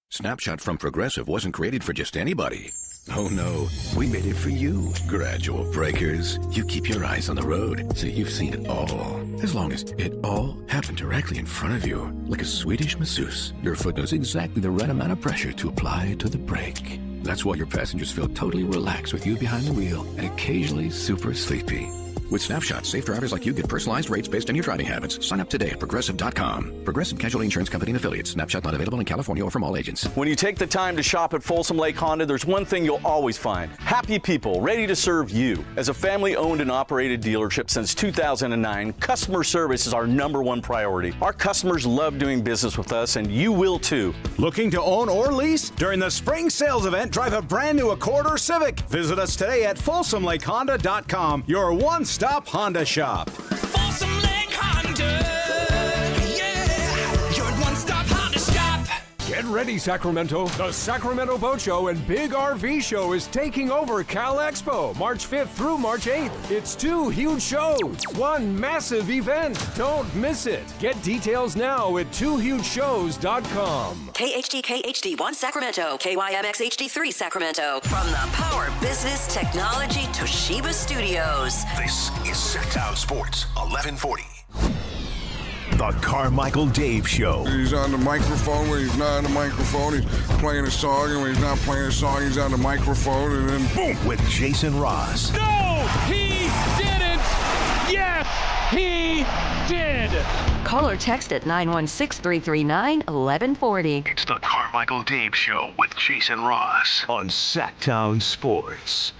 Snapshot from Progressive wasn't created for just anybody. Oh no, we made it for you. Gradual breakers. You keep your eyes on the road, so you've seen it all. As long as it all happened directly in front of you, like a Swedish masseuse, your foot knows exactly the right amount of pressure to apply to the brake. That's why your passengers feel totally relaxed with you behind the wheel and occasionally super sleepy. With Snapshot, safe drivers like you get personalized rates based on your driving habits. Sign up today at Progressive.com. Progressive Casualty Insurance Company and Affiliates. Snapshot not available in California or from all agents. When you take the time to shop at Folsom Lake Honda, there's one thing you'll always find. Happy people ready to serve you. As a family-owned and operated dealership since 2009, customer service is our #1 priority. Our customers love doing business with us, and you will too. Looking to own or lease? During the spring sales event, drive a brand new Accord or Civic. Visit us today at FolsomLakeHonda.com, your one-stop Honda shop. Folsom Lake Honda, yeah, your one-stop Honda shop. Get ready, Sacramento. The Sacramento Boat Show and Big RV Show is taking over Cal Expo, March 5th through March 8th. It's 2 huge shows, one massive event. Don't miss it. Get details now at 2hugeshows.com. KHD1 Sacramento, KYMX HD3 Sacramento. From the Power Business Technology Toshiba Studios. This is Sactown Sports 1140. The Carmichael Dave Show. He's on the microphone when he's not on the microphone. He's playing a song, and when he's not playing a song, he's on the microphone, and then boom. With Jason Ross. No, he didn't. Yes, he did. Call or text at 916-339-1140. It's the Carmichael Dave Show with Jason Ross on Sactown Sports.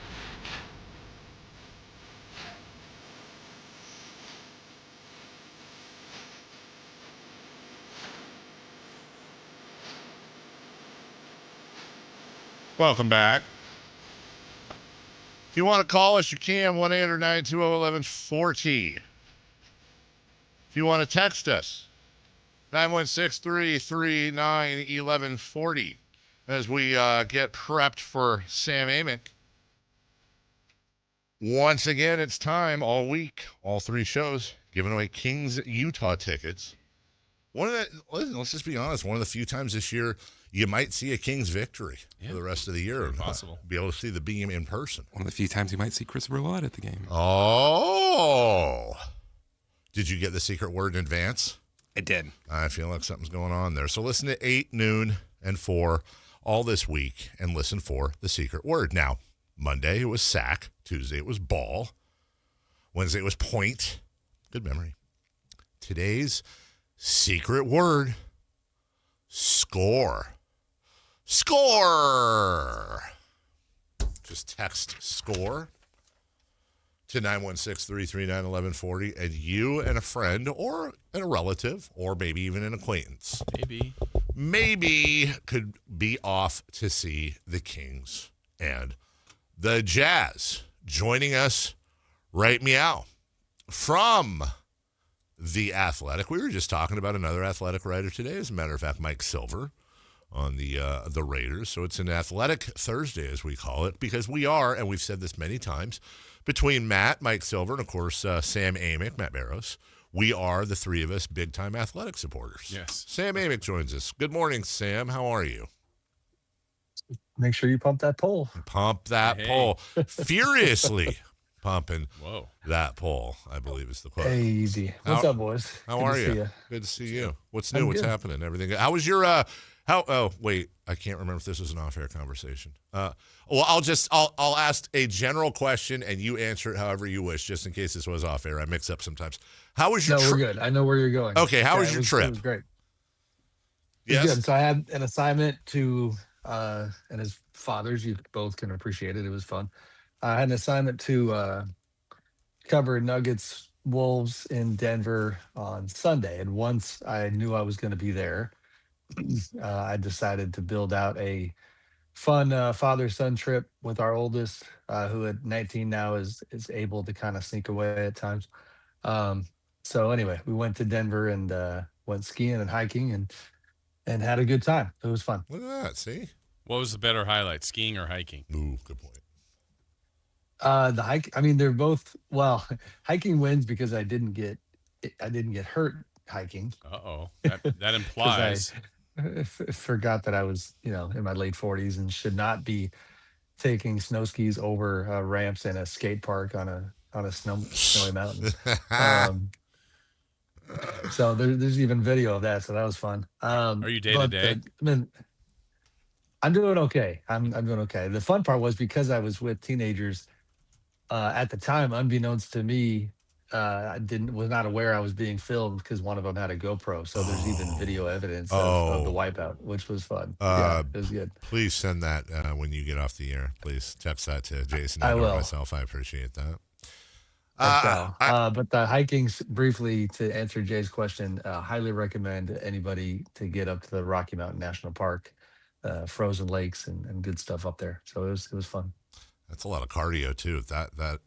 Welcome back. If you want to call us, you can. 1-800-920-1140. If you want to text us, 916-339-1140. As we get prepped for Sam Amick. Once again, it's time all week, all 3 shows, giving away Kings Utah tickets. Let's just be honest, one of the few times this year you might see a Kings victory for the rest of the year. Possible. Be able to see the beam in person. One of the few times you might see Christopher Lott at the game. Oh. Did you get the secret word in advance? I did. I feel like something's going on there. So listen to 8, noon, and 4 all this week and listen for the secret word. Now, Monday it was sack. Tuesday it was ball. Wednesday it was point. Good memory. Today's secret word, score. Score. Just text score to 916-339-1140, and you and a friend or a relative or maybe even an acquaintance maybe could be off to see the Kings and the Jazz. Joining us right meow from The Athletic. We were just talking about another Athletic writer today, as a matter of fact, Mike Silver on the Raiders. So it's an Athletic Thursday, as we call it, because we are, and we've said this many times, between Mike Silver, and of course Sam Amick, Matt Barrows, we are the three of us big-time Athletic supporters. Yes. Sam Amick joins us. Good morning, Sam. How are you? Make sure you pump that poll. Pump that poll. Furiously pumping that poll, I believe is the quote. Hey, easy. What's up, boys? How Good are to you? see ya. Good to see you. What's new? I'm What's good. happening? Everything good? How was your oh wait, I can't remember if this was an off-air conversation. Well, I'll ask a general question and you answer it however you wish, just in case this was off-air. I mix up sometimes. How was your No, trip? we're good. I know where you're going. Okay, how was your trip? It was great. It Yes. was good. So I had an assignment to, and as fathers, you both can appreciate it. It was fun. I had an assignment to cover Nuggets Wolves in Denver on Sunday. And once I knew I was going to be there, I decided to build out a fun father-son trip with our oldest, who at 19 now is able to kind of sneak away at times. So anyway, we went to Denver and went skiing and hiking and had a good time. It was fun. Look at that. See? What was the better highlight, skiing or hiking? Ooh, good point. The hike, I mean, they're both, well, hiking wins because I didn't get hurt hiking. Uh-oh. That implies. I forgot that I was, in my late 40s and should not be taking snow skis over ramps in a skate park on a snowy mountain. So there's even video of that. So that was fun. Are you day to day? I'm doing okay. I'm doing okay. The fun part was because I was with teenagers at the time, unbeknownst to me, I was not aware I was being filmed because one of them had a GoPro. So there's even video evidence of the wipeout, which was fun. Yeah, it was good. Please send that when you get off the air. Please text that to Jason I or will. myself. I appreciate that. But the hiking, briefly to answer Jay's question, highly recommend anybody to get up to the Rocky Mountain National Park, frozen lakes and good stuff up there. So it was fun. That's a lot of cardio too. That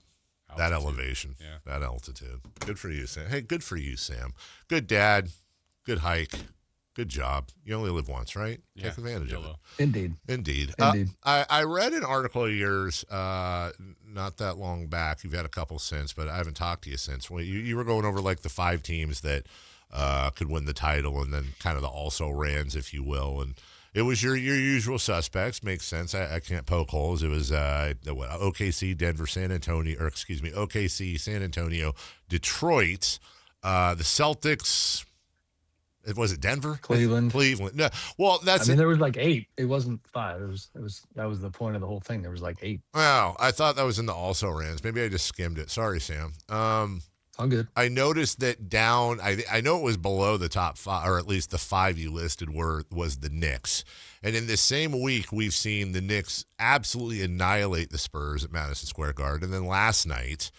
elevation, that altitude. Good for you, Sam. Hey, good for you, Sam. Good dad, good hike, good job. You only live once, right? Yeah, Take advantage of it. Indeed. I read an article of yours not that long back. You've had a couple since, but I haven't talked to you since. Well, you were going over like the 5 teams that could win the title and then kind of the also-rans, if you will. And it was your usual suspects. Makes sense. I can't poke holes. It was OKC, Denver, San Antonio, OKC, San Antonio, Detroit, the Celtics. Was it Denver? Cleveland. No. Well, there was like 8. It wasn't 5. That was the point of the whole thing. There was like 8. Wow. I thought that was in the also-rans. Maybe I just skimmed it. Sorry, Sam. I'm good. I noticed that down, I know it was below the top 5, or at least the 5 you listed was the Knicks. And in the same week, we've seen the Knicks absolutely annihilate the Spurs at Madison Square Garden. And then last night,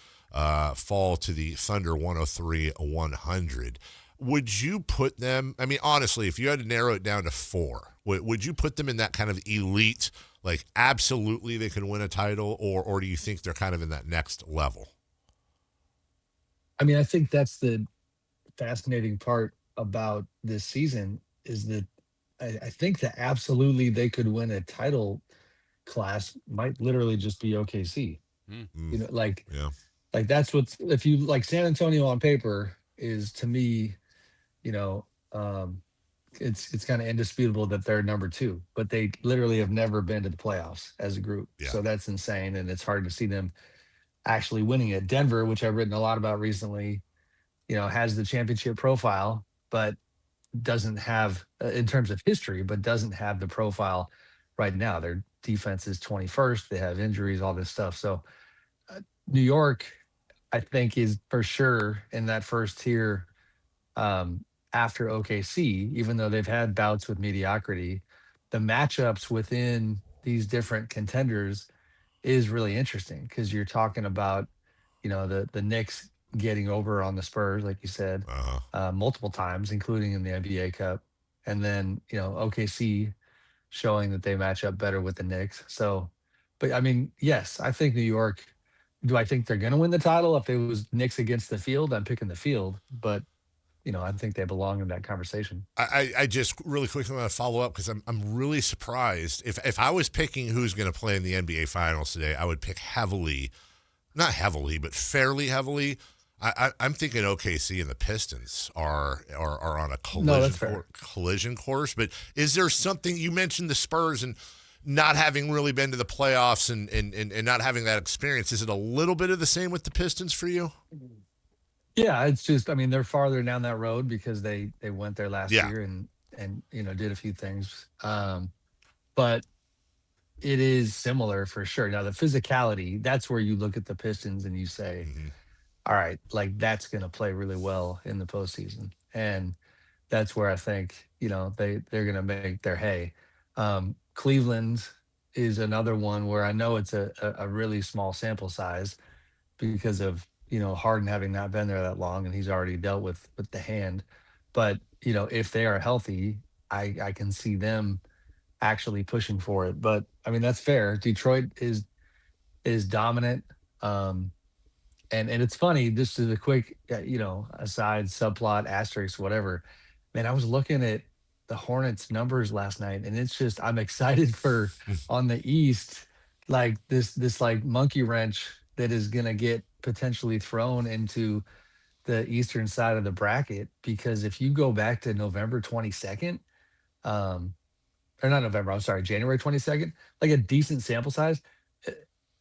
fall to the Thunder 103-100. Would you put them, I mean, honestly, if you had to narrow it down to 4, would you put them in that kind of elite, like absolutely they can win a title, or do you think they're kind of in that next level? I mean, I think that's the fascinating part about this season is that I think that absolutely they could win a title class might literally just be OKC. Like that's what's, if you like San Antonio on paper is to me, it's kind of indisputable that they're number 2, but they literally have never been to the playoffs as a group. Yeah. So that's insane. And it's hard to see them actually winning it. Denver, which I've written a lot about recently, has the championship profile, but doesn't have, in terms of history, but doesn't have the profile right now. Their defense is 21st. They have injuries, all this stuff. So New York, I think, is for sure in that first tier after OKC, even though they've had bouts with mediocrity. The matchups within these different contenders is really interesting because you're talking about, the Knicks getting over on the Spurs, like you said, multiple times, including in the NBA Cup. And then, OKC showing that they match up better with the Knicks. So, but I mean, yes, I think New York, do I think they're going to win the title? If it was Knicks against the field, I'm picking the field. But, I think they belong in that conversation. I just really quickly want to follow up because I'm really surprised. If I was picking who's going to play in the NBA Finals today, I would pick heavily, not heavily, but fairly heavily. I'm thinking OKC and the Pistons are on a collision course. But is there something, you mentioned the Spurs and not having really been to the playoffs and not having that experience. Is it a little bit of the same with the Pistons for you? Yeah, it's just, I mean, they're farther down that road because they went there last year and did a few things. But it is similar for sure. Now, the physicality, that's where you look at the Pistons and you say, all right, like that's going to play really well in the postseason. And that's where I think, they're going to make their hay. Cleveland is another one where I know it's a really small sample size because of, Harden having not been there that long and he's already dealt with the hand. But, if they are healthy, I can see them actually pushing for it. But I mean, that's fair. Detroit is dominant. And it's funny, just as a quick, aside, subplot, asterisk, whatever, man, I was looking at the Hornets numbers last night and it's just, I'm excited for on the East, like this like monkey wrench that is going to get potentially thrown into the eastern side of the bracket. Because if you go back to November 22nd, or not November, I'm sorry, January 22nd, like a decent sample size,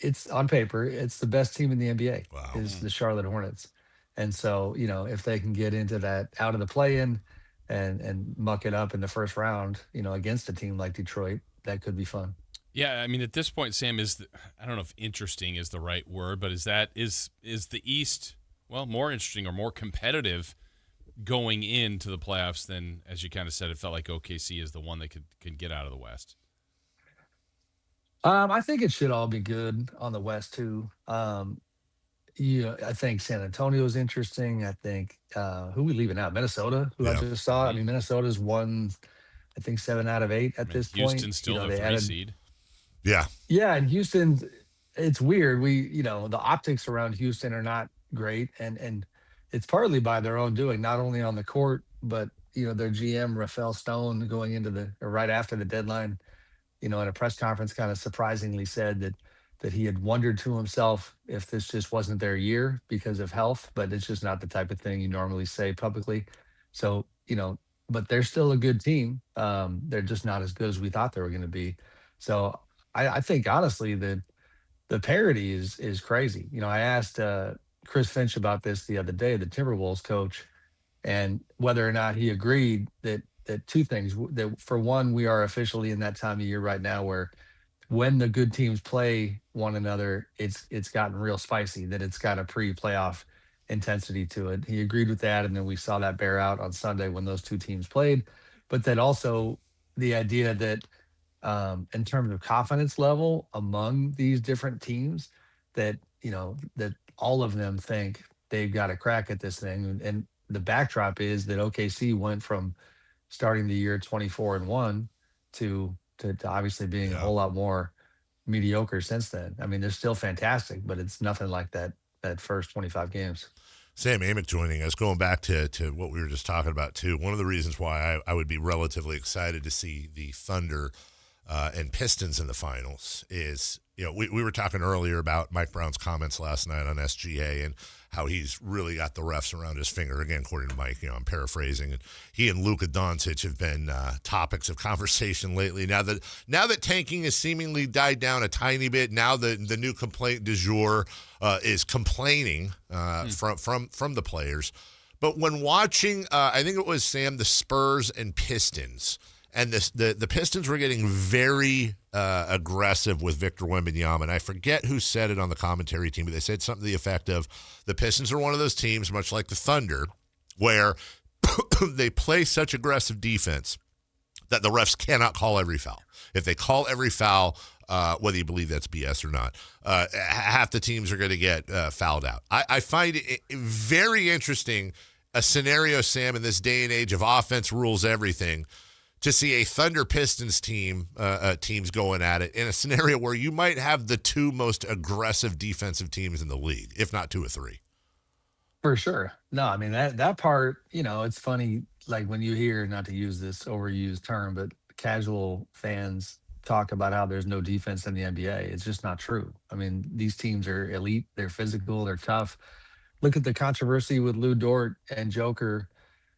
it's on paper, it's the best team in the NBA is the Charlotte Hornets. And so, if they can get into that out of the play-in and muck it up in the first round, against a team like Detroit, that could be fun. Yeah, I mean, at this point, Sam, I don't know if interesting is the right word, but is the East, more interesting or more competitive going into the playoffs than, as you kind of said, it felt like OKC is the one that could get out of the West? I think it should all be good on the West too. I think San Antonio is interesting. I think who we leaving out? Minnesota, who I just saw. I mean, Minnesota's won, I think 7 out of 8 at this point. Houston's still the 3 seed. Yeah, and Houston, it's weird. The optics around Houston are not great, and it's partly by their own doing, not only on the court, but their GM Rafael Stone going into right after the deadline, in a press conference, kind of surprisingly said that he had wondered to himself if this just wasn't their year because of health, but it's just not the type of thing you normally say publicly. So but they're still a good team. They're just not as good as we thought they were going to be. So I think honestly the parity is crazy. I asked Chris Finch about this the other day, the Timberwolves coach, and whether or not he agreed that two things. That for one, we are officially in that time of year right now where when the good teams play one another, it's gotten real spicy, that it's got a pre-playoff intensity to it. He agreed with that, and then we saw that bear out on Sunday when those two teams played. But then also the idea that in terms of confidence level among these different teams, that that all of them think they've got a crack at this thing. And the backdrop is that OKC went from starting the year 24-1 to obviously being a whole lot more mediocre since then. I mean, they're still fantastic, but it's nothing like that first 25 games. Sam Amick joining us, going back to what we were just talking about too. One of the reasons why I would be relatively excited to see the Thunder and Pistons in the finals is, we were talking earlier about Mike Brown's comments last night on SGA and how he's really got the refs around his finger. Again, according to Mike, I'm paraphrasing. And he and Luka Doncic have been topics of conversation lately. Now that tanking has seemingly died down a tiny bit, now the new complaint du jour is complaining from the players. But when watching, I think it was, Sam, the Spurs and Pistons, And the Pistons were getting very aggressive with Victor Wembanyama. And I forget who said it on the commentary team, but they said something to the effect of the Pistons are one of those teams, much like the Thunder, where they play such aggressive defense that the refs cannot call every foul. If they call every foul, whether you believe that's BS or not, half the teams are going to get fouled out. I find it very interesting, a scenario, Sam, in this day and age of offense rules everything, to see a Thunder Pistons teams going at it in a scenario where you might have the two most aggressive defensive teams in the league, if not two or three. For sure. No, I mean, that part, it's funny, like when you hear, not to use this overused term, but casual fans talk about how there's no defense in the NBA. It's just not true. I mean, these teams are elite, they're physical, they're tough. Look at the controversy with Lou Dort and Joker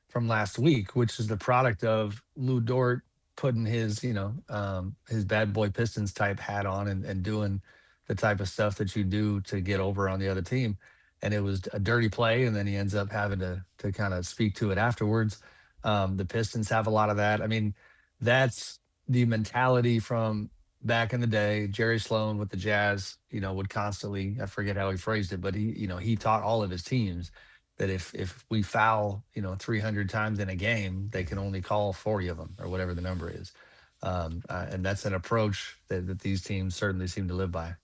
from last week, which is the product of Lou Dort putting his, his bad boy Pistons type hat on and doing the type of stuff that you do to get over on the other team. And it was a dirty play, and then he ends up having to kind of speak to it afterwards. The Pistons have a lot of that. I mean, that's the mentality from back in the day. Jerry Sloan with the Jazz, would constantly, I forget how he phrased it, but he taught all of his teams that if we foul, 300 times in a game, they can only call 40 of them or whatever the number is. And that's an approach that these teams certainly seem to live by.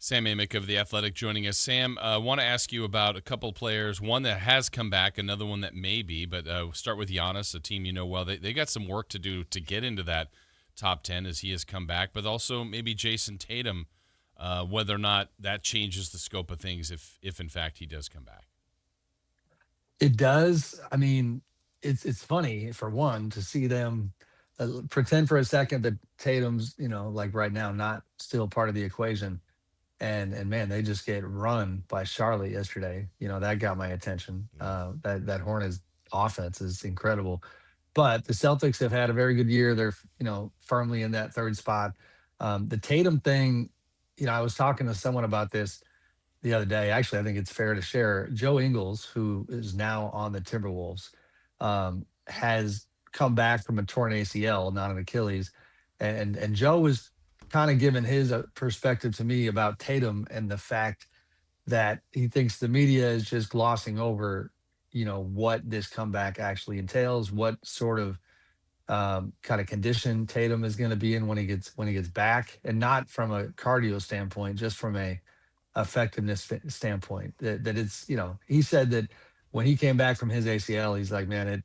Sam Amick of The Athletic joining us. Sam, I want to ask you about a couple players, one that has come back, another one that may be, but start with Giannis, a team you know well. They got some work to do to get into that top 10 as he has come back, but also maybe Jason Tatum, whether or not that changes the scope of things if in fact he does come back. It does. I mean, it's funny, for one, to see them pretend for a second that Tatum's, like right now, not still part of the equation. And man, they just get run by Charlotte yesterday. That got my attention. That Hornets offense is incredible. But the Celtics have had a very good year. They're, firmly in that third spot. The Tatum thing, I was talking to someone about this the other day. Actually, I think it's fair to share. Joe Ingles, who is now on the Timberwolves, has come back from a torn ACL, not an Achilles. And Joe was kind of giving his perspective to me about Tatum and the fact that he thinks the media is just glossing over, what this comeback actually entails, what sort of kind of condition Tatum is going to be in when he gets back, and not from a cardio standpoint, just from a effectiveness standpoint. That it's, he said that when he came back from his ACL, he's like, man,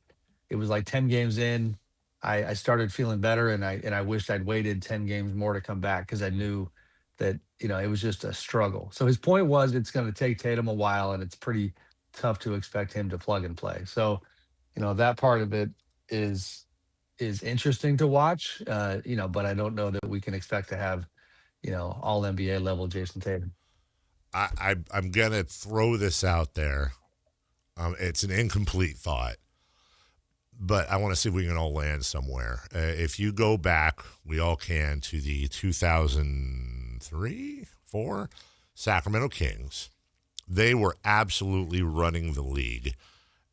it was like 10 games in. I started feeling better, and I wished I'd waited 10 games more to come back, because I knew that, it was just a struggle. So his point was, it's going to take Tatum a while, and it's pretty tough to expect him to plug and play. So, that part of it is interesting to watch, but I don't know that we can expect to have, all NBA level Jason Tatum. I'm going to throw this out there. It's an incomplete thought, but I want to see if we can all land somewhere. If you go back, we all can, to the 2003-04 Sacramento Kings, they were absolutely running the league,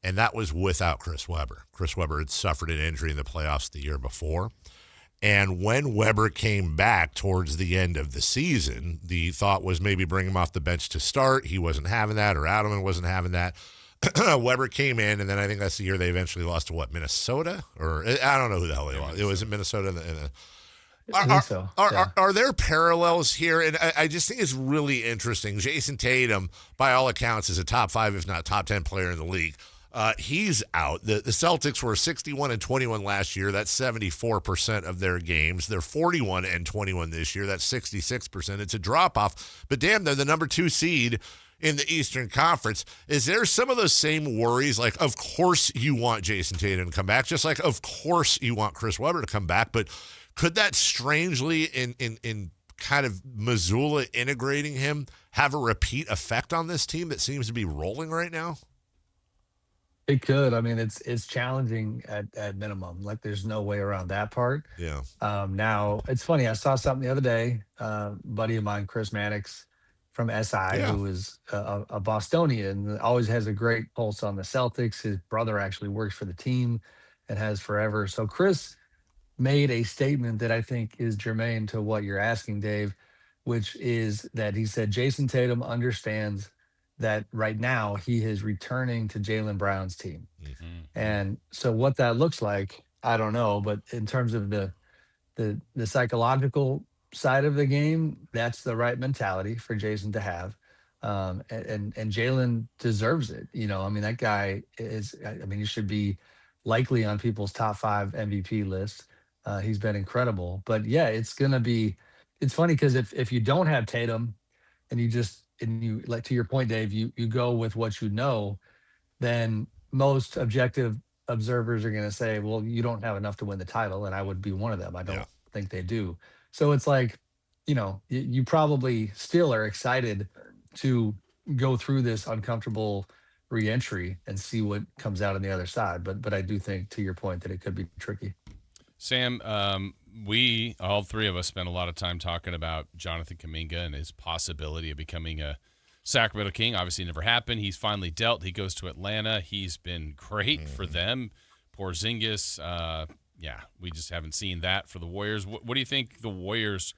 and that was without Chris Webber. Chris Webber had suffered an injury in the playoffs the year before, and when Webber came back towards the end of the season, the thought was maybe bring him off the bench to start. He wasn't having that, or Adelman wasn't having that. Webber came in, and then I think that's the year they eventually lost to Minnesota? Or I don't know who the hell it was. It was in Minnesota. Are there parallels here? And I just think it's really interesting. Jason Tatum, by all accounts, is a top 5, if not top 10 player in the league. He's out. The Celtics were 61-21 last year. That's 74% of their games. They're 41-21 this year. That's 66%. It's a drop-off. But damn, they're the number 2 seed in the Eastern Conference. Is there some of those same worries? Like, of course you want Jason Tatum to come back, just like of course you want Chris Webber to come back. But could that strangely, in kind of Missoula integrating him, have a repeat effect on this team that seems to be rolling right now? It could. I mean, it's challenging at minimum. Like, there's no way around that part. Yeah. Now, it's funny. I saw something the other day. Buddy of mine, Chris Mannix from SI, who is a Bostonian, always has a great pulse on the Celtics. His brother actually works for the team and has forever. So Chris made a statement that I think is germane to what you're asking, Dave, which is that he said Jason Tatum understands that right now he is returning to Jaylen Brown's team. And so what that looks like, I don't know, but in terms of the psychological side of the game, that's the right mentality for Jason to have. And Jalen deserves it. I mean, that guy is, I mean, he should be likely on people's top 5 MVP list. He's been incredible. But yeah, it's funny because if you don't have Tatum and you like, to your point, Dave, you go with what you know, then most objective observers are going to say, well, you don't have enough to win the title. And I would be one of them. I don't think they do. So it's like, you probably still are excited to go through this uncomfortable reentry and see what comes out on the other side. But I do think, to your point, that it could be tricky. Sam, we, all three of us, spent a lot of time talking about Jonathan Kuminga and his possibility of becoming a Sacramento King. Obviously, never happened. He's finally dealt. He goes to Atlanta. He's been great for them. Porzingis, we just haven't seen that for the Warriors. What do you think the Warriors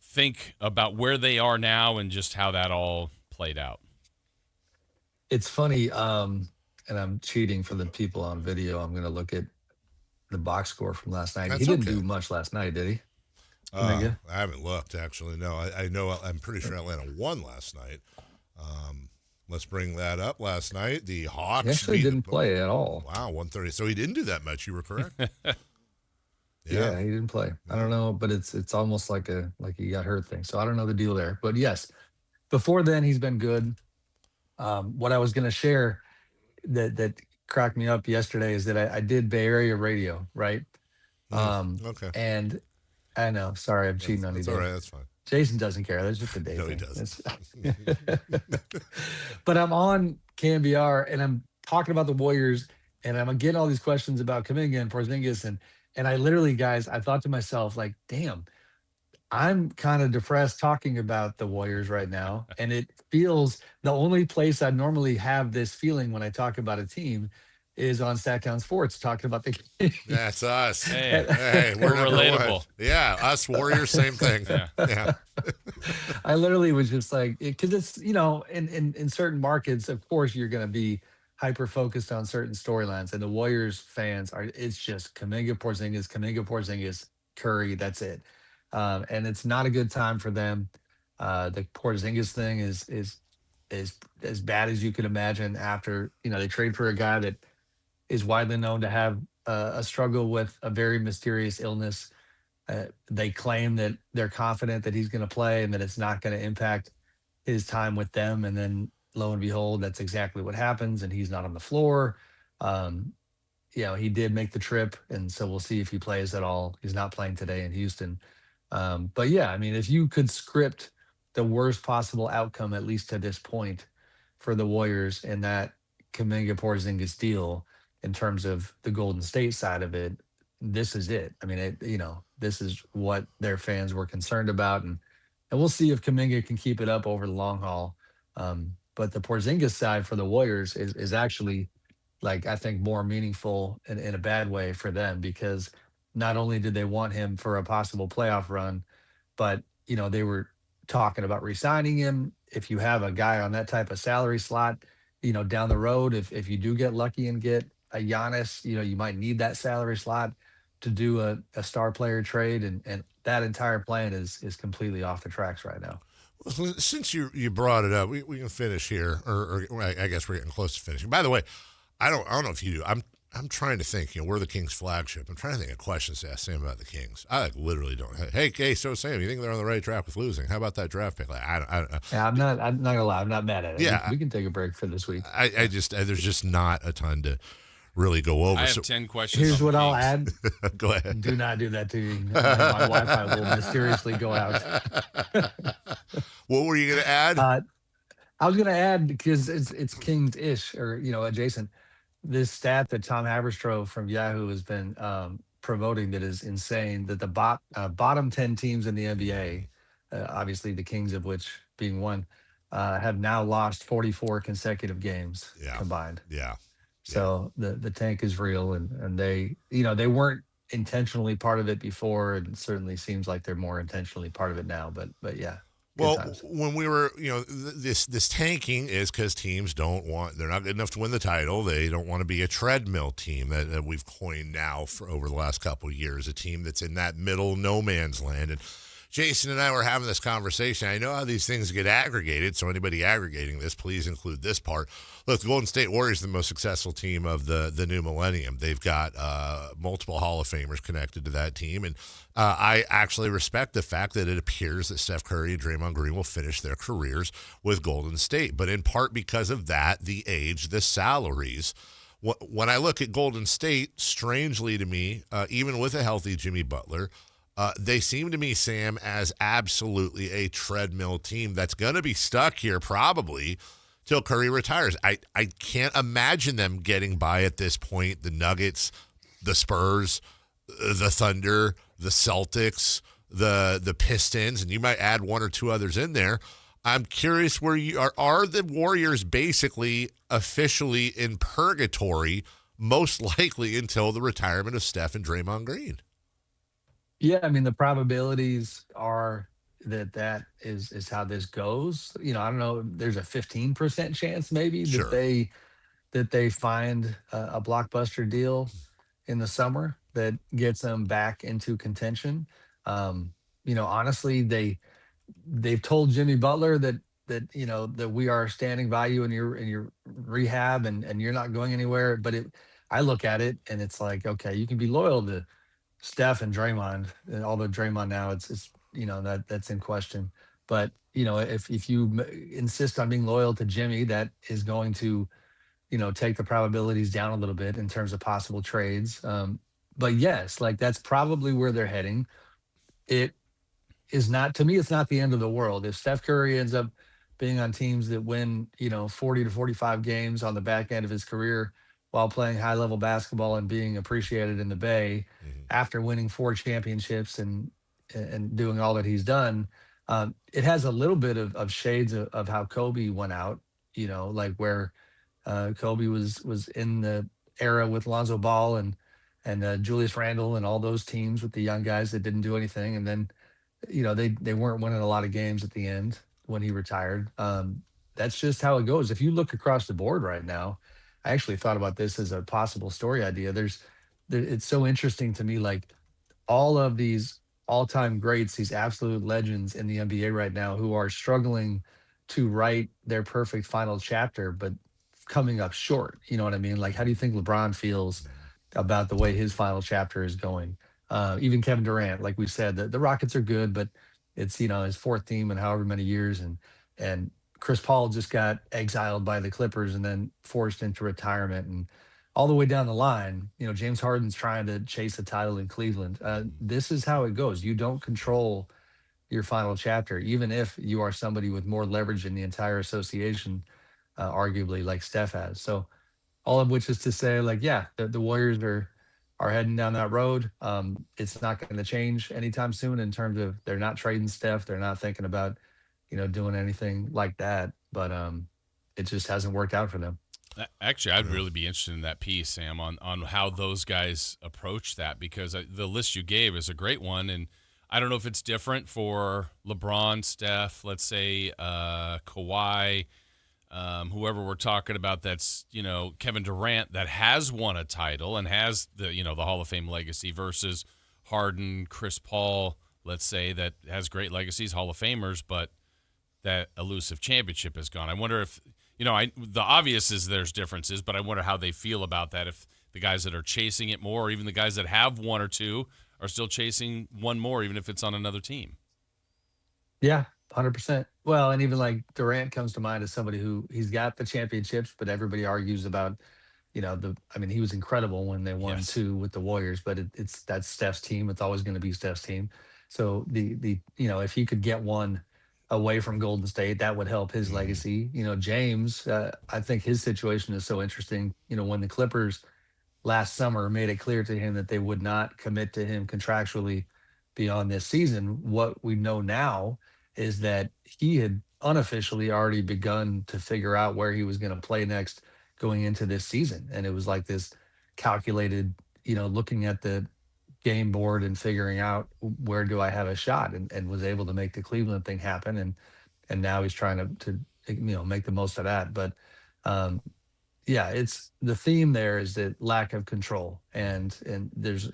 think about where they are now and just how that all played out? It's funny, and I'm cheating for the people on video. I'm going to look at the box score from last night. He didn't do much last night, did he? I haven't looked, actually. No, I know. I'm pretty sure Atlanta won last night. Let's bring that up. Last night, the Hawks He actually didn't play at all. Wow, 130. So he didn't do that much. You were correct. Yeah, he didn't play. I don't know, but it's almost like he got hurt thing. So I don't know the deal there. But yes, before then he's been good. What I was going to share that cracked me up yesterday is that I did Bay Area radio, right? Okay. And I know, sorry, I'm cheating on you. That's all right. That's fine. Jason doesn't care. That's just a day No, thing. he doesn't. But I'm on KMBR and I'm talking about the Warriors and I'm getting all these questions about Kuminga and Porzingis and I literally, guys, I thought to myself, like, damn, I'm kind of depressed talking about the Warriors right now. And it feels the only place I normally have this feeling when I talk about a team is on Sactown Sports, talking about the Kings. That's us. Hey, we're relatable. One. Yeah, us Warriors, same thing. Yeah. I literally was just like, because it's, in certain markets, of course, you're going to be hyper focused on certain storylines. And the Warriors fans it's just Kuminga, Porzingis, Curry. That's it. And it's not a good time for them. The Porzingis thing is as bad as you could imagine after, they trade for a guy that is widely known to have a struggle with a very mysterious illness. They claim that they're confident that he's going to play and that it's not going to impact his time with them. And then lo and behold, that's exactly what happens. And he's not on the floor. He did make the trip. And so we'll see if he plays at all. He's not playing today in Houston. But yeah, I mean, if you could script the worst possible outcome, at least to this point, for the Warriors and that Kuminga Porzingis deal in terms of the Golden State side of it, this is it. I mean, this is what their fans were concerned about. And we'll see if Kuminga can keep it up over the long haul. But the Porzingis side for the Warriors is actually, like, I think more meaningful in a bad way for them, because not only did they want him for a possible playoff run, but, they were talking about re-signing him. If you have a guy on that type of salary slot, down the road, if you do get lucky and get a Giannis, you might need that salary slot to do a star player trade. And that entire plan is completely off the tracks right now. Well, since you brought it up, we can finish here, or I guess we're getting close to finishing. By the way, I don't know if you do. I'm trying to think. We're the Kings flagship. I'm trying to think of questions to ask Sam about the Kings. I literally don't. Hey, so Sam, you think they're on the right track with losing? How about that draft pick? I don't know. Yeah, I'm not gonna lie. I'm not mad at it. Yeah, we can take a break for this week. There's just not a ton to really go over. I have 10 questions. Here's what I'll add. Go ahead. Do not do that to you. My Wi-Fi will mysteriously go out. What were you going to add? I was going to add, because it's Kings-ish, or adjacent, this stat that Tom Haberstroh from Yahoo has been promoting that is insane, that the bottom 10 teams in the NBA, obviously the Kings of which being one, have now lost 44 consecutive games combined. Yeah. So the tank is real, and they they weren't intentionally part of it before, and it certainly seems like they're more intentionally part of it now. But yeah, good Well, times. when we were, this tanking is because teams they're not good enough to win the title. They don't want to be a treadmill team that we've coined now for over the last couple of years, a team that's in that middle no man's land. And Jason and I were having this conversation. I know how these things get aggregated, so anybody aggregating this, please include this part. Look, the Golden State Warriors are the most successful team of the new millennium. They've got multiple Hall of Famers connected to that team, and I actually respect the fact that it appears that Steph Curry and Draymond Green will finish their careers with Golden State, but in part because of that, the age, the salaries. When I look at Golden State, strangely to me, even with a healthy Jimmy Butler, they seem to me, Sam, as absolutely a treadmill team that's going to be stuck here probably till Curry retires. I can't imagine them getting by at this point. The Nuggets, the Spurs, the Thunder, the Celtics, the Pistons, and you might add one or two others in there. I'm curious where you are the Warriors basically officially in purgatory, most likely until the retirement of Steph and Draymond Green? Yeah, I mean, the probabilities are that is how this goes. I don't know. There's a 15% chance maybe Sure. that they find a blockbuster deal in the summer that gets them back into contention. Honestly, they've told Jimmy Butler that we are standing by you in your rehab and you're not going anywhere. But I look at it and it's like, okay, you can be loyal to Steph and Draymond, and although Draymond now it's that's in question. But if you insist on being loyal to Jimmy, that is going to take the probabilities down a little bit in terms of possible trades. But yes, like that's probably where they're heading. It is not, to me, it's not the end of the world. If Steph Curry ends up being on teams that win 40 to 45 games on the back end of his career while playing high level basketball and being appreciated in the Bay after winning 4 championships and doing all that he's done, it has a little bit of shades of how Kobe went out, like where Kobe was in the era with Lonzo Ball and Julius Randle and all those teams with the young guys that didn't do anything. And then, they weren't winning a lot of games at the end when he retired. That's just how it goes. If you look across the board right now, I actually thought about this as a possible story idea. It's so interesting to me, like all of these all-time greats, these absolute legends in the NBA right now who are struggling to write their perfect final chapter, but coming up short. You know what I mean? Like, how do you think LeBron feels about the way his final chapter is going? Even Kevin Durant, like we said, the Rockets are good, but it's, his 4th team in however many years. And Chris Paul just got exiled by the Clippers and then forced into retirement. And all the way down the line, James Harden's trying to chase a title in Cleveland. This is how it goes. You don't control your final chapter, even if you are somebody with more leverage in the entire association, arguably, like Steph has. So all of which is to say, like, yeah, the Warriors are heading down that road. It's not going to change anytime soon in terms of they're not trading Steph. They're not thinking about, doing anything like that. But it just hasn't worked out for them. Actually, I'd really be interested in that piece, Sam, on how those guys approach that, because the list you gave is a great one. And I don't know if it's different for LeBron, Steph, let's say Kawhi, whoever we're talking about, that's, Kevin Durant, that has won a title and has the Hall of Fame legacy, versus Harden, Chris Paul, let's say, that has great legacies, Hall of Famers, but that elusive championship is gone. I wonder if, the obvious is there's differences, but I wonder how they feel about that. If the guys that are chasing it more, or even the guys that have one or two, are still chasing one more, even if it's on another team. Yeah, 100%. Well, and even like Durant comes to mind as somebody who he's got the championships, but everybody argues about, he was incredible when they won 2 with the Warriors, but that's Steph's team. It's always going to be Steph's team. So if he could get one away from Golden State, that would help his legacy. James, I think his situation is so interesting. When the Clippers last summer made it clear to him that they would not commit to him contractually beyond this season, what we know now is that he had unofficially already begun to figure out where he was going to play next going into this season. And it was like this calculated, looking at the game board and figuring out where do I have a shot, and was able to make the Cleveland thing happen, and now he's trying to make the most of that. But yeah, it's the theme there is that lack of control, and there's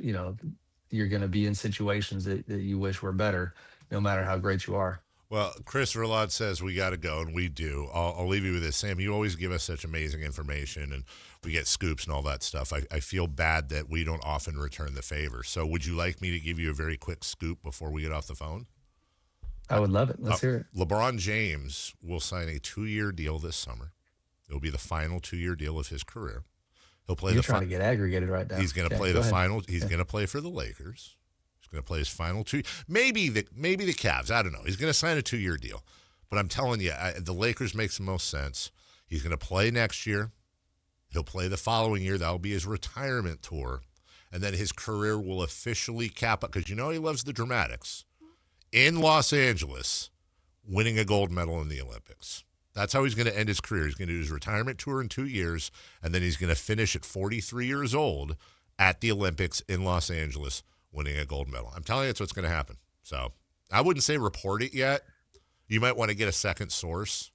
you're going to be in situations that you wish were better, no matter how great you are. Well, Chris Verlod says we got to go, and we do. I'll leave you with this. Sam, you always give us such amazing information, and we get scoops and all that stuff. I feel bad that we don't often return the favor. So would you like me to give you a very quick scoop before we get off the phone? I would love it. Let's hear it. LeBron James will sign a 2-year deal this summer. It'll be the final 2-year deal of his career. He'll play. You're trying to get aggregated right now. He's going to play the final. He's going to play for the Lakers. He's going to play his final 2. Maybe the Cavs. I don't know. He's going to sign a 2-year deal. But I'm telling you, the Lakers makes the most sense. He's going to play next year. He'll play the following year. That'll be his retirement tour. And then his career will officially cap up, because he loves the dramatics, in Los Angeles, winning a gold medal in the Olympics. That's how he's going to end his career. He's going to do his retirement tour in 2 years, and then he's going to finish at 43 years old at the Olympics in Los Angeles, winning a gold medal. I'm telling you, that's what's going to happen. So I wouldn't say report it yet. You might want to get a second source.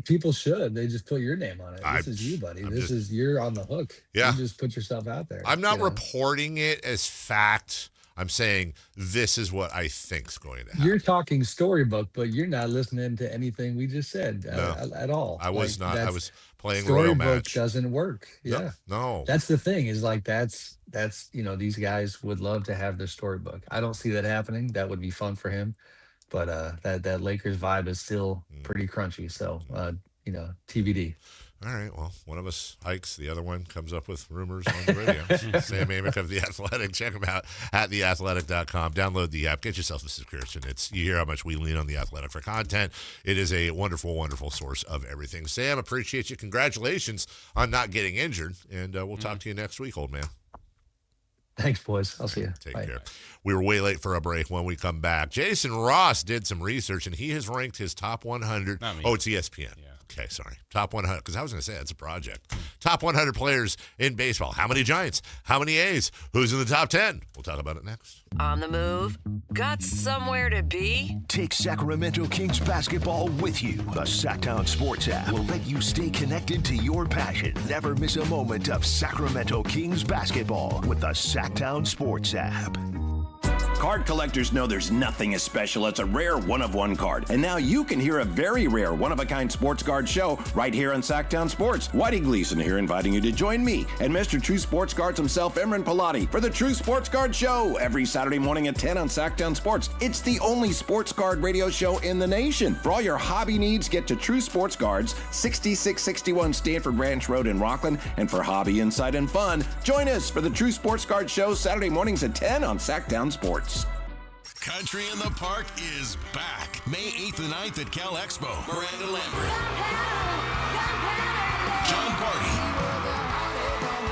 People should. They just put your name on it. This is you, buddy. You're on the hook. Yeah. You just put yourself out there. I'm not reporting it as fact. I'm saying this is what I think's going to happen. You're talking storybook, but you're not listening to anything we just said at all. I was not. I was playing Royal Match. Storybook doesn't work. Yeah. No. That's the thing is that's these guys would love to have their storybook. I don't see that happening. That would be fun for him. But that Lakers vibe is still pretty crunchy. So, TBD. All right. Well, one of us hikes. The other one comes up with rumors on the radio. Sam Amick of The Athletic. Check him out at theathletic.com. Download the app. Get yourself a subscription. You hear how much we lean on The Athletic for content. It is a wonderful, wonderful source of everything. Sam, appreciate you. Congratulations on not getting injured. And we'll talk to you next week, old man. Thanks, boys. I'll see you. Take care. We were way late for a break. When we come back, Jason Ross did some research, and he has ranked his top 100. Oh, it's ESPN. Yeah. Okay, sorry. Top 100, because I was going to say that's a project. Top 100 players in baseball. How many Giants? How many A's? Who's in the top 10? We'll talk about it next. On the move? Got somewhere to be? Take Sacramento Kings basketball with you. The Sactown Sports app will let you stay connected to your passion. Never miss a moment of Sacramento Kings basketball with the Sactown Sports app. Card collectors know there's nothing as special as a rare one-of-one card. And now you can hear a very rare one-of-a-kind sports card show right here on Sactown Sports. Whitey Gleason here inviting you to join me and Mr. True Sports Cards himself, Emran Pilati, for the True Sports Card Show every Saturday morning at 10 on Sactown Sports. It's the only sports card radio show in the nation. For all your hobby needs, get to True Sports Cards, 6661 Stanford Ranch Road in Rockland. And for hobby, insight, and fun, join us for the True Sports Card Show Saturday mornings at 10 on Sactown Sports. Country in the Park is back. May 8th and 9th at Cal Expo. Miranda Lambert. John Party.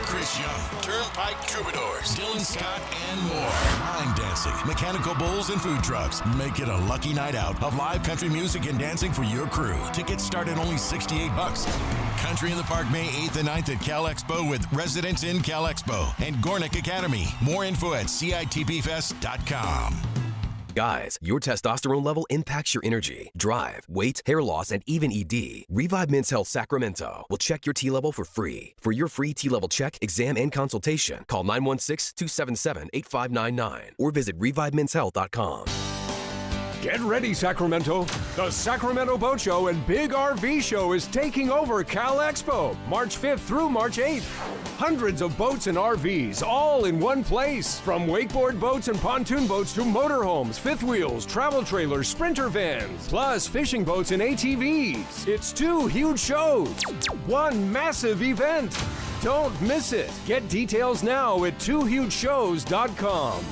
Chris Young. Turnpike Troubadours. Dylan Scott and more. Line dancing, mechanical bulls, and food trucks. Make it a lucky night out of live country music and dancing for your crew. Tickets start at only $68. Country in the Park May 8th and 9th at Cal Expo with Residents in Cal Expo and Gornick Academy. More info at CITBfest.com. Guys, your testosterone level impacts your energy, drive, weight, hair loss, and even ED. Revive Men's Health Sacramento will check your T level for free. For your free T level check, exam, and consultation, call 916-277-8599 or visit revivemenshealth.com. Get ready, Sacramento. The Sacramento Boat Show and Big RV Show is taking over Cal Expo, March 5th through March 8th. Hundreds of boats and RVs, all in one place. From wakeboard boats and pontoon boats to motorhomes, fifth wheels, travel trailers, sprinter vans, plus fishing boats and ATVs. It's 2 huge shows, one massive event. Don't miss it. Get details now at twohugeshows.com.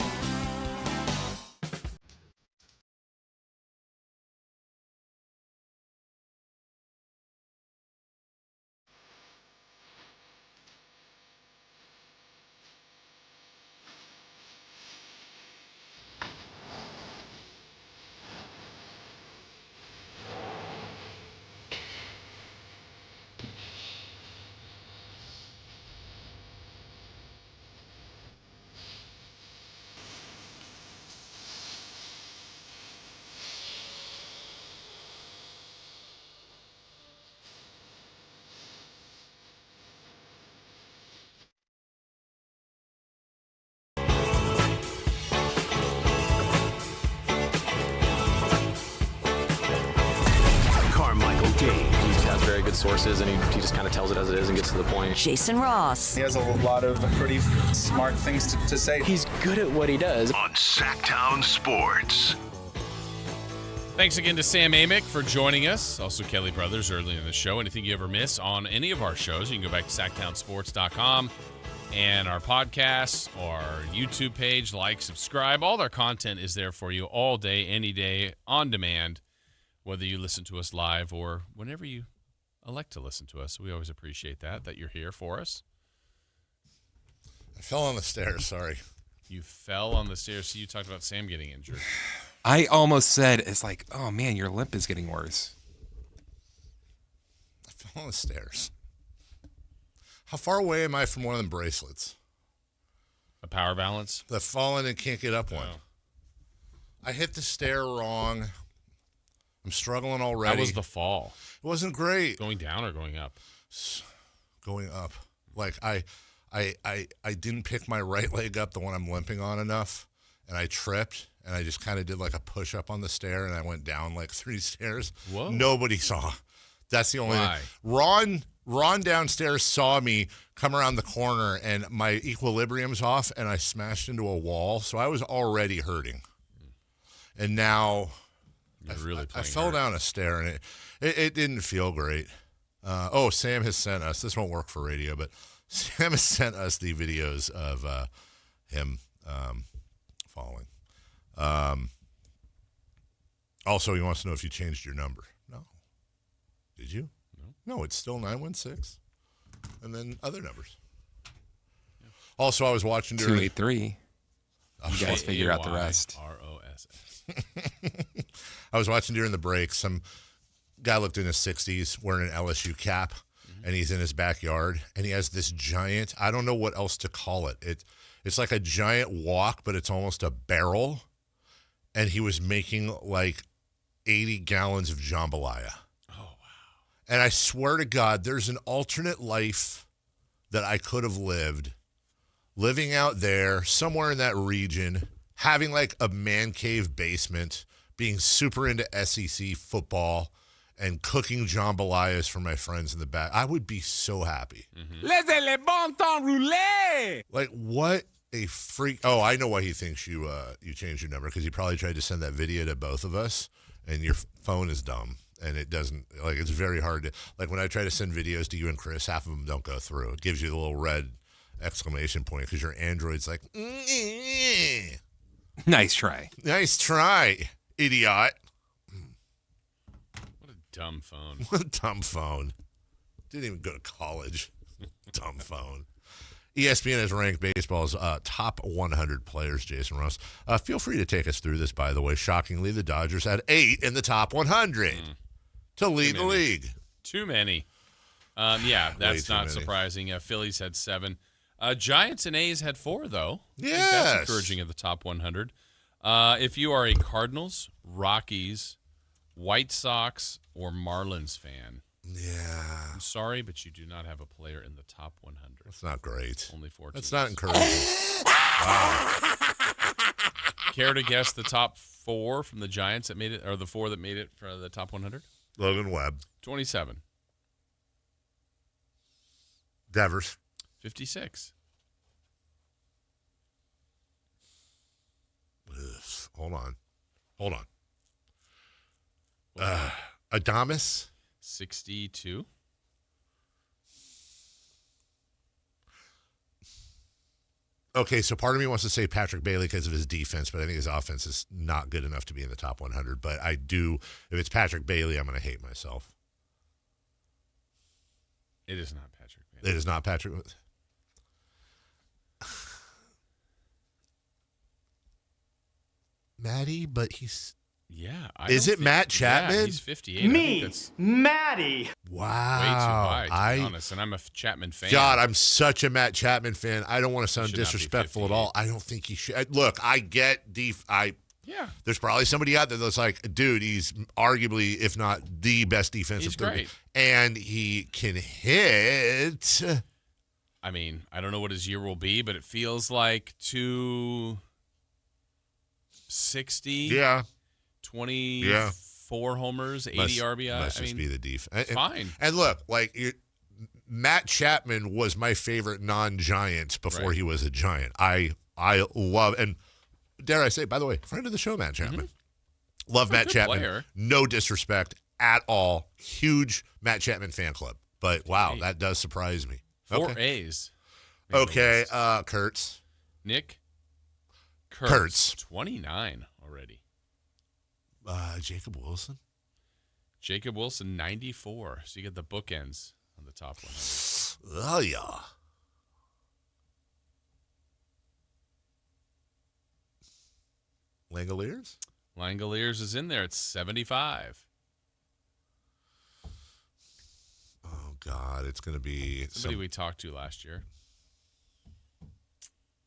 very good sources, and he just kind of tells it as it is and gets to the point. Jason Ross. He has a lot of pretty smart things to say. He's good at what he does. On Sactown Sports. Thanks again to Sam Amick for joining us. Also, Kelly Brothers early in the show. Anything you ever miss on any of our shows, you can go back to SactownSports.com and our podcasts, our YouTube page. Like, subscribe. All our content is there for you all day, any day, on demand, whether you listen to us live or whenever you elect to listen to us. We always appreciate that you're here for us. I fell on the stairs, sorry. You fell on the stairs. So you talked about Sam getting injured. I almost said, it's like, oh man, your limp is getting worse. I fell on the stairs. How far away am I from one of them bracelets? A power balance? The fallen and can't get up one. I hit the stair wrong. I'm struggling already. How was the fall? It wasn't great. Going down or going up? Going up. Like I didn't pick my right leg up, the one I'm limping on, enough, and I tripped. And I just kind of did like a push-up on the stair, and I went down like 3 stairs. Whoa. Nobody saw. That's the only Why? thing. Ron downstairs saw me come around the corner, and my equilibrium's off, and I smashed into a wall. So I was already hurting. And now I fell down a stair, and it didn't feel great. Sam has sent us. This won't work for radio, but Sam has sent us the videos of him falling. Also, he wants to know if you changed your number. No. Did you? No, it's still 916. And then other numbers. Yeah. Also, I was watching during 283. You guys figure out the rest. ROSS. I was watching during the break. Some guy looked in his 60s wearing an LSU cap, and he's in his backyard, and he has this giant, I don't know what else to call it. It's like a giant wok, but it's almost a barrel. And he was making like 80 gallons of jambalaya. Oh, wow. And I swear to God, there's an alternate life that I could have living out there, somewhere in that region, having like a man cave basement, being super into SEC football, and cooking jambalayas for my friends in the back. I would be so happy. Laissez-les bon temps rouler! Like, what a freak. Oh, I know why he thinks you changed your number, because he probably tried to send that video to both of us, and your phone is dumb, and it doesn't, like, it's very hard to, like, when I try to send videos to you and Chris, half of them don't go through. It gives you the little red exclamation point, because your Android's like, Nice try. Nice try, idiot. What a dumb phone. What a dumb phone. Didn't even go to college. Dumb phone. ESPN has ranked baseball's top 100 players, Jason Ross. Feel free to take us through this, by the way. Shockingly, the Dodgers had 8 in the top 100 to lead the league. Too many. Yeah, that's not surprising. Phillies had 7. Giants and A's had 4, though. Yes. I think that's encouraging of the top 100. If you are a Cardinals, Rockies, White Sox, or Marlins fan, yeah, I'm sorry, but you do not have a player in the top 100. That's not great. Only 4 That's teams. not encouraging. Wow. Care to guess the top 4 from the Giants that made it, or the 4 that made it for the top 100? Logan Webb. 27. Devers. 56. Hold on. Adames. 62. Okay, so part of me wants to say Patrick Bailey because of his defense, but I think his offense is not good enough to be in the top 100. But I do, if it's Patrick Bailey, I'm going to hate myself. It is not Patrick Bailey. It is not Patrick. Matty, but he's... Yeah. Is it Matt Chapman? Yeah, he's 58. Me, Matty. Wow. Way too high, to be honest. And I'm a Chapman fan. God, I'm such a Matt Chapman fan. I don't want to sound should not be disrespectful at 58. all. I don't think he should. Look, I get Yeah. There's probably somebody out there that's like, dude, he's arguably, if not the best defensive He's third. great. And he can hit. I mean, I don't know what his year will be, but it feels like 260. Yeah. 24. Yeah. 4 homers, 80 RBI. Must just be the defense. Fine. And look, Matt Chapman was my favorite non-Giant before he was a Giant. I love, and dare I say, by the way, friend of the show, Matt Chapman. Love Matt Chapman. Player. No disrespect at all. Huge Matt Chapman fan club. But wow, that does surprise me. 4 A's. Okay, Kurtz. Nick Kurtz. 29 already. Jacob Wilson. Jacob Wilson, 94. So you get the bookends on the top 100. Oh, yeah. Langoliers? Langoliers is in there. It's 75. Oh, God. It's going to be somebody we talked to last year.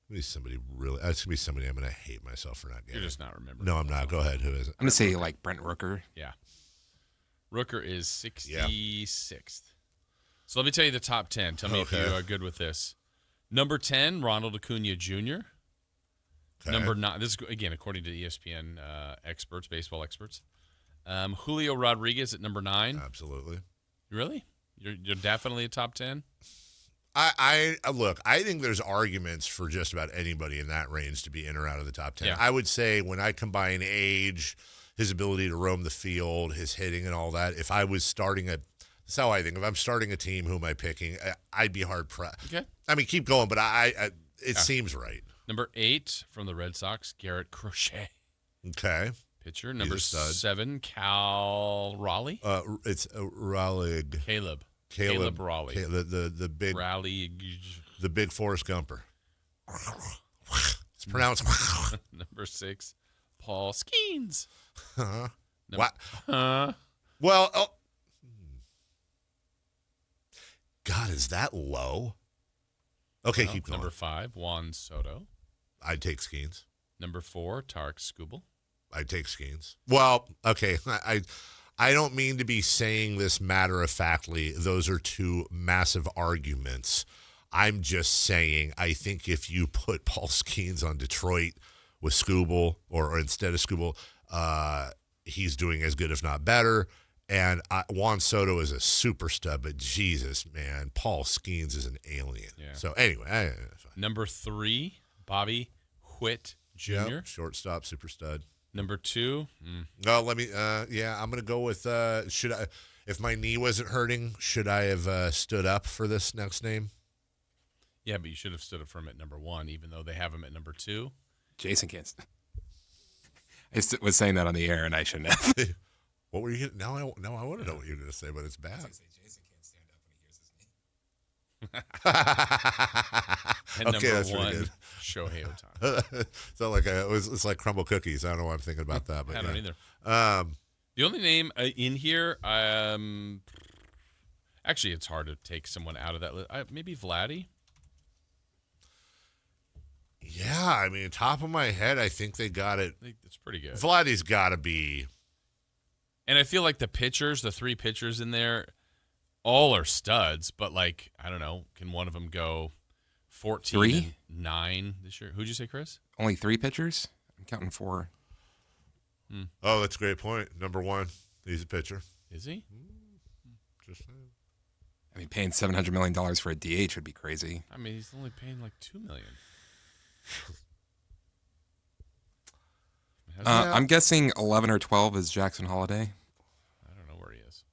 Maybe somebody really. It's gonna be somebody I'm gonna hate myself for not getting. You're just not remembering. No, I'm not. Go ahead. Who is it? I'm gonna say like Brent Rooker. Yeah, Rooker is 66th. So let me tell you the top 10. Tell me if you are good with this. Number 10, Ronald Acuna Jr. Okay. Number 9. This is again according to ESPN experts, baseball experts. Julio Rodriguez at number 9. Absolutely. Really? You're definitely a top 10. I look, I think there's arguments for just about anybody in that range to be in or out of the top 10. Yeah. I would say when I combine age, his ability to roam the field, his hitting and all that, if I was starting that's how I think. If I'm starting a team, who am I picking? I'd be hard pressed. Okay. I mean, keep going, but it seems right. Number 8 from the Red Sox, Garrett Crochet. Okay. Pitcher. Number 7, Cal Raleigh. It's Raleigh. Caleb Raleigh. The big Raleigh. The big Forrest Gumper. It's pronounced. Number 6, Paul Skeens. What? Well, God, is that low? Okay, keep going. Number 5, Juan Soto. I'd take Skeens. Number 4, Tarek Skubal. I'd take Skeens. Well, okay, I don't mean to be saying this matter-of-factly. Those are two massive arguments. I'm just saying I think if you put Paul Skeens on Detroit with Skubal or instead of Skubal, he's doing as good, if not better. And Juan Soto is a super stud, but Jesus, man, Paul Skeens is an alien. Yeah. So anyway. Number 3, Bobby Witt Jr. Yep, shortstop, super stud. Number 2. No, let me. I'm gonna go with. Should I? If my knee wasn't hurting, should I have stood up for this next name? Yeah, but you should have stood up for him at number 1, even though they have him at number 2. Jason can't. I was saying that on the air, and I shouldn't have. What were you? Now I want to know what you're gonna say, but it's bad. Jason can't stand up when he hears his name. And Okay, that's number 1, really good. Shohei Ohtani. So like it's like crumble cookies. I don't know why I'm thinking about that, but I don't either. The only name in here, actually, it's hard to take someone out of that list. Maybe Vladdy. Yeah, I mean, top of my head, I think they got it. It's pretty good. Vladdy's got to be. And I feel like the 3 pitchers in there, all are studs, but like, I don't know, can one of them go 14 and 9 this year? Who'd you say, Chris? Only 3 pitchers? I'm counting 4. Oh, that's a great point. Number 1, he's a pitcher. Is he? Just saying. I mean, paying $700 million for a DH would be crazy. I mean, he's only paying like $2 million. I'm guessing 11 or 12 is Jackson Holiday. I don't know where he is.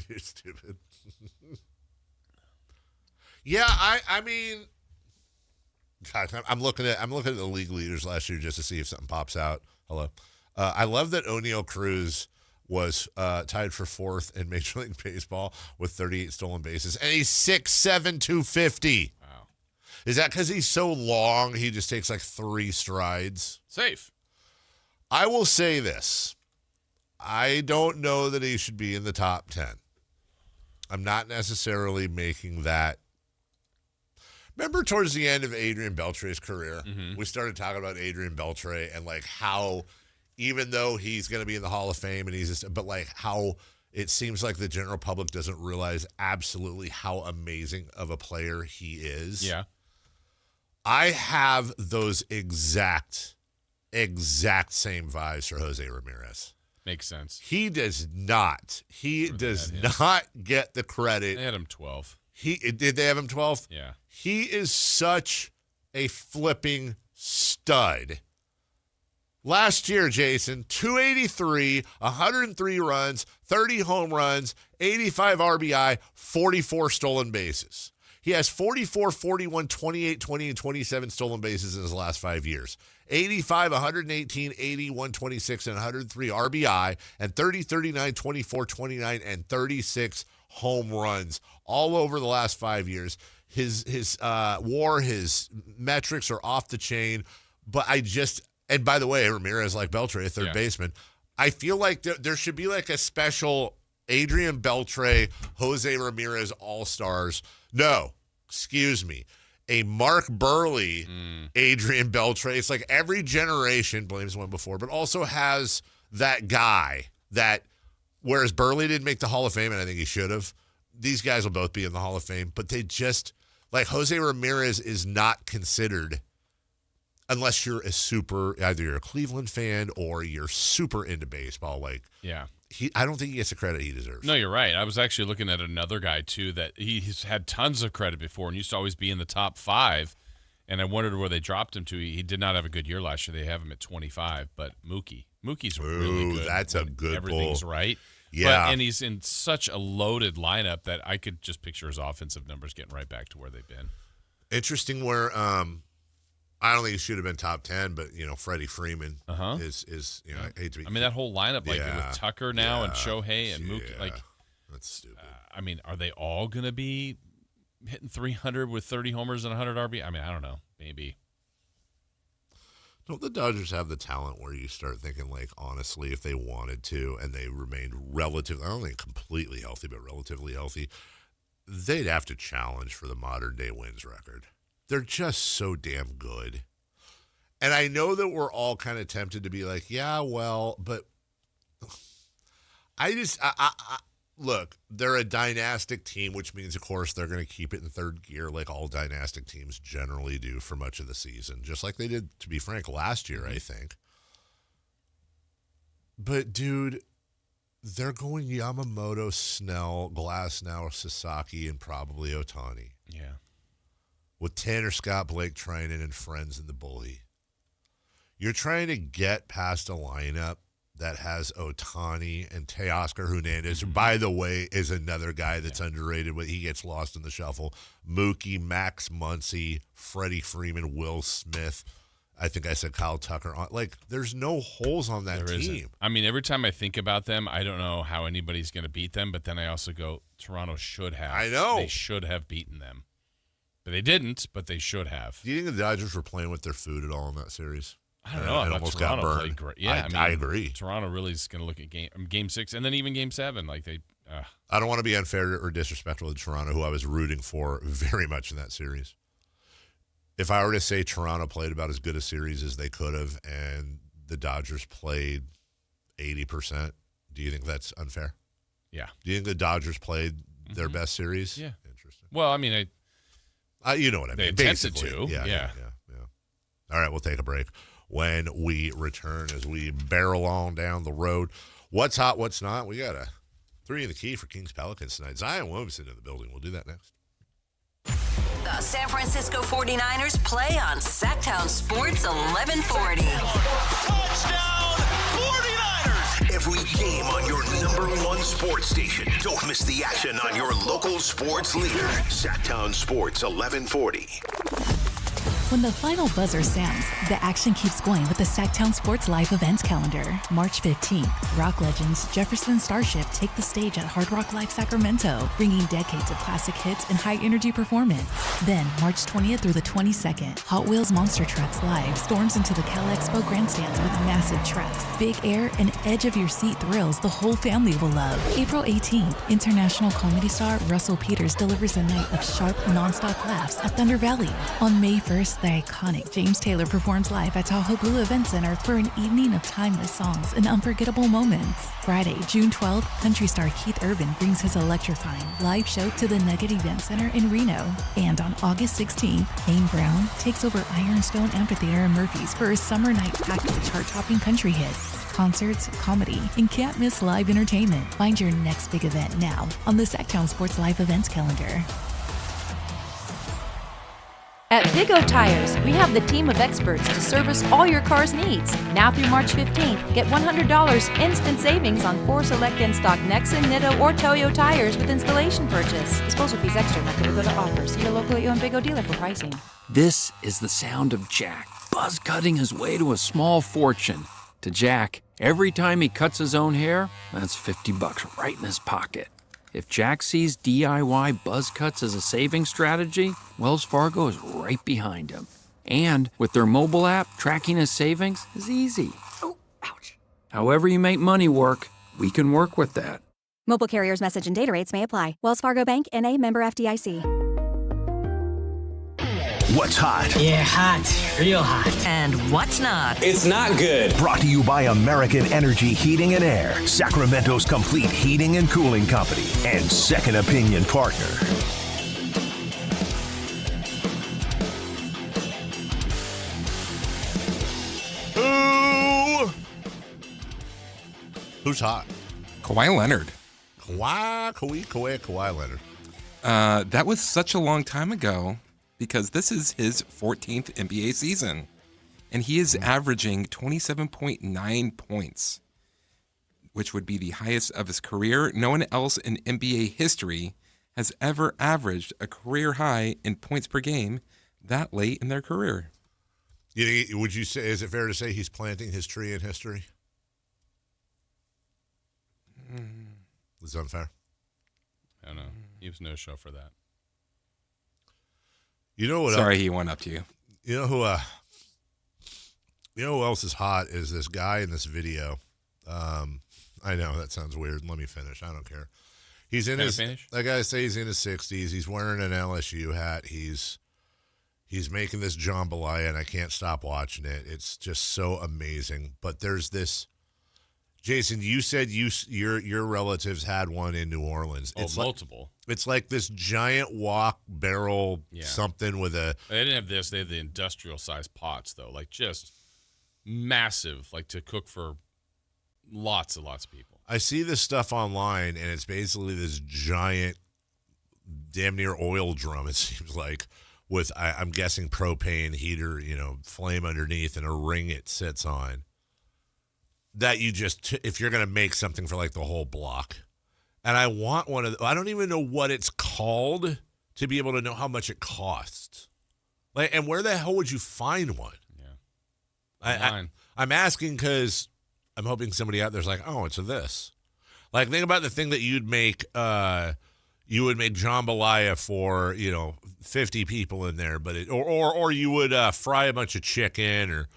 You're stupid. Yeah, I mean, God, I'm looking at the league leaders last year just to see if something pops out. Hello, I love that O'Neal Cruz was tied for 4th in Major League Baseball with 38 stolen bases, and he's 6'7", 250. Wow. Is that because he's so long? He just takes like 3 strides. Safe. I will say this: I don't know that he should be in the top 10. I'm not necessarily making that. Remember towards the end of Adrian Beltre's career, we started talking about Adrian Beltre and like how, even though he's going to be in the Hall of Fame and but like how it seems like the general public doesn't realize absolutely how amazing of a player he is. Yeah. I have those exact exact same vibes for Jose Ramirez. Makes sense. He does not. He does not get the credit. They had him 12. Did they have him 12? Yeah. He is such a flipping stud. Last year, Jason, 283, 103 runs, 30 home runs, 85 RBI, 44 stolen bases. He has 44, 41, 28, 20, and 27 stolen bases in his last 5 years. 85, 118, 80, 126, and 103 RBI, and 30, 39, 24, 29, and 36 home runs all over the last 5 years. His WAR, his metrics are off the chain, but and by the way, Ramirez, like Beltre, a third baseman, I feel like there should be like a special Adrian Beltre, Jose Ramirez All-Stars. No, excuse me. A Mark Burley, Adrian Beltre. It's like every generation blames one before, but also has that guy that, whereas Burley didn't make the Hall of Fame, and I think he should have, these guys will both be in the Hall of Fame, but they just, like Jose Ramirez is not considered unless you're either you're a Cleveland fan or you're super into baseball. Like, I don't think he gets the credit he deserves. No, you're right. I was actually looking at another guy, too, that he's had tons of credit before and used to always be in the top 5, and I wondered where they dropped him to. He did not have a good year last year. They have him at 25, but Mookie's really good. That's a good everything's pull. Right. Yeah. And he's in such a loaded lineup that I could just picture his offensive numbers getting right back to where they've been. Interesting where I don't think he should have been top 10, but, Freddie Freeman is I hate to be. I mean, that whole lineup, with Tucker now and Shohei and Mookie, that's stupid. Are they all going to be hitting 300 with 30 homers and 100 RB? I mean, I don't know. Maybe. Don't the Dodgers have the talent where you start thinking, like, honestly, if they wanted to and they remained relatively, I don't think completely healthy, but relatively healthy, they'd have to challenge for the modern-day wins record. They're just so damn good. And I know that we're all kind of tempted to be like, yeah, well, but look, they're a dynastic team, which means, of course, they're going to keep it in third gear like all dynastic teams generally do for much of the season, just like they did, to be frank, last year, I think. But, dude, they're going Yamamoto, Snell, Glasnow, Sasaki, and probably Ohtani. Yeah. With Tanner Scott, Blake Trinan, and friends in the bully. You're trying to get past a lineup that has Ohtani and Teoscar Hernandez, who, by the way, is another guy that's underrated. He gets lost in the shuffle. Mookie, Max Muncy, Freddie Freeman, Will Smith. I think I said Kyle Tucker. Like, there's no holes on that team. Isn't. I mean, every time I think about them, I don't know how anybody's going to beat them, but then I also go, Toronto should have. I know. They should have beaten them. But they didn't, but they should have. Do you think the Dodgers were playing with their food at all in that series? I don't know. It almost got burned. Played great. Yeah, I agree. Toronto really is going to look at game 6 and then even game 7. Like they. I don't want to be unfair or disrespectful to Toronto, who I was rooting for very much in that series. If I were to say Toronto played about as good a series as they could have, and the Dodgers played 80%, do you think that's unfair? Yeah. Do you think the Dodgers played their best series? Yeah. Interesting. Well, I mean, you know what I mean. They attempted to. Yeah. All right, we'll take a break. When we return, as we barrel on down the road, what's hot, what's not? We got a 3 in the key for Kings Pelicans tonight. Zion Williamson in the building. We'll do that next. The San Francisco 49ers play on Sactown Sports 1140. Touchdown 49ers! Every game on your #1 sports station. Don't miss the action on your local sports leader. Sactown Sports 1140. When the final buzzer sounds, the action keeps going with the Sactown Sports Live events calendar. March 15th, rock legends Jefferson and Starship take the stage at Hard Rock Live Sacramento, bringing decades of classic hits and high-energy performance. Then, March 20th through the 22nd, Hot Wheels Monster Trucks Live storms into the Cal Expo grandstands with massive trucks, big air, and edge-of-your-seat thrills the whole family will love. April 18th, international comedy star Russell Peters delivers a night of sharp, non-stop laughs at Thunder Valley. On May 1st, the iconic James Taylor performs live at Tahoe Blue Event Center for an evening of timeless songs and unforgettable moments. Friday, June 12th, country star Keith Urban brings his electrifying live show to the Nugget Event Center in Reno. And on August 16th, Kane Brown takes over Ironstone Amphitheater in Murphys for a summer night packed with chart-topping country hits, concerts, comedy, and can't miss live entertainment. Find your next big event now on the Sactown Sports Live events calendar. At Big O Tires, we have the team of experts to service all your car's needs. Now through March 15th, get $100 instant savings on 4 select in-stock Nexen, Nitto, or Toyo tires with installation purchase. Disposal fees extra, not going to go to offers. See your locally owned Big O dealer for pricing. This is the sound of Jack, buzz cutting his way to a small fortune. To Jack, every time he cuts his own hair, that's $50 right in his pocket. If Jack sees DIY buzz cuts as a saving strategy, Wells Fargo is right behind him. And with their mobile app, tracking his savings is easy. Oh, ouch. However you make money work, we can work with that. Mobile carriers' message and data rates may apply. Wells Fargo Bank, N.A., member FDIC. What's hot? Yeah, hot. Real hot. And what's not? It's not good. Brought to you by American Energy Heating and Air, Sacramento's complete heating and cooling company, and second opinion partner. Who's hot? Kawhi Leonard. Kawhi Leonard. That was such a long time ago because this is his 14th NBA season. And he is averaging 27.9 points, which would be the highest of his career. No one else in NBA history has ever averaged a career high in points per game that late in their career. Would you say, is it fair to say he's planting his tree in history? Is that unfair? I don't know. He was no show for that. You know what? Sorry, he went up to you. You know who? You know who else is hot? Is this guy in this video? I know that sounds weird. Let me finish. I don't care. He's in his. That guy say he's in his 60s. He's wearing an LSU hat. He's making this jambalaya, and I can't stop watching it. It's just so amazing. But there's this. Jason, you said your relatives had one in New Orleans. It's multiple. It's like this giant wok barrel something with a. They didn't have this. They had the industrial size pots though, like just massive, like to cook for lots and lots of people. I see this stuff online, and it's basically this giant, damn near oil drum. It seems like with I'm guessing propane heater, flame underneath, and a ring it sits on. That you just, if you're going to make something for like the whole block. And I want one of I don't even know what it's called to be able to know how much it costs. Like, and where the hell would you find one? Yeah. I'm asking because I'm hoping somebody out there's like, oh, it's this. Like, think about the thing that you'd make, you would make jambalaya for, 50 people in there, but or you would fry a bunch of chicken or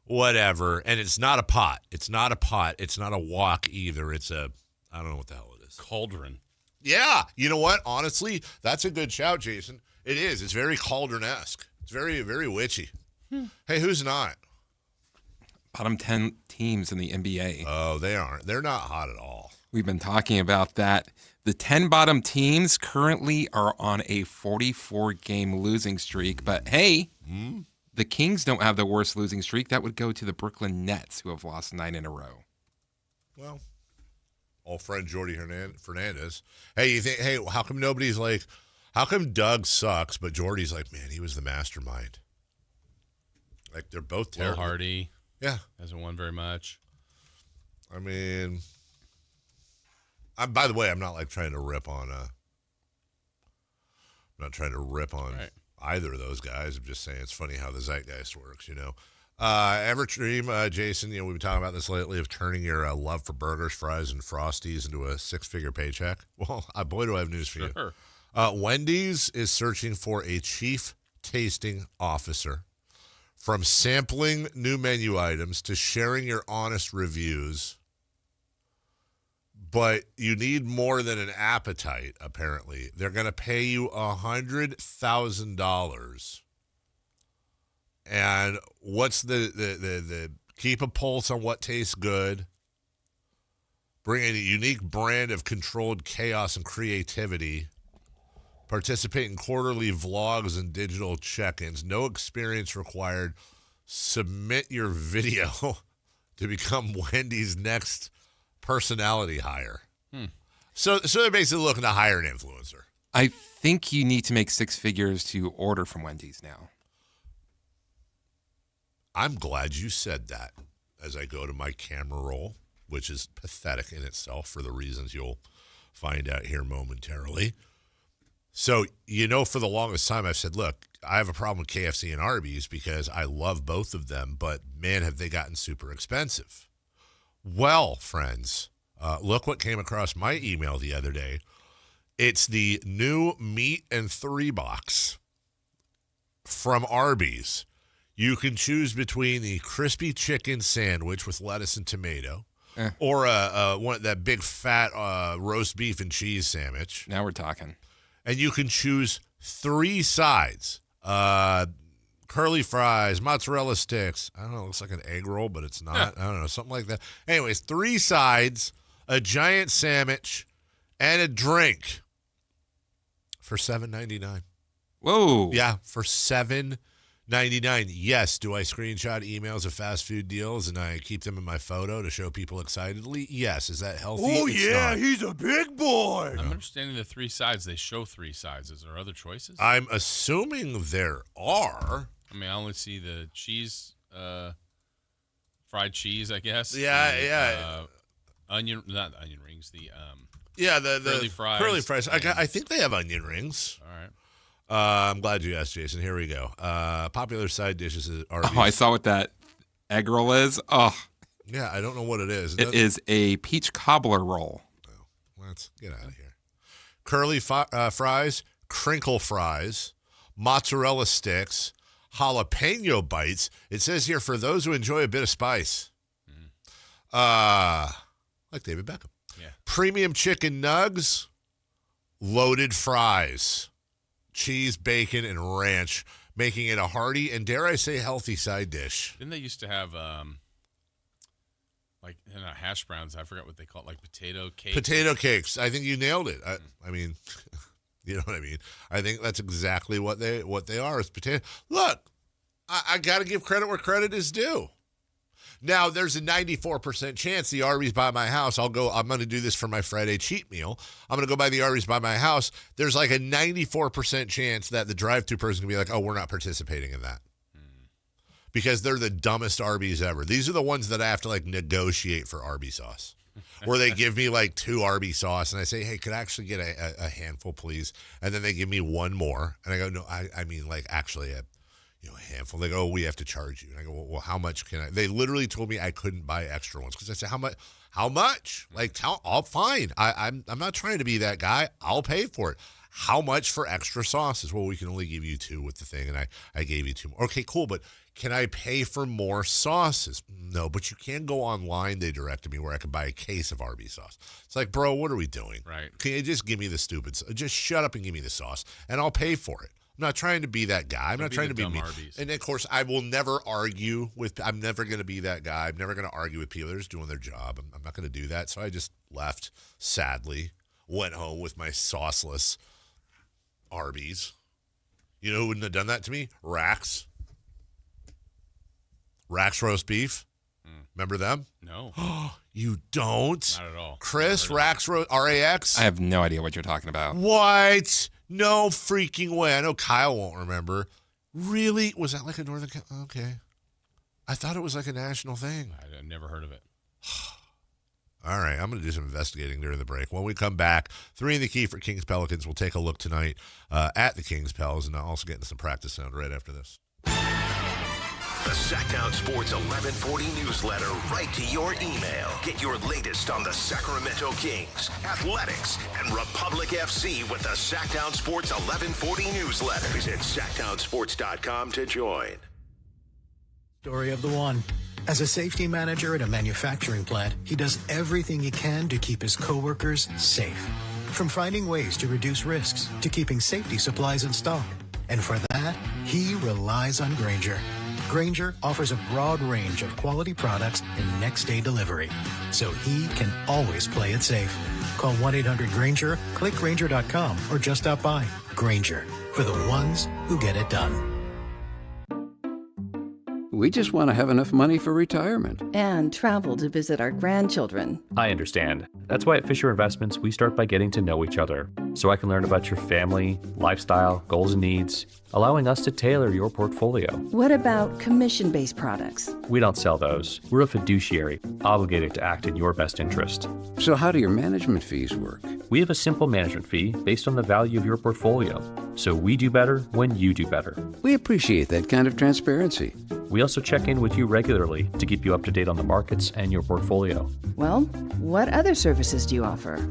whatever, and it's not a pot. It's not a pot. It's not a wok either. It's I don't know what the hell it is. Cauldron. Yeah. You know what? Honestly, that's a good shout, Jason. It is. It's very cauldron-esque. It's very, very witchy. Hey, who's not? Bottom 10 teams in the NBA. Oh, they aren't. They're not hot at all. We've been talking about that. The 10 bottom teams currently are on a 44-game losing streak, but hey, the Kings don't have the worst losing streak. That would go to the Brooklyn Nets, who have lost 9 in a row. Well, old friend Jordy Fernandez. Hey, how come nobody's like, how come Doug sucks, but Jordy's like, man, he was the mastermind. Like, they're both terrible. Will Hardy. Yeah. Hasn't won very much. I mean, by the way, I'm not like trying to rip on, either of those guys. I'm just saying it's funny how the zeitgeist works, Ever dream, Jason, we've been talking about this lately, of turning your love for burgers, fries, and Frosties into a 6-figure paycheck? Well, boy, do I have news for you. Wendy's is searching for a chief tasting officer. From sampling new menu items to sharing your honest reviews. But you need more than an appetite, apparently. They're going to pay you $100,000 And what's the keep a pulse on what tastes good, bring a unique brand of controlled chaos and creativity, participate in quarterly vlogs and digital check-ins, no experience required, submit your video to become Wendy's next personality hire. So they're basically looking to hire an influencer. I think you need to make 6 figures to order from Wendy's now. I'm glad you said that as I go to my camera roll, which is pathetic in itself for the reasons you'll find out here momentarily. So, for the longest time I've said, look, I have a problem with KFC and Arby's because I love both of them, but man, have they gotten super expensive. Well, friends, look what came across my email the other day. It's the new meat and 3 box from Arby's. You can choose between the crispy chicken sandwich with lettuce and tomato or that big fat roast beef and cheese sandwich. Now we're talking. And you can choose 3 sides. Curly fries, mozzarella sticks. I don't know, it looks like an egg roll, but it's not. I don't know, something like that. Anyways, 3 sides, a giant sandwich, and a drink for $7.99. Whoa. Yeah, for $7.99. Yes. Do I screenshot emails of fast food deals and I keep them in my photo to show people excitedly? Yes. Is that healthy? Oh, It's yeah, not. he's a big boy. I'm understanding the 3 sides. They show 3 sides. Is there other choices? I'm assuming there are. I mean, I only see the cheese, fried cheese, I guess. Yeah. Not onion rings. The curly fries. Curly fries. I think they have onion rings. All right. I'm glad you asked, Jason. Here we go. Popular side dishes at Arby's. Oh, I saw what that egg roll is. Oh. Yeah, I don't know what it is. It is a peach cobbler roll. Oh, let's get out of here. Curly fries, crinkle fries, mozzarella sticks, jalapeno bites. It says here, for those who enjoy a bit of spice. Like David Beckham. Yeah. Premium chicken nugs, loaded fries. Cheese, bacon, and ranch, making it a hearty and, dare I say, healthy side dish. Didn't they used to have, hash browns? I forgot what they call it, like potato cakes. Potato cakes. I think you nailed it. I mean, you know what I mean? I think that's exactly what they are. It's potato. Look, I got to give credit where credit is due. Now, there's a 94% chance the Arby's by my house, I'm going to do this for my Friday cheat meal. I'm going to go by the Arby's by my house. There's like a 94% chance that the drive-thru person can be like, oh, we're not participating in that. Because they're the dumbest Arby's ever. These are the ones that I have to negotiate for Arby sauce. Where they give me 2 Arby sauce and I say, hey, could I actually get a handful, please? And then they give me 1 more. And I go, no, I mean actually a handful. They go, oh, we have to charge you. And I go, well, how much can I? They literally told me I couldn't buy extra ones because I said, how much? I'll fine. I'm not trying to be that guy. I'll pay for it. How much for extra sauces? Well, we can only give you 2 with the thing, and I gave you 2 more. Okay, cool, but can I pay for more sauces? No, but you can go online, they directed me, where I can buy a case of Arby sauce. It's like, bro, what are we doing? Right. Can you just give me the stupid sauce? Just shut up and give me the sauce, and I'll pay for it. I'm not trying to be that guy. I'm not trying to be me. Arby's. And, of course, I will never argue with – I'm never going to be that guy. I'm never going to argue with people. They're just doing their job. I'm not going to do that. So I just left, sadly, went home with my sauceless Arby's. You know who wouldn't have done that to me? Rax. Rax roast beef. Remember them? No. You don't? Not at all. Chris, Rax roast – RAX? I have no idea what you're talking about. What? No freaking way. I know Kyle won't remember. Really? Was that like a Northern – okay. I thought it was like a national thing. I've never heard of it. All right. I'm going to do some investigating during the break. When we come back, 3 in the key for Kings Pelicans. We'll take a look tonight at the Kings Pels and also get into some practice sound right after this. The Sactown Sports 1140 newsletter right to your email. Get your latest on the Sacramento Kings, athletics, and Republic FC with the Sactown Sports 1140 newsletter. Visit SactownSports.com to join. Story of the one. As a safety manager at a manufacturing plant, he does everything he can to keep his coworkers safe. From finding ways to reduce risks to keeping safety supplies in stock. And for that, he relies on Grainger, Grainger offers a broad range of quality products and next-day delivery, so he can always play it safe. Call 1-800-GRAINGER, click Grainger.com, or just stop by. Grainger, for the ones who get it done. We just want to have enough money for retirement. And travel to visit our grandchildren. I understand. That's why at Fisher Investments, we start by getting to know each other, so I can learn about your family, lifestyle, goals and needs, allowing us to tailor your portfolio. What about commission-based products? We don't sell those. We're a fiduciary, obligated to act in your best interest. So how do your management fees work? We have a simple management fee based on the value of your portfolio, so we do better when you do better. We appreciate that kind of transparency. We also check in with you regularly to keep you up to date on the markets and your portfolio. Well, what other services do you offer?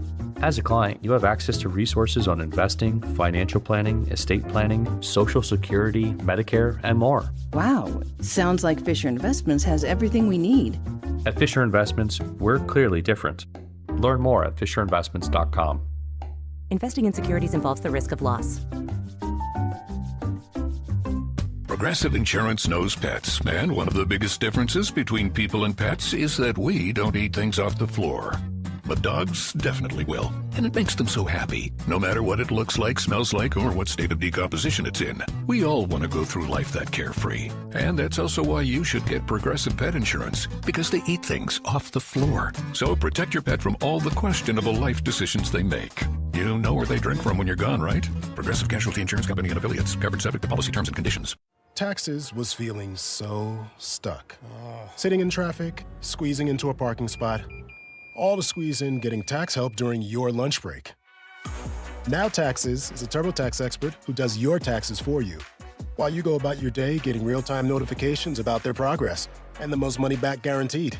As a client, you have access to resources on investing, financial planning, estate planning, Social Security, Medicare, and more. Wow, sounds like Fisher Investments has everything we need. At Fisher Investments, we're clearly different. Learn more at fisherinvestments.com. Investing in securities involves the risk of loss. Progressive Insurance knows pets, and one of the biggest differences between people and pets is that we don't eat things off the floor. But dogs definitely will, and it makes them so happy, no matter what it looks like, smells like, or what state of decomposition it's in. We all want to go through life that carefree, and that's also why you should get Progressive Pet Insurance, because they eat things off the floor. So protect your pet from all the questionable life decisions they make. You know where they drink from when you're gone, right? Progressive Casualty Insurance Company and Affiliates, covered subject to policy terms and conditions. Taxes was feeling so stuck. Sitting in traffic, squeezing into a parking spot, all to squeeze in getting tax help during your lunch break. Now Taxes is a TurboTax expert who does your taxes for you, while you go about your day getting real-time notifications about their progress and the most money back guaranteed.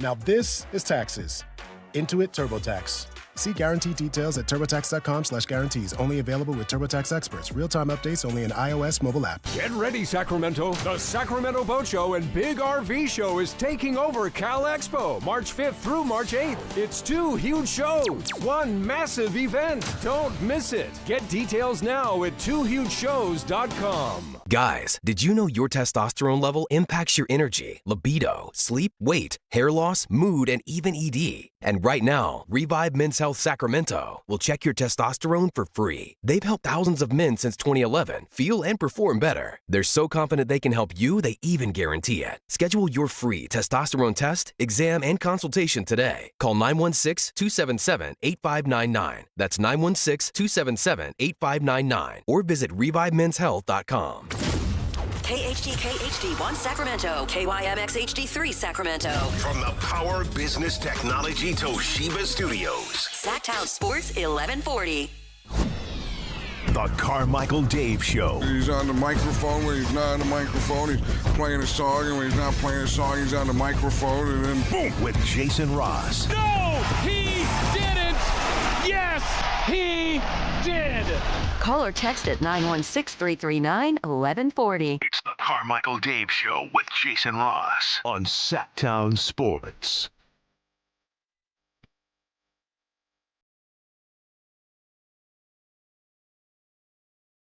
Now this is Taxes. Intuit TurboTax. See guarantee details at TurboTax.com/guarantees. Only available with TurboTax experts. Real-time updates only in iOS mobile app. Get ready, Sacramento. The Sacramento Boat Show and Big RV Show is taking over Cal Expo, March 5th through March 8th. It's 2 huge shows, one massive event. Don't miss it. Get details now at 2hugeshows.com. Guys, did you know your testosterone level impacts your energy, libido, sleep, weight, hair loss, mood, and even ED? And right now, Revive Men's Health Sacramento will check your testosterone for free. They've helped thousands of men since 2011 feel and perform better. They're so confident they can help you, they even guarantee it. Schedule your free testosterone test, exam, and consultation today. Call 916-277-8599. That's 916-277-8599. Or visit ReviveMen'sHealth.com. KHD1 Sacramento, KYMX HD3 Sacramento. From the Power Business Technology Toshiba Studios. Sactown Sports 1140. The Carmichael Dave Show. He's on the microphone when he's not on the microphone. He's playing a song, and when he's not playing a song, he's on the microphone, and then boom. With Jason Ross. No, he didn't. Yes, he did. Call or text at 916-339-1140. It's the Carmichael Dave Show with Jason Ross on Sactown Sports.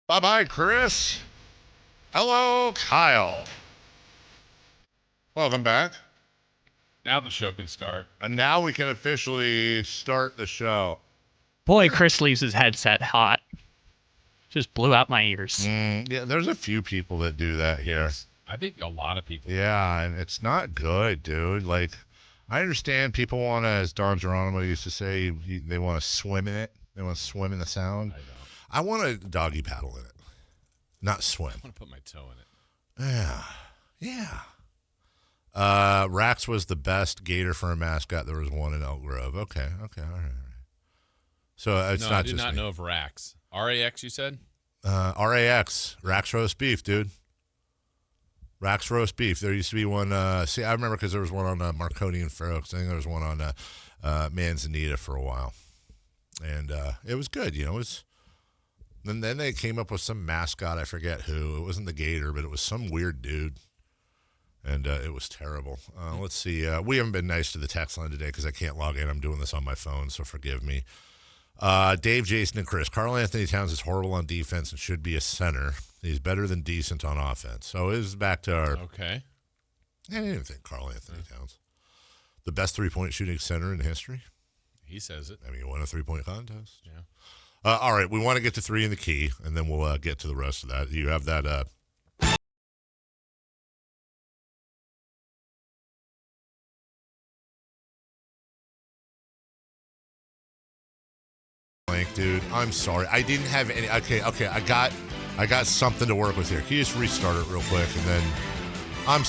Bye-bye, Chris. Hello, Kyle. Welcome back. Now the show can start. And now we can officially start the show. Boy, Chris leaves his headset hot. Just blew out my ears. Yeah, there's a few people that do that here. I think a lot of people. Yeah, and it's not good, dude. Like, I understand people want to, as Don Geronimo used to say, they want to swim in it. They want to swim in the sound. I want to doggy paddle in it, not swim. I want to put my toe in it. Yeah. Rax was the best gator for a mascot. There was one in Elk Grove. Okay, all right. So it's not just I did not know of Rax. RAX, you said? RAX, Rax roast beef, dude. Rax roast beef. There used to be one. I remember because there was one on Marconi and Farrow. I think there was one on Manzanita for a while, and it was good. You know, it was. And then they came up with some mascot. I forget who. It wasn't the gator, but it was some weird dude, and it was terrible. Let's see. We haven't been nice to the text line today because I can't log in. I'm doing this on my phone, so forgive me. Dave, Jason, and Chris. Karl Anthony Towns is horrible on defense and should be a center. He's better than decent on offense. So it is back to our. Okay. I didn't even think Karl Anthony Towns. The best three-point shooting center in history. He says it. I mean, he won a three-point contest. Yeah. All right, we want to get to 3 in the key, and then we'll get to the rest of that. You have that. Blank, dude. I'm sorry. I didn't have any. Okay. I got something to work with here. Can you just restart it real quick, and then I'm.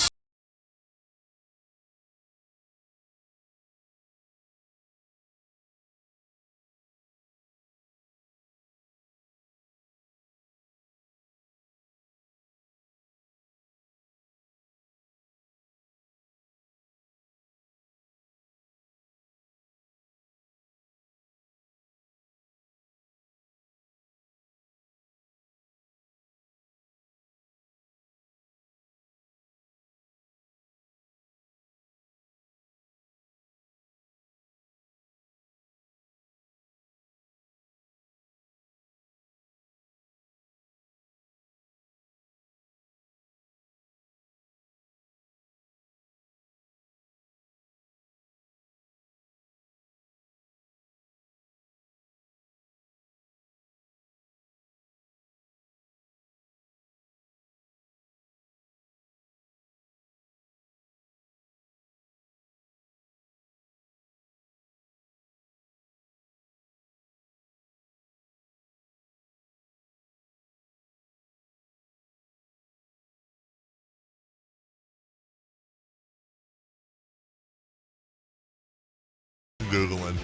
Googling.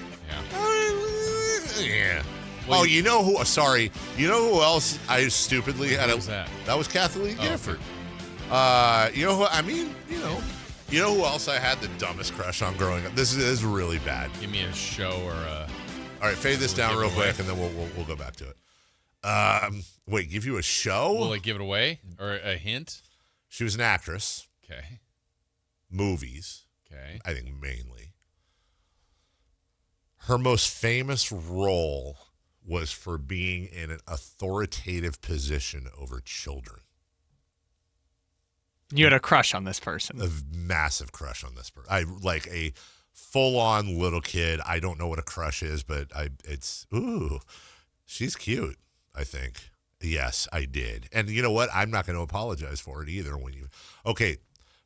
Yeah. Well, you know who? Sorry. You know who else I stupidly had? Who was that? That was Kathleen Gifford. Okay. You know who? I mean, you know who else I had the dumbest crush on growing up? This is really bad. Give me a show or a. All right, fade this down real quick, and then we'll go back to it. Wait, give you a show? Will it give it away or a hint? She was an actress. Okay. Movies. Okay. I think mainly. Her most famous role was for being in an authoritative position over children. You had a crush on this person. A massive crush on this person. I like a full-on little kid. I don't know what a crush is, but she's cute, I think. Yes, I did. And you know what? I'm not going to apologize for it either. Okay,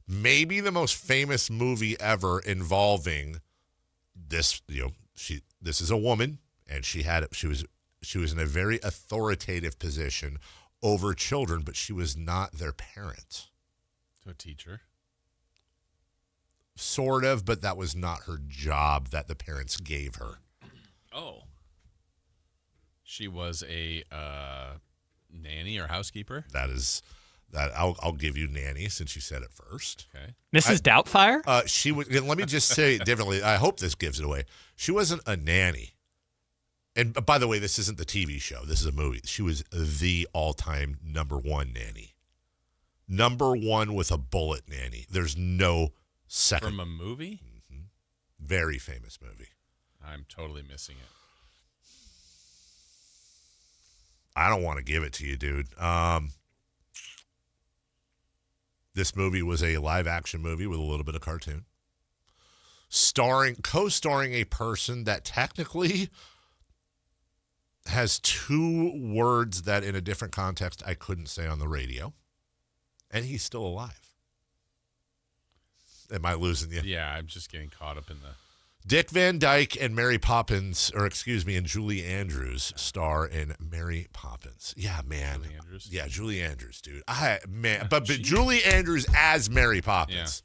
maybe the most famous movie ever involving this, this is a woman, and she was in a very authoritative position over children, but she was not their parent. To a teacher? Sort of, but that was not her job that the parents gave her. Oh. She was a nanny or housekeeper? I'll give you nanny since you said it first. Okay. Mrs. Doubtfire? She would. Let me just say it differently. I hope this gives it away. She wasn't a nanny. And by the way, this isn't the TV show. This is a movie. She was the all-time number one nanny. Number one with a bullet nanny. There's no second. From a movie? Mm-hmm. Very famous movie. I'm totally missing it. I don't want to give it to you, dude. This movie was a live-action movie with a little bit of cartoon. Co-starring a person that technically has two words that in a different context I couldn't say on the radio. And he's still alive. Am I losing you? Yeah, I'm just getting caught up in the... Dick Van Dyke and Mary Poppins, and Julie Andrews star in Mary Poppins. Yeah, man. Julie Andrews? Yeah, Julie Andrews, dude. But Julie Andrews as Mary Poppins.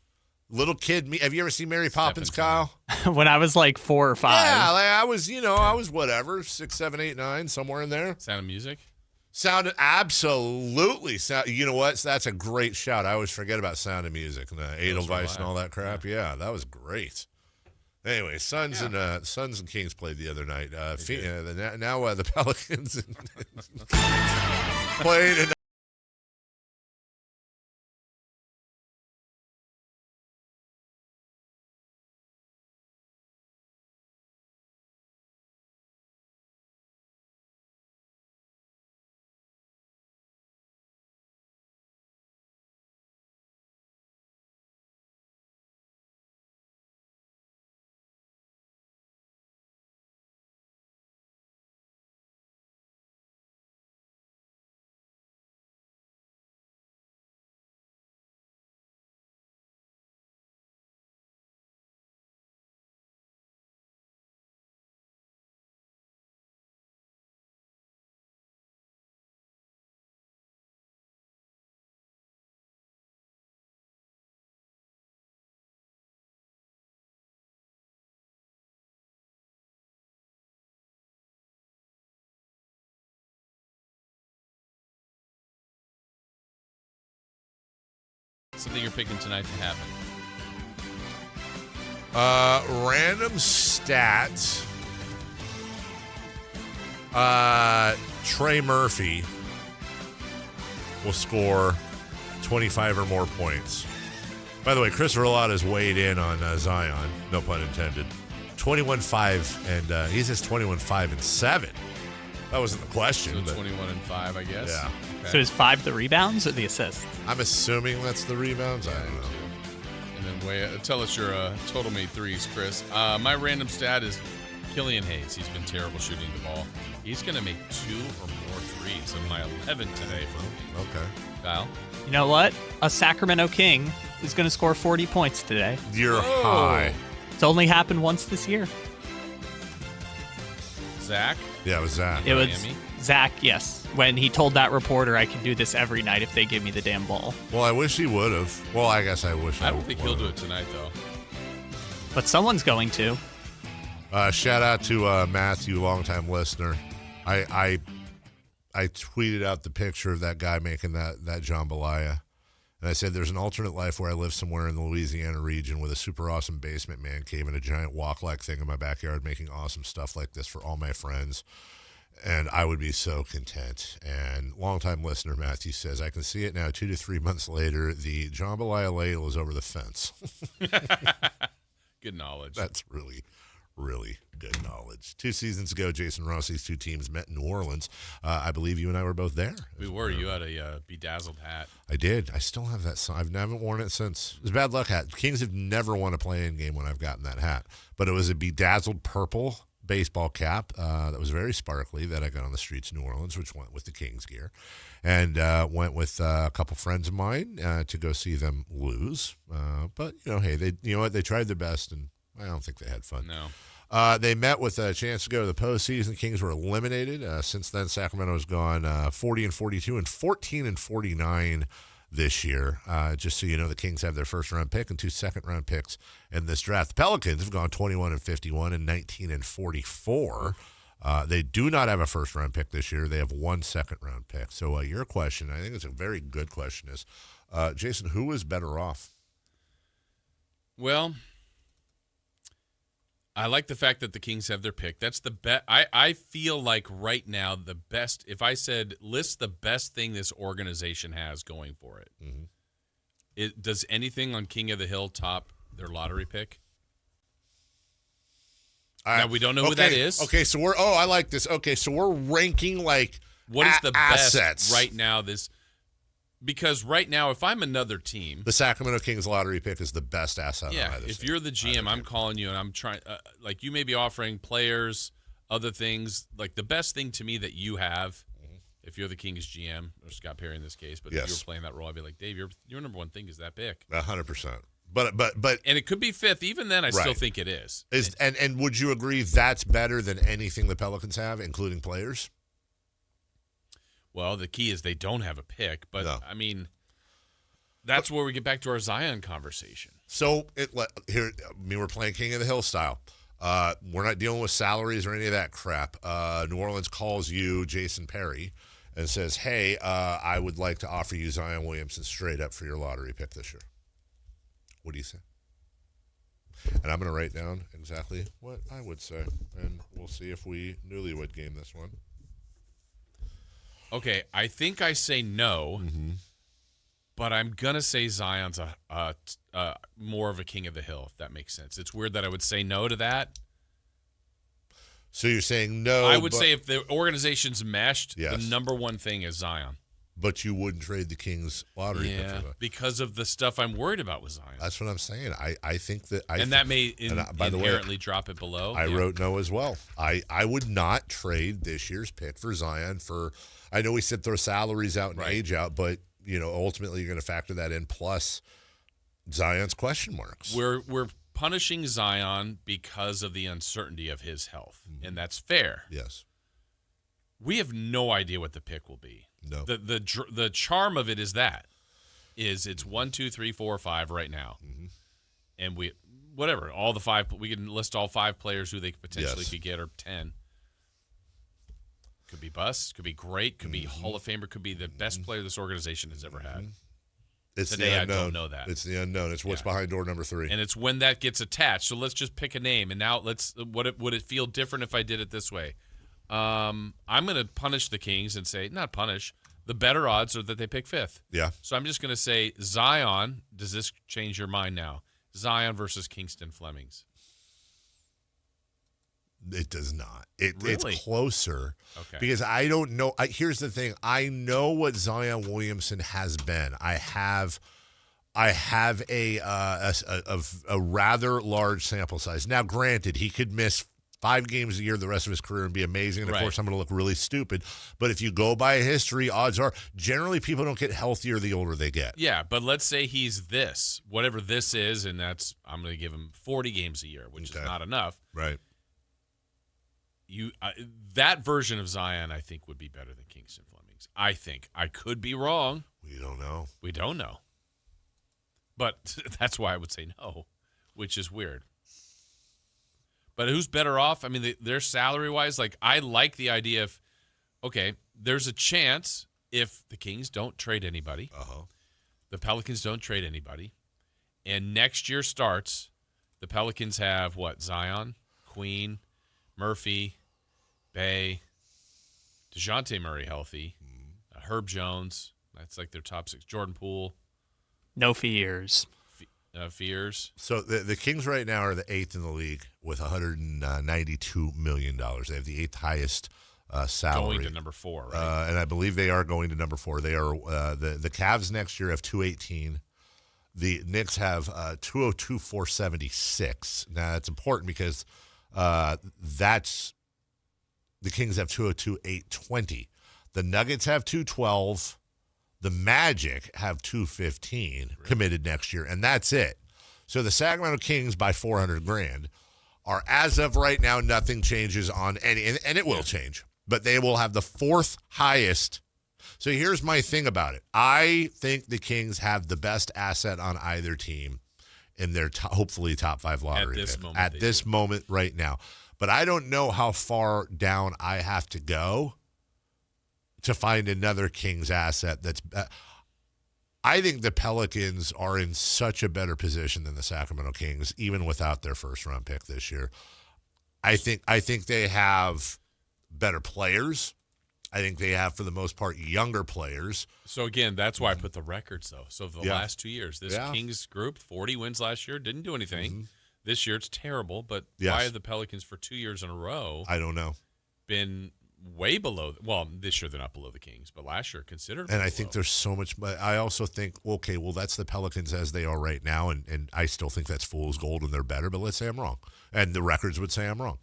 Yeah. Little kid, have you ever seen Mary Poppins, Kyle? When I was like 4 or 5. Yeah, I was whatever, 6, 7, 8, 9, somewhere in there. Sound of Music? Sounded absolutely. You know what? That's a great shout. I always forget about Sound of Music and the Edelweiss and all that crap. Yeah, that was great. Anyway, Suns and Kings played the other night. Now the Pelicans played. something you're picking tonight to happen? Random stats. Trey Murphy will score 25 or more points. By the way, Chris Verlotta has weighed in on Zion, no pun intended. 21-5, and he says 21-5-7. That wasn't the question. So 21-5, I guess. Yeah. Okay. So is 5 the rebounds or the assists? I'm assuming that's the rebounds. I don't know. And then tell us your total made threes, Chris. My random stat is Killian Hayes. He's been terrible shooting the ball. He's going to make 2 or more threes in my 11 today for me. Okay. Kyle? You know what? A Sacramento King is going to score 40 points today. You're high. It's only happened once this year. Zach? Yeah, it was Zach. It was Miami? Zach, yes. When he told that reporter, I can do this every night if they give me the damn ball. Well, I wish he would have. Well, I guess I wish I don't think he'll do it tonight, though. But someone's going to. Shout out to Matthew, longtime listener. I tweeted out the picture of that guy making that jambalaya. And I said, there's an alternate life where I live somewhere in the Louisiana region with a super awesome basement man cave and a giant walk-like thing in my backyard making awesome stuff like this for all my friends. And I would be so content. And longtime listener Matthew says, I can see it now 2 to 3 months later. The jambalaya ladle is over the fence. Good knowledge. That's really, really good knowledge. 2 seasons ago, Jason Rossi's 2 teams met in New Orleans. I believe you and I were both there. We were. You had a bedazzled hat. I did. I still have that. I haven't worn it since. It was a bad luck hat. Kings have never won a play-in game when I've gotten that hat. But it was a bedazzled purple baseball cap that was very sparkly that I got on the streets of New Orleans, which went with the Kings gear. And went with a couple friends of mine to go see them lose. But, hey, they tried their best, and I don't think they had fun. No. They met with a chance to go to the postseason. Kings were eliminated. Since then, Sacramento has gone 40-42 and 14-49 this year. Just so you know, the Kings have their first-round pick and 2 second-round picks in this draft. The Pelicans have gone 21-51 and 19-44. They do not have a first-round pick this year. They have 1 second-round pick. So your question, I think it's a very good question, is, Jason, who is better off? Well, I like the fact that the Kings have their pick. That's the best. I feel like right now the best, if I said list the best thing this organization has going for it, does anything on King of the Hill top their lottery pick? Now, we don't know who that is. Okay, so I like this. Okay, so we're ranking like what is the assets best right now because right now, if I'm another team, the Sacramento Kings lottery pick is the best asset. Yeah, if you're the GM, I'm calling you and I'm trying. Like you may be offering players, other things. Like the best thing to me that you have, if you're the Kings GM or Scott Perry in this case, but if you were playing that role, I'd be like, Dave, your number one thing is that pick. 100%. But and it could be 5th. Even then, I still think it is. And would you agree that's better than anything the Pelicans have, including players? Well, the key is they don't have a pick, but No. I mean, that's where we get back to our Zion conversation. So we're playing King of the Hill style. We're not dealing with salaries or any of that crap. New Orleans calls you, Jason Perry, and says, "Hey, I would like to offer you Zion Williamson straight up for your lottery pick this year." What do you say? And I'm going to write down exactly what I would say, and we'll see if we newlywed game this one. Okay, I think I say no, but I'm going to say Zion's more of a King of the Hill, if that makes sense. It's weird that I would say no to that. So you're saying no. I would say if the organization's meshed, Yes. the number one thing is Zion. But you wouldn't trade the Kings lottery pick for that. Because of the stuff I'm worried about with Zion. That's what I'm saying. I think that... that may by the way, inherently drop it below. I wrote no as well. I would not trade this year's pick for Zion for... I know we said throw salaries out and age out, but ultimately you're going to factor that in, plus Zion's question marks. We're punishing Zion because of the uncertainty of his health, and that's fair. Yes. We have no idea what the pick will be. No. The charm of it is it's 1, 2, 3, 4, 5 right now, and all the 5 we can list all 5 players who they potentially could get, or 10. Could be bust, could be great, could be Hall of Famer, could be the best player this organization has ever had. Today, I don't know that. It's the unknown. It's what's behind door number 3. And it's when that gets attached. So let's just pick a name. And now would it feel different if I did it this way? I'm going to punish the Kings and say, not punish, the better odds are that they pick 5th. Yeah. So I'm just going to say Zion. Does this change your mind now? Zion versus Kingston Flemings. It does not. Really? It's closer. Okay. Because I don't know. Here's the thing. I know what Zion Williamson has been. I have a rather large sample size. Now, granted, he could miss 5 games a year the rest of his career and be amazing. And, of course, I'm going to look really stupid. But if you go by history, odds are generally people don't get healthier the older they get. Yeah, but let's say he's this, whatever this is, and I'm going to give him 40 games a year, which is not enough. Right. That version of Zion, I think, would be better than Kingston Flemings. I think. I could be wrong. We don't know. We don't know. But that's why I would say no, which is weird. But who's better off? I mean, they're salary-wise. Like, I like the idea of, okay, there's a chance if the Kings don't trade anybody, the Pelicans don't trade anybody, and next year starts, the Pelicans have what? Zion, Queen, Murphy, Bay, DeJounte Murray healthy, Herb Jones. That's like their top 6. Jordan Poole. No fears. Fears. So the Kings right now are the 8th in the league with $192 million. They have the 8th highest salary. Going to number 4, right? And I believe they are going to number 4. They are the Cavs next year have 218. The Knicks have 202,476. Now that's important because that's the Kings have 202,820. The Nuggets have 212. The Magic have 215 committed next year, and that's it. So the Sacramento Kings by $400,000 are, as of right now, nothing changes on any, and it will change, but they will have the 4th highest. So here's my thing about it. I think the Kings have the best asset on either team in their hopefully top 5 lottery pick at this moment right now. But I don't know how far down I have to go to find another Kings asset that's I think the Pelicans are in such a better position than the Sacramento Kings, even without their first-round pick this year. I think they have better players. I think they have, for the most part, younger players. So, again, that's why I put the records, though. So, the last 2 years, this Kings group, 40 wins last year, didn't do anything. Mm-hmm. This year, it's terrible. But why have the Pelicans for 2 years in a row? I don't know. Been way below. Well, this year they're not below the Kings, but last year considerably And I below. think there's so much. But I also think, okay, well, that's the Pelicans as they are right now, and I still think that's fool's gold and they're better. But let's say I'm wrong, and the records would say I'm wrong.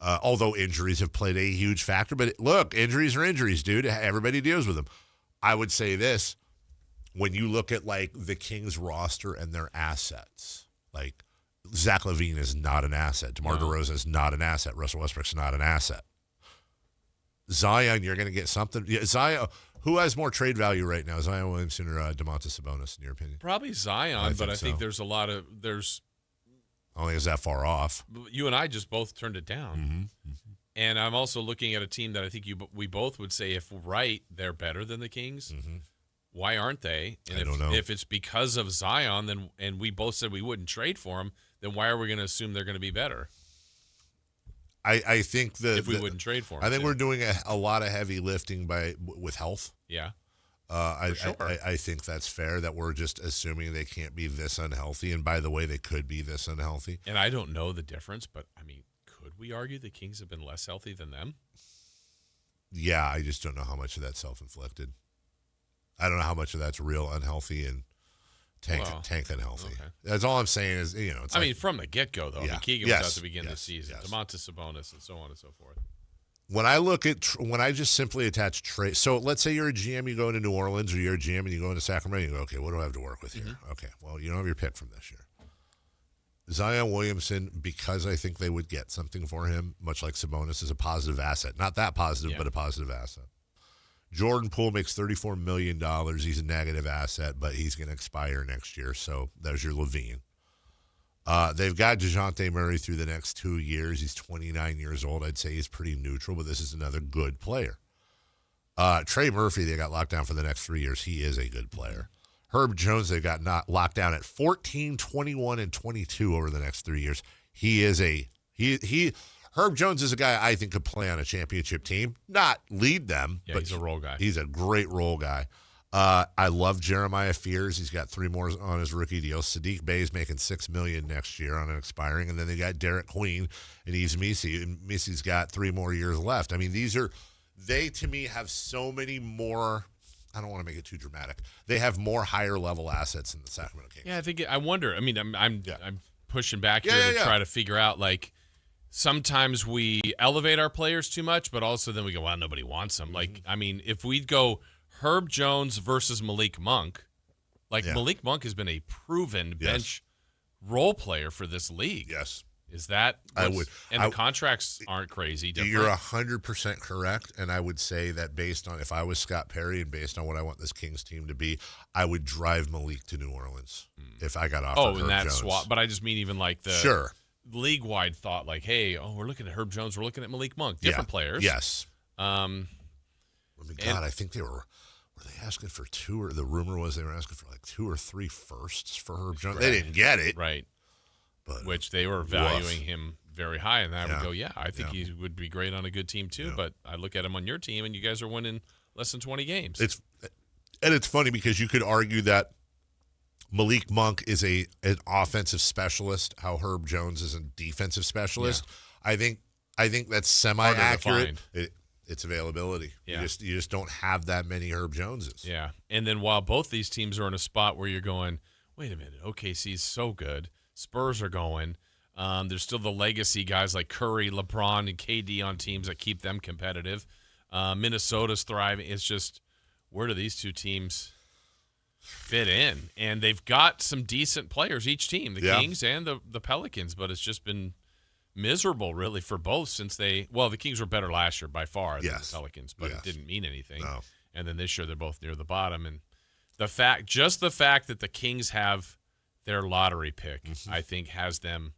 Although injuries have played a huge factor, but look, injuries are injuries, dude. Everybody deals with them. I would say this: when you look at like the Kings roster and their assets, like Zach LaVine is not an asset, DeMar DeRozan is not an asset, Russell Westbrook's not an asset. Zion, you're going to get something. Yeah, Zion, who has more trade value right now, Zion Williamson or Domantas Sabonis, in your opinion? Probably Zion, but I think there's a lot of I don't think it's that far off. You and I just both turned it down, Mm-hmm. and I'm also looking at a team that I think we both would say, if right, they're better than the Kings. Mm-hmm. Why aren't they? And I don't know. If it's because of Zion, then and we both said we wouldn't trade for him, then why are we going to assume they're going to be better? I think if we wouldn't trade for him, I think we're doing a lot of heavy lifting with health. Yeah. I think that's fair, that we're just assuming they can't be this unhealthy. And by the way, they could be this unhealthy. And I don't know the difference, but I mean, could we argue the Kings have been less healthy than them? Yeah, I just don't know how much of that's self-inflicted. I don't know how much of that's real unhealthy and tank unhealthy. Okay. That's all I'm saying is, it's mean, from the get-go, though. Yeah. I mean, Keegan was out to begin the season. Domantas Sabonis and so on and so forth. When I look at, when I just simply attach trade, so let's say you're a GM, you go into New Orleans, or you're a GM and you go into Sacramento, you go, okay, what do I have to work with here? Mm-hmm. Okay, well, you don't have your pick from this year. Zion Williamson, because I think they would get something for him, much like Sabonis, is a positive asset. Not that positive, but a positive asset. Jordan Poole makes $34 million. He's a negative asset, but he's going to expire next year, so there's your LaVine. They've got DeJounte Murray through the next 2 years. He's 29 years old. I'd say he's pretty neutral, but this is another good player. Trey Murphy, they got locked down for the next 3 years. He is a good player. Herb Jones, they got not locked down at 14, 21, and 22 over the next 3 years. Herb Jones is a guy I think could play on a championship team, not lead them. Yeah, but he's a role guy. He's a great role guy. I love Jeremiah Fears. He's got 3 more on his rookie deal. Sadiq Bey's making $6 million next year on an expiring, and then they got Derek Queen and Yves Misi, and Misi's got 3 more years left. I mean, they to me have so many more. I don't want to make it too dramatic. They have more higher level assets than the Sacramento Kings. Yeah, I wonder. I mean, I'm pushing back here to try to figure out, like, sometimes we elevate our players too much, but also then we go, well, nobody wants them. Like, I mean, if we'd go Herb Jones versus Malik Monk, Malik Monk has been a proven bench role player for this league. Yes. Is that? I would. And the contracts aren't crazy different. You're 100% correct, and I would say that based on, if I was Scott Perry and based on what I want this Kings team to be, I would drive Malik to New Orleans if I got offered Herb Jones. swap. But I just mean even like the sure. league-wide thought, like, hey, we're looking at Herb Jones, we're looking at Malik Monk, different players. Yes. I think they were they asking for 2, or the rumor was they were asking for like 2 or 3 firsts for Herb Jones. They didn't get it. Right. But which they were valuing him very high, and I would go, I think Yeah. he would be great on a good team too, but I look at him on your team, and you guys are winning less than 20 games. It's funny because you could argue that Malik Monk is an offensive specialist, how Herb Jones is a defensive specialist. Yeah. I think that's semi-accurate. It's availability. Yeah. You just don't have that many Herb Joneses. Yeah. And then while both these teams are in a spot where you're going, wait a minute, OKC's so good. Spurs are going. There's still the legacy guys like Curry, LeBron, and KD on teams that keep them competitive. Minnesota's thriving. It's just, where do these two teams fit in? And they've got some decent players, each team, the Kings and the Pelicans, but it's just been miserable, really, for both since the Kings were better last year by far than the Pelicans, but it didn't mean anything. No. And then this year they're both near the bottom. And the fact that the Kings have their lottery pick, I think, has them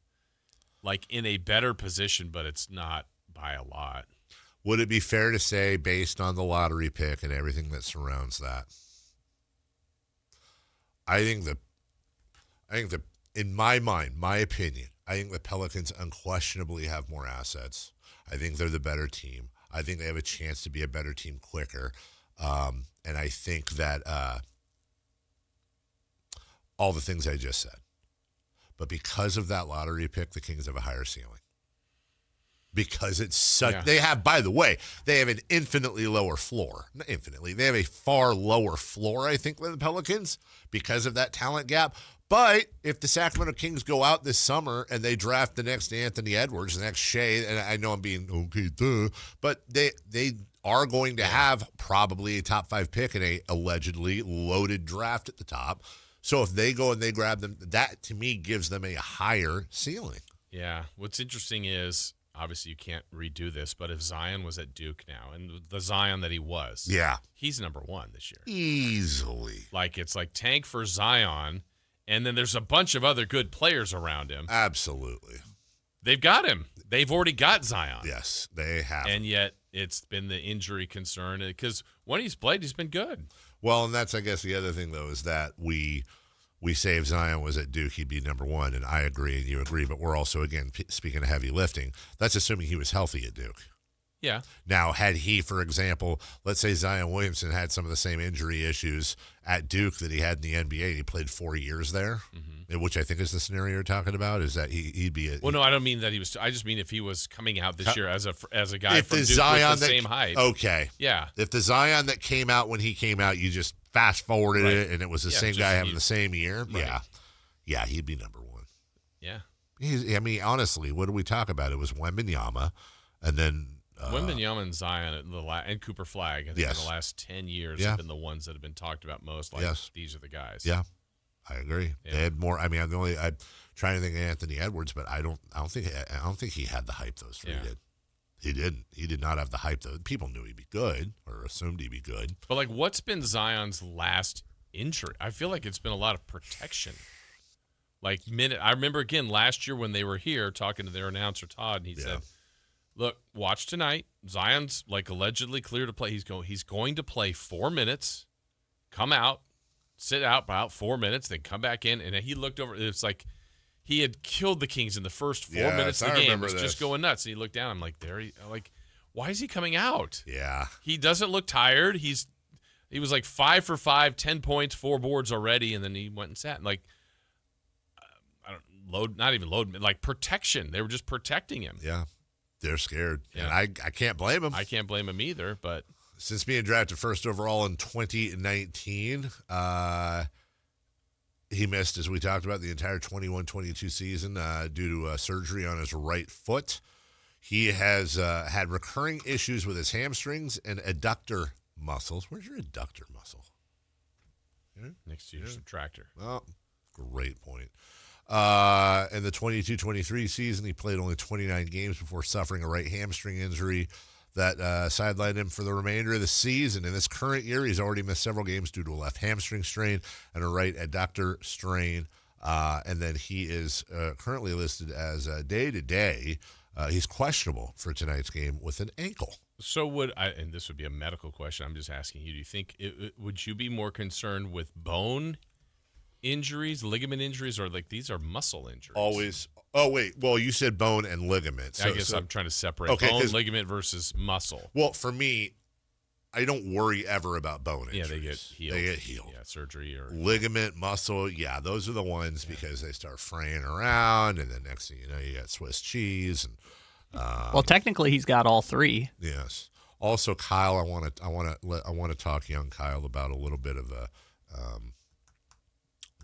like in a better position, but it's not by a lot. Would it be fair to say, based on the lottery pick and everything that surrounds that, I think in my mind, my opinion, I think the Pelicans unquestionably have more assets. I think they're the better team. I think they have a chance to be a better team quicker. And I think that all the things I just said. But because of that lottery pick, the Kings have a higher ceiling. Because it's such, they have, by the way, they have an infinitely lower floor. Not infinitely, they have a far lower floor, I think, than the Pelicans because of that talent gap. But if the Sacramento Kings go out this summer and they draft the next Anthony Edwards, the next Shea, and I know I'm being but they are going to have probably a top 5 pick in a allegedly loaded draft at the top. So if they go and they grab them, that to me gives them a higher ceiling. Yeah. What's interesting is, obviously you can't redo this, but if Zion was at Duke now, and the Zion that he was, he's number 1 this year. Easily. Like, it's like tank for Zion, and then there's a bunch of other good players around him. Absolutely. They've got him. They've already got Zion. Yes, they have. And yet it's been the injury concern, because when he's played, he's been good. Well, and that's, I guess, the other thing, though, is that we say if Zion was at Duke, he'd be number 1, and I agree, and you agree, but we're also, again, speaking of heavy lifting, that's assuming he was healthy at Duke. Yeah. Now, had he, for example, let's say Zion Williamson had some of the same injury issues at Duke that he had in the NBA, he played 4 years there, which I think is the scenario you're talking about, is that he'd be no, I don't mean that he was. I just mean if he was coming out this year as a guy if from the Duke Zion with the that, same height. Okay. Yeah. If the Zion that came out when he came out, you just fast forwarded it, and it was the same guy having the same year, yeah, he'd be number 1. Yeah. I mean, honestly, what did we talk about? It was Wembanyama, and then Wembanyama and Zion and Cooper Flagg, I think, in the last 10 years have been the ones that have been talked about most. Like, these are the guys. Yeah, I agree. Yeah. They had more. I mean, I'm trying to think of Anthony Edwards, but I don't think he had the hype those 3 did. He didn't. He did not have the hype, though. People knew he'd be good or assumed he'd be good. But, like, what's been Zion's last injury? I feel like it's been a lot of protection. Like, I remember, again, last year when they were here talking to their announcer, Todd, and he said, look, watch tonight. Zion's, like, allegedly clear to play. He's going to play 4 minutes, come out, sit out about 4 minutes, then come back in, and he looked over. It's like he had killed the Kings in the first 4 minutes of the game. It was just going nuts. And he looked down. I'm like, why is he coming out? Yeah. He doesn't look tired. He was like 5 for 5, 10 points, 4 boards already, and then he went and sat. Like, like protection. They were just protecting him. Yeah. They're scared. Yeah. And I can't blame him. I can't blame him either, but since being drafted first overall in 2019, he missed, as we talked about, the entire 21-22 season due to surgery on his right foot. He has had recurring issues with his hamstrings and adductor muscles. Where's your adductor muscle? Yeah? Next to your subtractor. Oh, great point. In the 22-23 season, he played only 29 games before suffering a right hamstring injury that sidelined him for the remainder of the season. In this current year, he's already missed several games due to a left hamstring strain and a right adductor strain. And then he is currently listed as day-to-day. He's questionable for tonight's game with an ankle. So and this would be a medical question, I'm just asking you, do you think, would you be more concerned with bone injuries, ligament injuries, or like these are muscle injuries? Always. Oh, wait. Well, you said bone and ligament. I guess I'm trying to separate bone, ligament versus muscle. Well, for me, I don't worry ever about bone injuries. Yeah, they get healed. Yeah, surgery or ligament, muscle. Yeah, those are the ones because they start fraying around, and then next thing you know, you got Swiss cheese. And well, technically, he's got all three. Yes. Also, Kyle, I want to talk young Kyle about a little bit of a.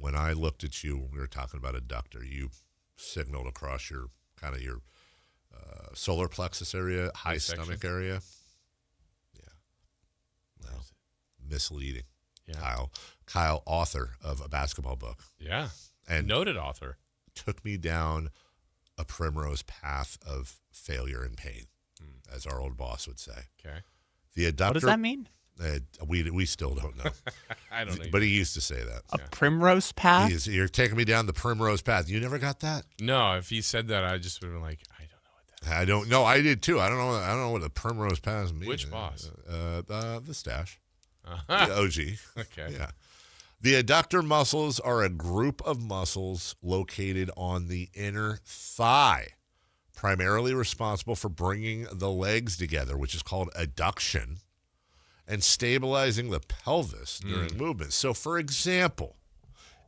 When I looked at you, we were talking about adductor. You signaled across your solar plexus area, high stomach area. Yeah. Well, misleading. Yeah. Kyle, author of a basketball book. Yeah. And noted author. Took me down a primrose path of failure and pain, as our old boss would say. Okay. The adductor. What does that mean? We still don't know. I don't know. But he used to say that. A primrose path? You're taking me down the primrose path. You never got that? No, if he said that, I just would have been like, I don't know what that I don't know. I did too. I don't know what a primrose path means. Which boss? The stash. Uh-huh. The OG. Okay. Yeah. The adductor muscles are a group of muscles located on the inner thigh, primarily responsible for bringing the legs together, which is called adduction, and stabilizing the pelvis during movement. So, for example,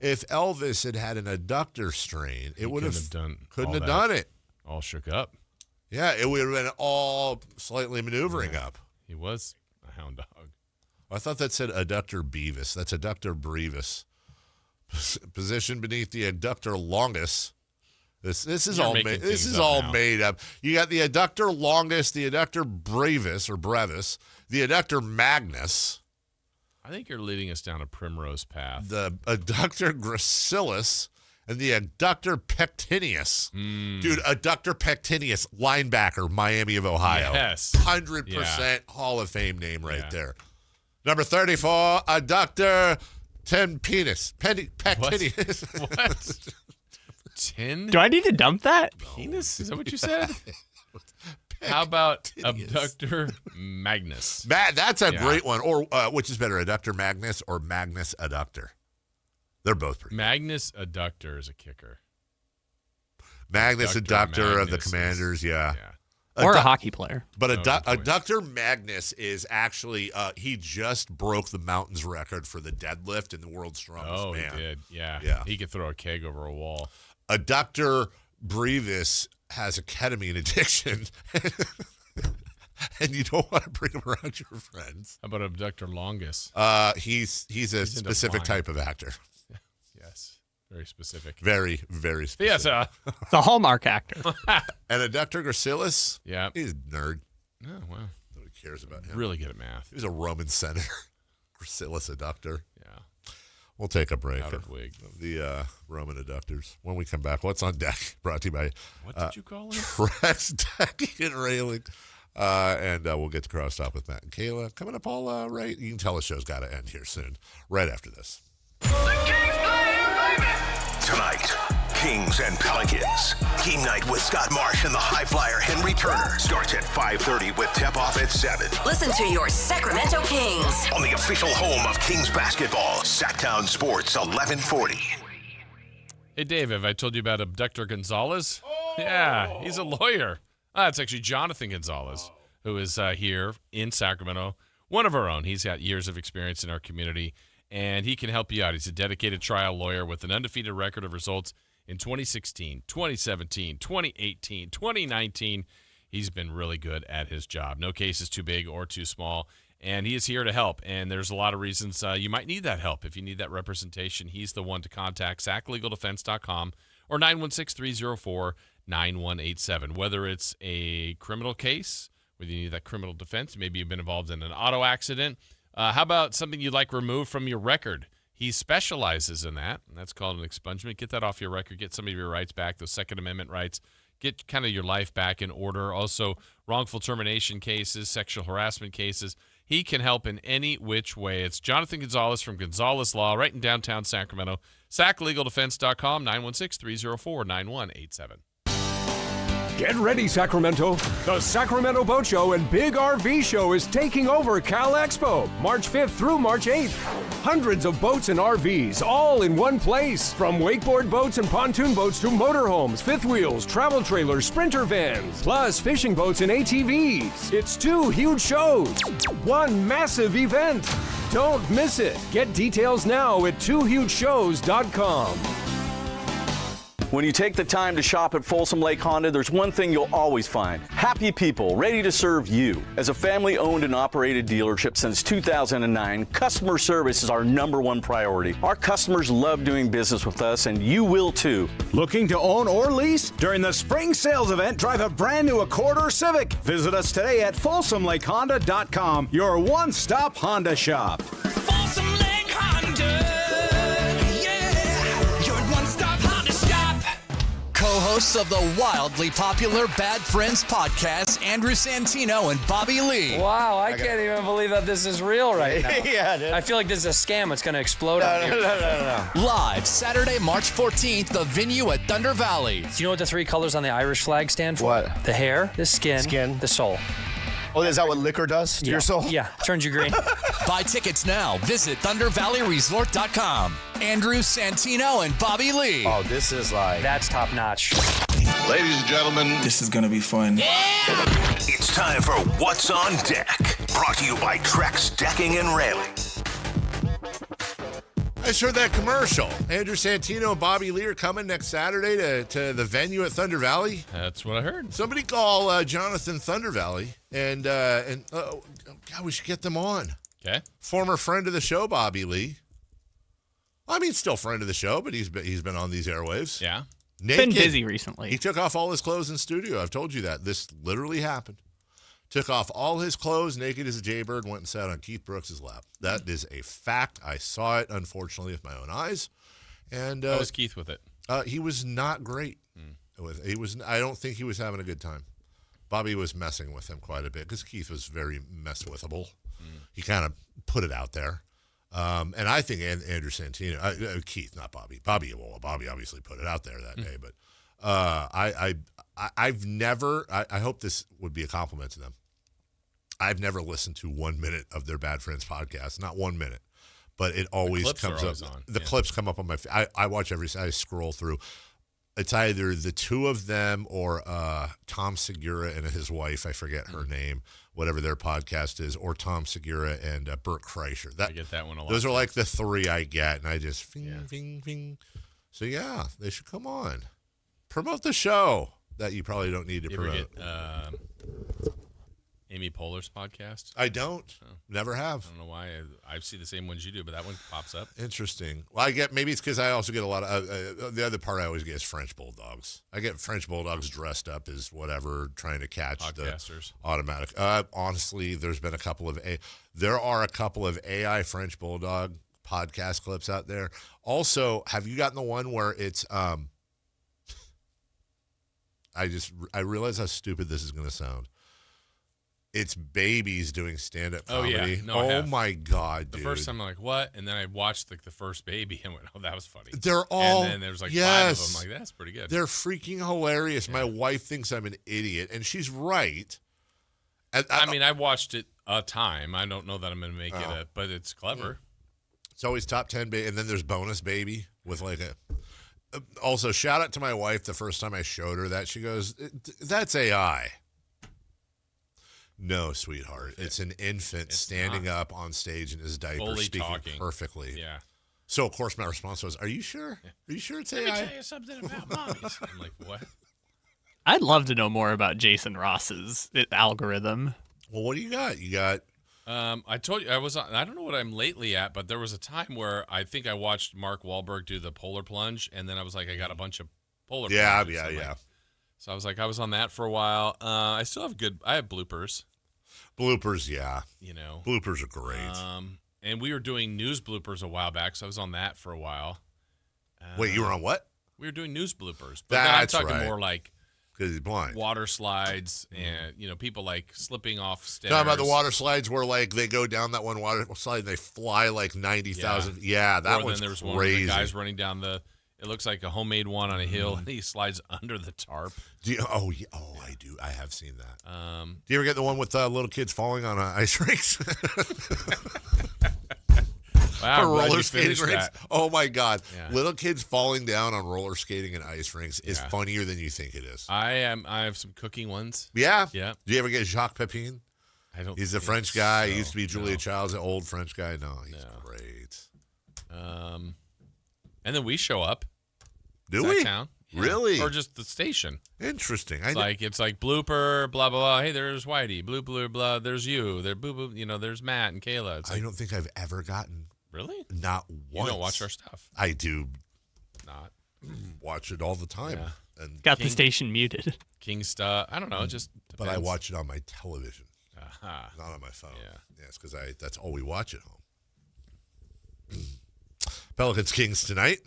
if Elvis had an adductor strain, it would have couldn't have done it. All shook up. Yeah, it would have been all slightly maneuvering up. He was a hound dog. I thought that said adductor brevis. That's adductor brevis. Position beneath the adductor longus. This is all made. This is all made up. You got the adductor longus, the adductor brevis or brevis, the adductor magnus. I think you're leading us down a primrose path. The adductor gracilis and the adductor pectineus. Dude, adductor pectineus, linebacker, Miami of Ohio. Yes. 100% Hall of Fame name right there. Number 34, adductor penis. Pectineus. What? 10? Do I need to dump that? Penis? Is that what you said? How about abductor magnus? That's a great one. Or which is better, adductor magnus or magnus adductor? They're both pretty. Magnus adductor is a kicker. Magnus adductor of the Commanders, yeah. Or a hockey player. But adductor magnus is actually, he just broke the mountains record for the deadlift in the world's strongest man. Oh, he did. Yeah. He could throw a keg over a wall. Adductor brevis has a ketamine addiction, and you don't want to bring him around your friends. How about abductor longus? He's a specific type of actor. Yes, very specific. Very, very specific. Yes, it's a Hallmark actor. And adductor gracilis, yeah, he's a nerd. Oh, wow. Nobody cares about him. Really good at math. He was a Roman senator. Gracilis adductor. Yeah. We'll take a break. Powdered wig. The Roman adductors. When we come back, what's on deck? Brought to you by what did you call it? Trex Decking and Railing. And we'll get to Crosstalk with Matt and Kayla. Coming up all right. You can tell the show's got to end here soon. Right after this. Tonight, Kings and Pelicans. Game night with Scott Marsh and the high flyer Henry Turner starts at 5:30 with tip-off at 7. Listen to your Sacramento Kings On the official home of Kings basketball, Sactown Sports 1140. Hey, Dave, have I told you about Abductor Gonzalez? Yeah, he's a lawyer. It's actually Jonathan Gonzalez, who is here in Sacramento, one of our own. He's got years of experience in our community, and he can help you out. He's a dedicated trial lawyer with an undefeated record of results in 2016, 2017, 2018, 2019. He's been really good at his job. No case is too big or too small, and he is here to help. And there's a lot of reasons you might need that help. If you need that representation, he's the one to contact, SacLegalDefense.com or 916-304-9187. Whether it's a criminal case, whether you need that criminal defense, maybe you've been involved in an auto accident. How about something you'd like removed from your record? He specializes in that, and that's called an expungement. Get that off your record. Get some of your rights back, those Second Amendment rights. Get kind of your life back in order. Also, wrongful termination cases, sexual harassment cases. He can help in any which way. It's Jonathan Gonzalez from Gonzalez Law, right in downtown Sacramento. SacLegalDefense.com, 916-304-9187. Get ready, Sacramento. The Sacramento Boat Show and Big RV Show is taking over Cal Expo, March 5th through March 8th. Hundreds of boats and RVs, all in one place. From wakeboard boats and pontoon boats to motorhomes, fifth wheels, travel trailers, sprinter vans, plus fishing boats and ATVs. It's 2 huge shows, one massive event. Don't miss it. Get details now at twohugeshows.com. When you take the time to shop at Folsom Lake Honda, there's one thing you'll always find. Happy people ready to serve you. As a family-owned and operated dealership since 2009, customer service is our #1 priority. Our customers love doing business with us, and you will too. Looking to own or lease? During the spring sales event, drive a brand new Accord or Civic. Visit us today at FolsomLakeHonda.com, your one-stop Honda shop. Folsom Lake Honda, yeah, your one-stop Honda shop. Co-hosts of the wildly popular Bad Friends podcast, Andrew Santino and Bobby Lee. Wow, I can't even believe that this is real right now. Yeah, dude. I feel like this is a scam. It's going to explode on you. No. Live Saturday, March 14th, the venue at Thunder Valley. Do you know what the 3 colors on the Irish flag stand for? What? The hair, the skin, the soul. Oh, is that what liquor does to your soul? Yeah, turns you green. Buy tickets now. Visit ThunderValleyResort.com. Andrew Santino and Bobby Lee. Oh, this is like... That's top notch. Ladies and gentlemen, this is going to be fun. It's time for What's on Deck. Brought to you by Trex Decking and Railing. I just heard that commercial. Andrew Santino and Bobby Lee are coming next Saturday to the venue at Thunder Valley. That's what I heard. Somebody call Jonathan Thunder Valley, and God, we should get them on. Okay. Former friend of the show, Bobby Lee. I mean, still friend of the show, but he's been on these airwaves. Yeah. Naked. Been busy recently. He took off all his clothes in studio. I've told you that. This literally happened. Took off all his clothes, naked as a jaybird, went and sat on Keith Brooks' lap. That is a fact. I saw it, unfortunately, with my own eyes. And how was Keith with it? He was not great. He was. I don't think he was having a good time. Bobby was messing with him quite a bit because Keith was very mess-withable. He kind of put it out there. And I think Andrew Santino, Keith, not Bobby. Bobby obviously put it out there that day. But I've never, I hope this would be a compliment to them. I've never listened to 1 minute of their Bad Friends podcast, not 1 minute. But it always comes up. The clips come up on my feed. I watch I scroll through. It's either the two of them or Tom Segura and his wife. I forget her name, whatever their podcast is, or Tom Segura and Bert Kreischer. I get that one a lot. Those are like the 3 I get, and I just fing. So yeah, they should come on, promote the show that you probably don't need to promote. Ever get Amy Poehler's podcast? I don't. Never have. I don't know why. I see the same ones you do, but that one pops up. Interesting. Well, I get, maybe it's because I also get a lot of, the other part I always get is French Bulldogs. I get French Bulldogs dressed up as whatever, trying to catch Podcasters. The automatic. Honestly, there are a couple of AI French Bulldog podcast clips out there. Also, have you gotten the one where it's, I realize how stupid this is going to sound. it's babies doing stand-up comedy. Oh, yeah. No, I have. My God, dude. The first time I'm like, what? And then I watched the first baby and went, oh, that was funny. They're all... And then there's like 5 of them. I'm like, that's pretty good. They're freaking hilarious. My wife thinks I'm an idiot, and she's right. I mean, I watched it a time. I don't know that I'm going to make it, but it's clever. It's always top 10, and then there's bonus baby with like a... Also, shout out to my wife. The first time I showed her that, she goes, that's AI. No, sweetheart. It's an infant standing up on stage in his diaper, fully speaking talking perfectly. Yeah. So, of course, my response was, are you sure? Are you sure it's AI? Let me tell you something about mommies. I'm like, what? I'd love to know more about Jason Ross's algorithm. Well, what do you got? You got... I told you, I don't know what I'm lately at, but there was a time where I think I watched Mark Wahlberg do the polar plunge, and then I was like, I got a bunch of polar plunges. Yeah. So I was like, I was on that for a while. I still have I have bloopers. Bloopers, yeah. You know. Bloopers are great. And we were doing news bloopers a while back, so I was on that for a while. Wait, you were on what? We were doing news bloopers. But then I'm talking right. more like because he's blind. Water slides and, people like slipping off stairs. Talking about the water slides where like they go down that one water slide and they fly like 90,000. Yeah, that one's there's crazy. One where the guy's running down it looks like a homemade one on a hill, and he slides under the tarp. I do. I have seen that. Do you ever get the one with little kids falling on ice rinks? Wow, roller skating rinks. That. Oh my God! Yeah. Little kids falling down on roller skating and ice rinks is funnier than you think it is. I have some cooking ones. Yeah. Yeah. Do you ever get Jacques Pepin? I don't. He's the French guy. He used to be Julia Child's old French guy. No, he's great. And then we show up. Do we? Sactown. Yeah. Really? Or just the station. Interesting. It's like blooper, blah, blah, blah. Hey, there's Whitey. Bloop, bloop, blah. There's you. There, boo, boo. There's Matt and Kayla. It's I don't think I've ever gotten. Really? Not once. You don't watch our stuff. I do. Not. Watch it all the time. Yeah. And got the station muted. King stuff. I don't know. It just depends. But I watch it on my television. Uh-huh. Not on my phone. Yeah. Yes, because that's all we watch at home. Pelicans Kings tonight.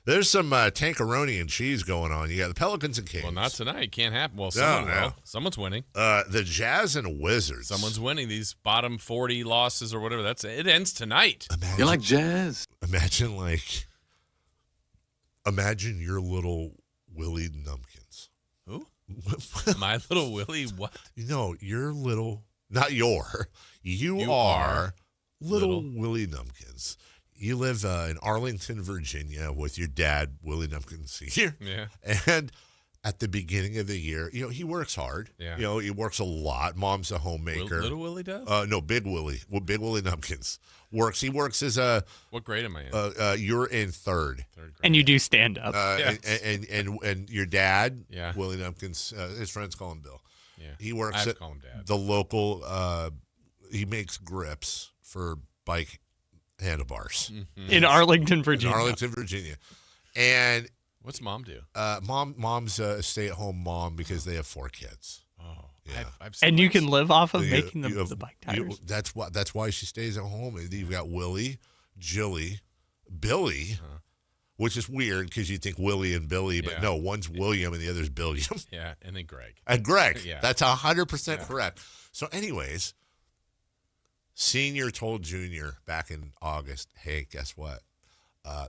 There's some tankeroni and cheese going on. You got the Pelicans and Kings. Well, not tonight. Can't happen. Well, someone will. No. Someone's winning. The Jazz and Wizards. Someone's winning these bottom 40 losses or whatever. It ends tonight. You like jazz? Imagine your little Willie Numpkins. Who? My little Willie what? No, your little, not your. You are little Willie Numpkins. You live in Arlington, Virginia with your dad, Willie Numpkins Sr. Yeah. And at the beginning of the year, he works hard. Yeah. He works a lot. Mom's a homemaker. Little Willie does? No, Big Willie. Big Willie Numpkins works. He works as a. What grade am I in? You're in third grade. And you do stand up. Yes. And your dad, yeah. Willie Numpkins, his friends call him Bill. Yeah. He works at call him Dad. the local. He makes grips for bike handlebars in Arlington, Virginia. And what's Mom do? Mom's a stay-at-home mom because they have 4 kids. Oh, yeah. And you can live off of making the bike tires. That's why she stays at home. You've got Willie, Jilly, Billy, which is weird because you think Willie and Billy, but no, one's William and the other's Billiam. Yeah, and then Greg. And Greg. Yeah. That's 100% correct. So anyways, Senior told Junior back in August, hey, guess what?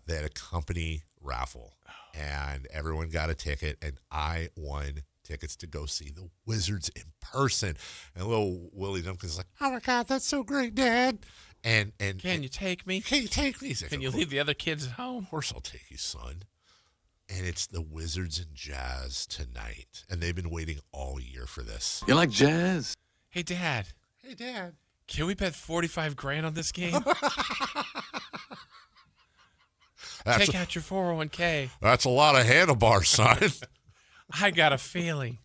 They had a company raffle, and everyone got a ticket, and I won tickets to go see the Wizards in person. And little Willie Numpkins like, oh, my God, that's so great, Dad. And Can you take me? Can you take me? Can you leave the other kids at home? Of course I'll take you, son. And it's the Wizards and Jazz tonight, and they've been waiting all year for this. You like jazz? Hey, Dad. Hey, Dad. Can we bet $45,000 on this game? Take out your 401k. That's a lot of handlebars, son. I got a feeling.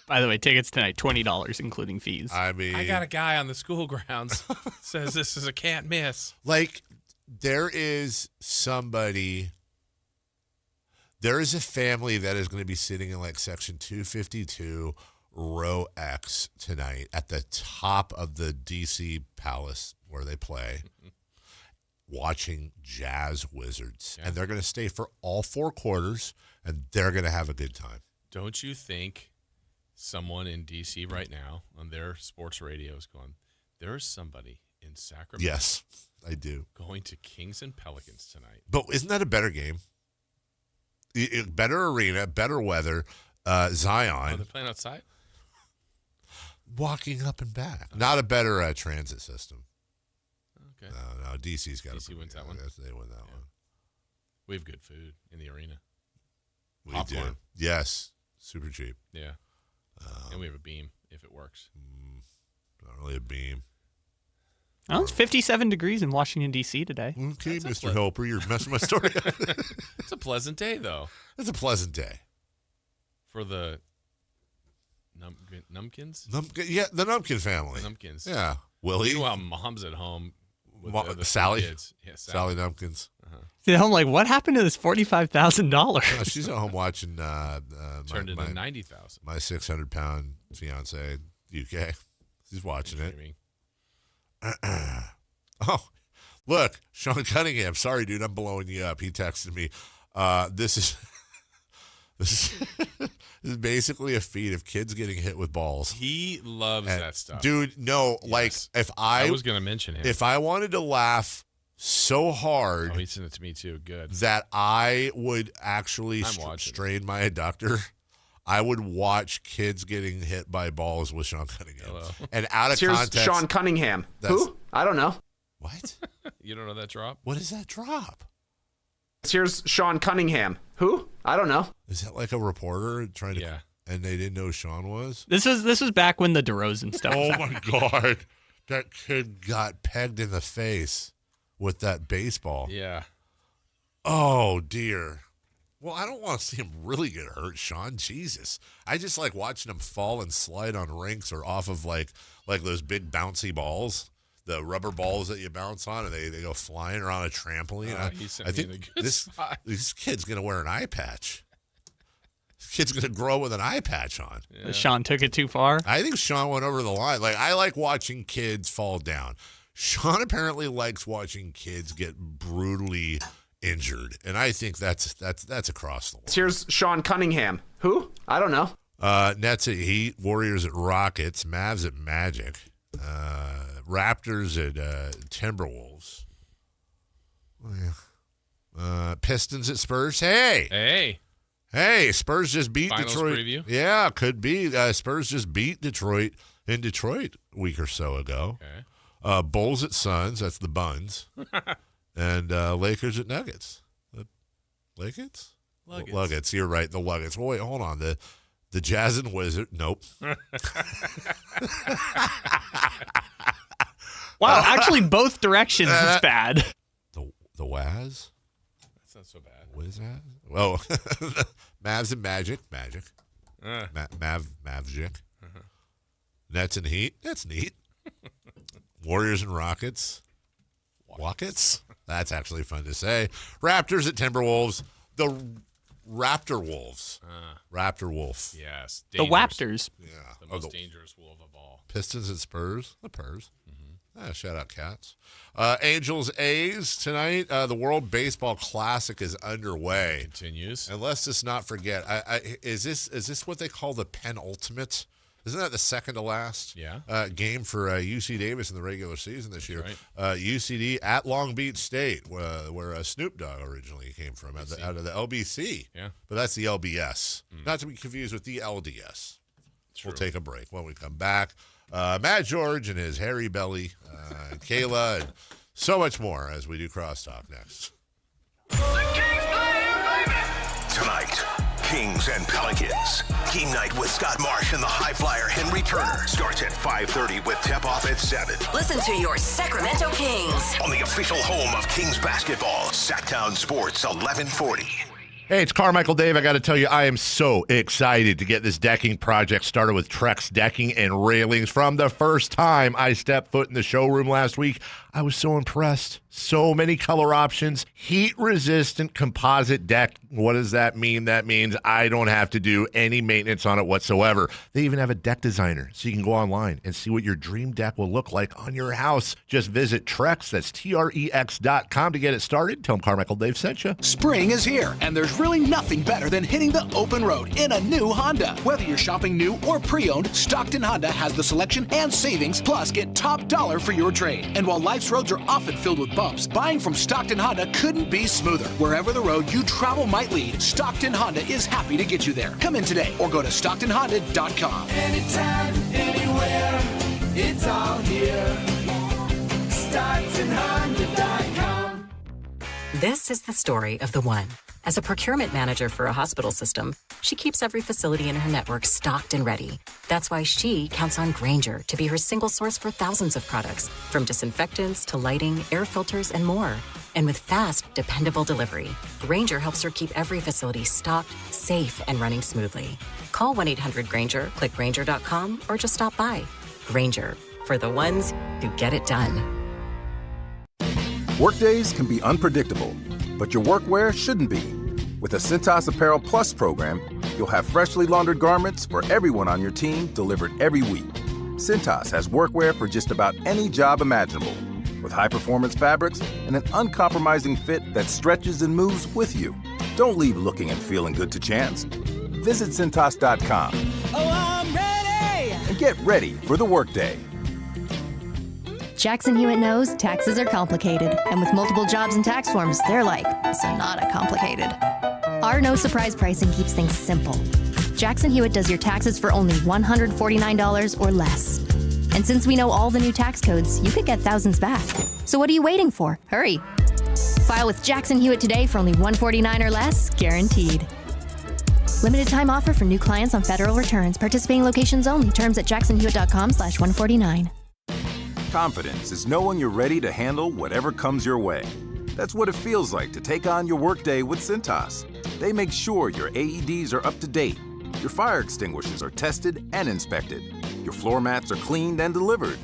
By the way, tickets tonight, $20, including fees. I mean, I got a guy on the school grounds says this is a can't miss. Like, there is a family that is going to be sitting in like section 252, row X tonight at the top of the DC Palace where they play, watching Jazz Wizards. Yeah. And they're going to stay for all 4 quarters, and they're going to have a good time. Don't you think someone in D.C. right now on their sports radio is going, there's somebody in Sacramento. Yes, I do. Going to Kings and Pelicans tonight. But isn't that a better game? Better arena, better weather, Zion. Oh, they're playing outside? Walking up and back. Not a better transit system. Okay. No, DC's got DC wins that one. They win that one. We have good food in the arena. We Popcorn. do. Yes. Super cheap. Yeah. And we have a beam if it works. Not really a beam. Oh, it's 57 degrees in Washington, D.C. today. Okay, Mr. Helper, you're messing my story up. It's a pleasant day, though. It's a pleasant day. For the Numpkins? Yeah, the Numpkin family. The Numpkins. Yeah. Willie. Meanwhile, Mom's at home with the other Sally. kids. Yeah, Sally Numpkins. See, I'm like, what happened to this $45,000? She's at home watching turned into 90,000. My 600-pound fiance, UK. She's watching it. Oh, look, Sean Cunningham. Sorry, dude, I'm blowing you up. He texted me. This is basically a feed of kids getting hit with balls. He loves that stuff. Dude, no, Yes. like if I was going to mention him. If I wanted to laugh so hard he sent it to me too. Good. that I would actually strain my adductor, I would watch kids getting hit by balls with Sean Cunningham. Hello. And out of Here's context. Sean Cunningham. Who? I don't know. What? You don't know that drop? What is that drop? Here's Sean Cunningham. Who? I don't know. Is that like a reporter trying to? Yeah. And they didn't know who Sean was? This was back when the DeRozan stuff. Oh my God, that kid got pegged in the face with that baseball. Yeah. Oh dear. Well, I don't want to see him really get hurt, Sean. Jesus, I just like watching him fall and slide on rinks or off of like those big bouncy balls. The rubber balls that you bounce on, and they go flying around a trampoline. I think this kid's going to wear an eye patch. This kid's going to grow with an eye patch on. Yeah. Sean took it too far. I think Sean went over the line. Like, I like watching kids fall down. Sean apparently likes watching kids get brutally injured, and I think that's across the line. Here's Sean Cunningham. Who? I don't know. Nets at Heat, Warriors at Rockets, Mavs at Magic. Raptors at Timberwolves. Pistons at Spurs. Hey, Spurs just beat Finals Detroit. Preview? Yeah, could be. Spurs just beat Detroit in Detroit a week or so ago. Okay. Bulls at Suns. That's the Buns. And Lakers at Nuggets. Luggets? Luggets. You're right. The Luggets. Well, wait, hold on. The Jazz and Wizard. Nope. Wow, actually, both directions is bad. The Waz? That's not so bad. Wizard? Oh, Mavs and Magic. Magic. Mavjic. Nets and Heat. That's neat. Warriors and Rockets. Rockets? That's actually fun to say. Raptors at Timberwolves. The Raptor Wolves. Raptor Wolf. Yes. The Raptors. Yeah. The most dangerous wolf of all. Pistons and Spurs. The Purs. Shout out Cats. Angels A's tonight. The World Baseball Classic is underway. Continues. And let's just not forget. Is this what they call the penultimate? Isn't that the second to last game for UC Davis in the regular season this year? Right. UCD at Long Beach State, where Snoop Dogg originally came from, out of the LBC. Yeah. But that's the LBS. Not to be confused with the LDS. True. We'll take a break. When we come back, Matt George and his hairy belly, and Kayla, and so much more as we do Crosstalk next. Tonight, Kings and Pelicans. Game night with Scott Marsh and the high flyer Henry Turner starts at 5:30 with tip-off at 7. Listen to your Sacramento Kings On the official home of Kings basketball, Sactown Sports 1140. Hey, it's Carmichael Dave. I got to tell you, I am so excited to get this decking project started with Trex Decking and Railings. From the first time I stepped foot in the showroom last week, I was so impressed. So many color options, heat-resistant composite deck. What does that mean? That means I don't have to do any maintenance on it whatsoever. They even have a deck designer, so you can go online and see what your dream deck will look like on your house. Just visit Trex, that's TREX.com to get it started. Tell them Carmichael Dave sent you. Spring is here, and there's There's really nothing better than hitting the open road in a new Honda. Whether you're shopping new or pre-owned, Stockton Honda has the selection and savings, plus get top dollar for your trade. And while life's roads are often filled with bumps, buying from Stockton Honda couldn't be smoother. Wherever the road you travel might lead, Stockton Honda is happy to get you there. Come in today or go to StocktonHonda.com. Anytime, anywhere, it's all here. StocktonHonda.com. This is the story of the one. As a procurement manager for a hospital system, she keeps every facility in her network stocked and ready. That's why she counts on Grainger to be her single source for thousands of products, from disinfectants to lighting, air filters, and more. And with fast, dependable delivery, Grainger helps her keep every facility stocked, safe, and running smoothly. Call 1-800-GRAINGER, click Grainger.com, or just stop by. Grainger, for the ones who get it done. Workdays can be unpredictable, but your workwear shouldn't be. With the Cintas Apparel Plus program, you'll have freshly laundered garments for everyone on your team delivered every week. Cintas has workwear for just about any job imaginable, with high-performance fabrics and an uncompromising fit that stretches and moves with you. Don't leave looking and feeling good to chance. Visit Cintas.com. Oh, I'm ready! And get ready for the workday. Jackson Hewitt knows taxes are complicated, and with multiple jobs and tax forms, they're like Sonata complicated. Our no surprise pricing keeps things simple. Jackson Hewitt does your taxes for only $149 or less. And since we know all the new tax codes, you could get thousands back. So what are you waiting for? Hurry. File with Jackson Hewitt today for only $149 or less, guaranteed. Limited time offer for new clients on federal returns. Participating locations only. Terms at jacksonhewitt.com/149. Confidence is knowing you're ready to handle whatever comes your way. That's what it feels like to take on your workday with Cintas. They make sure your AEDs are up to date, your fire extinguishers are tested and inspected, your floor mats are cleaned and delivered,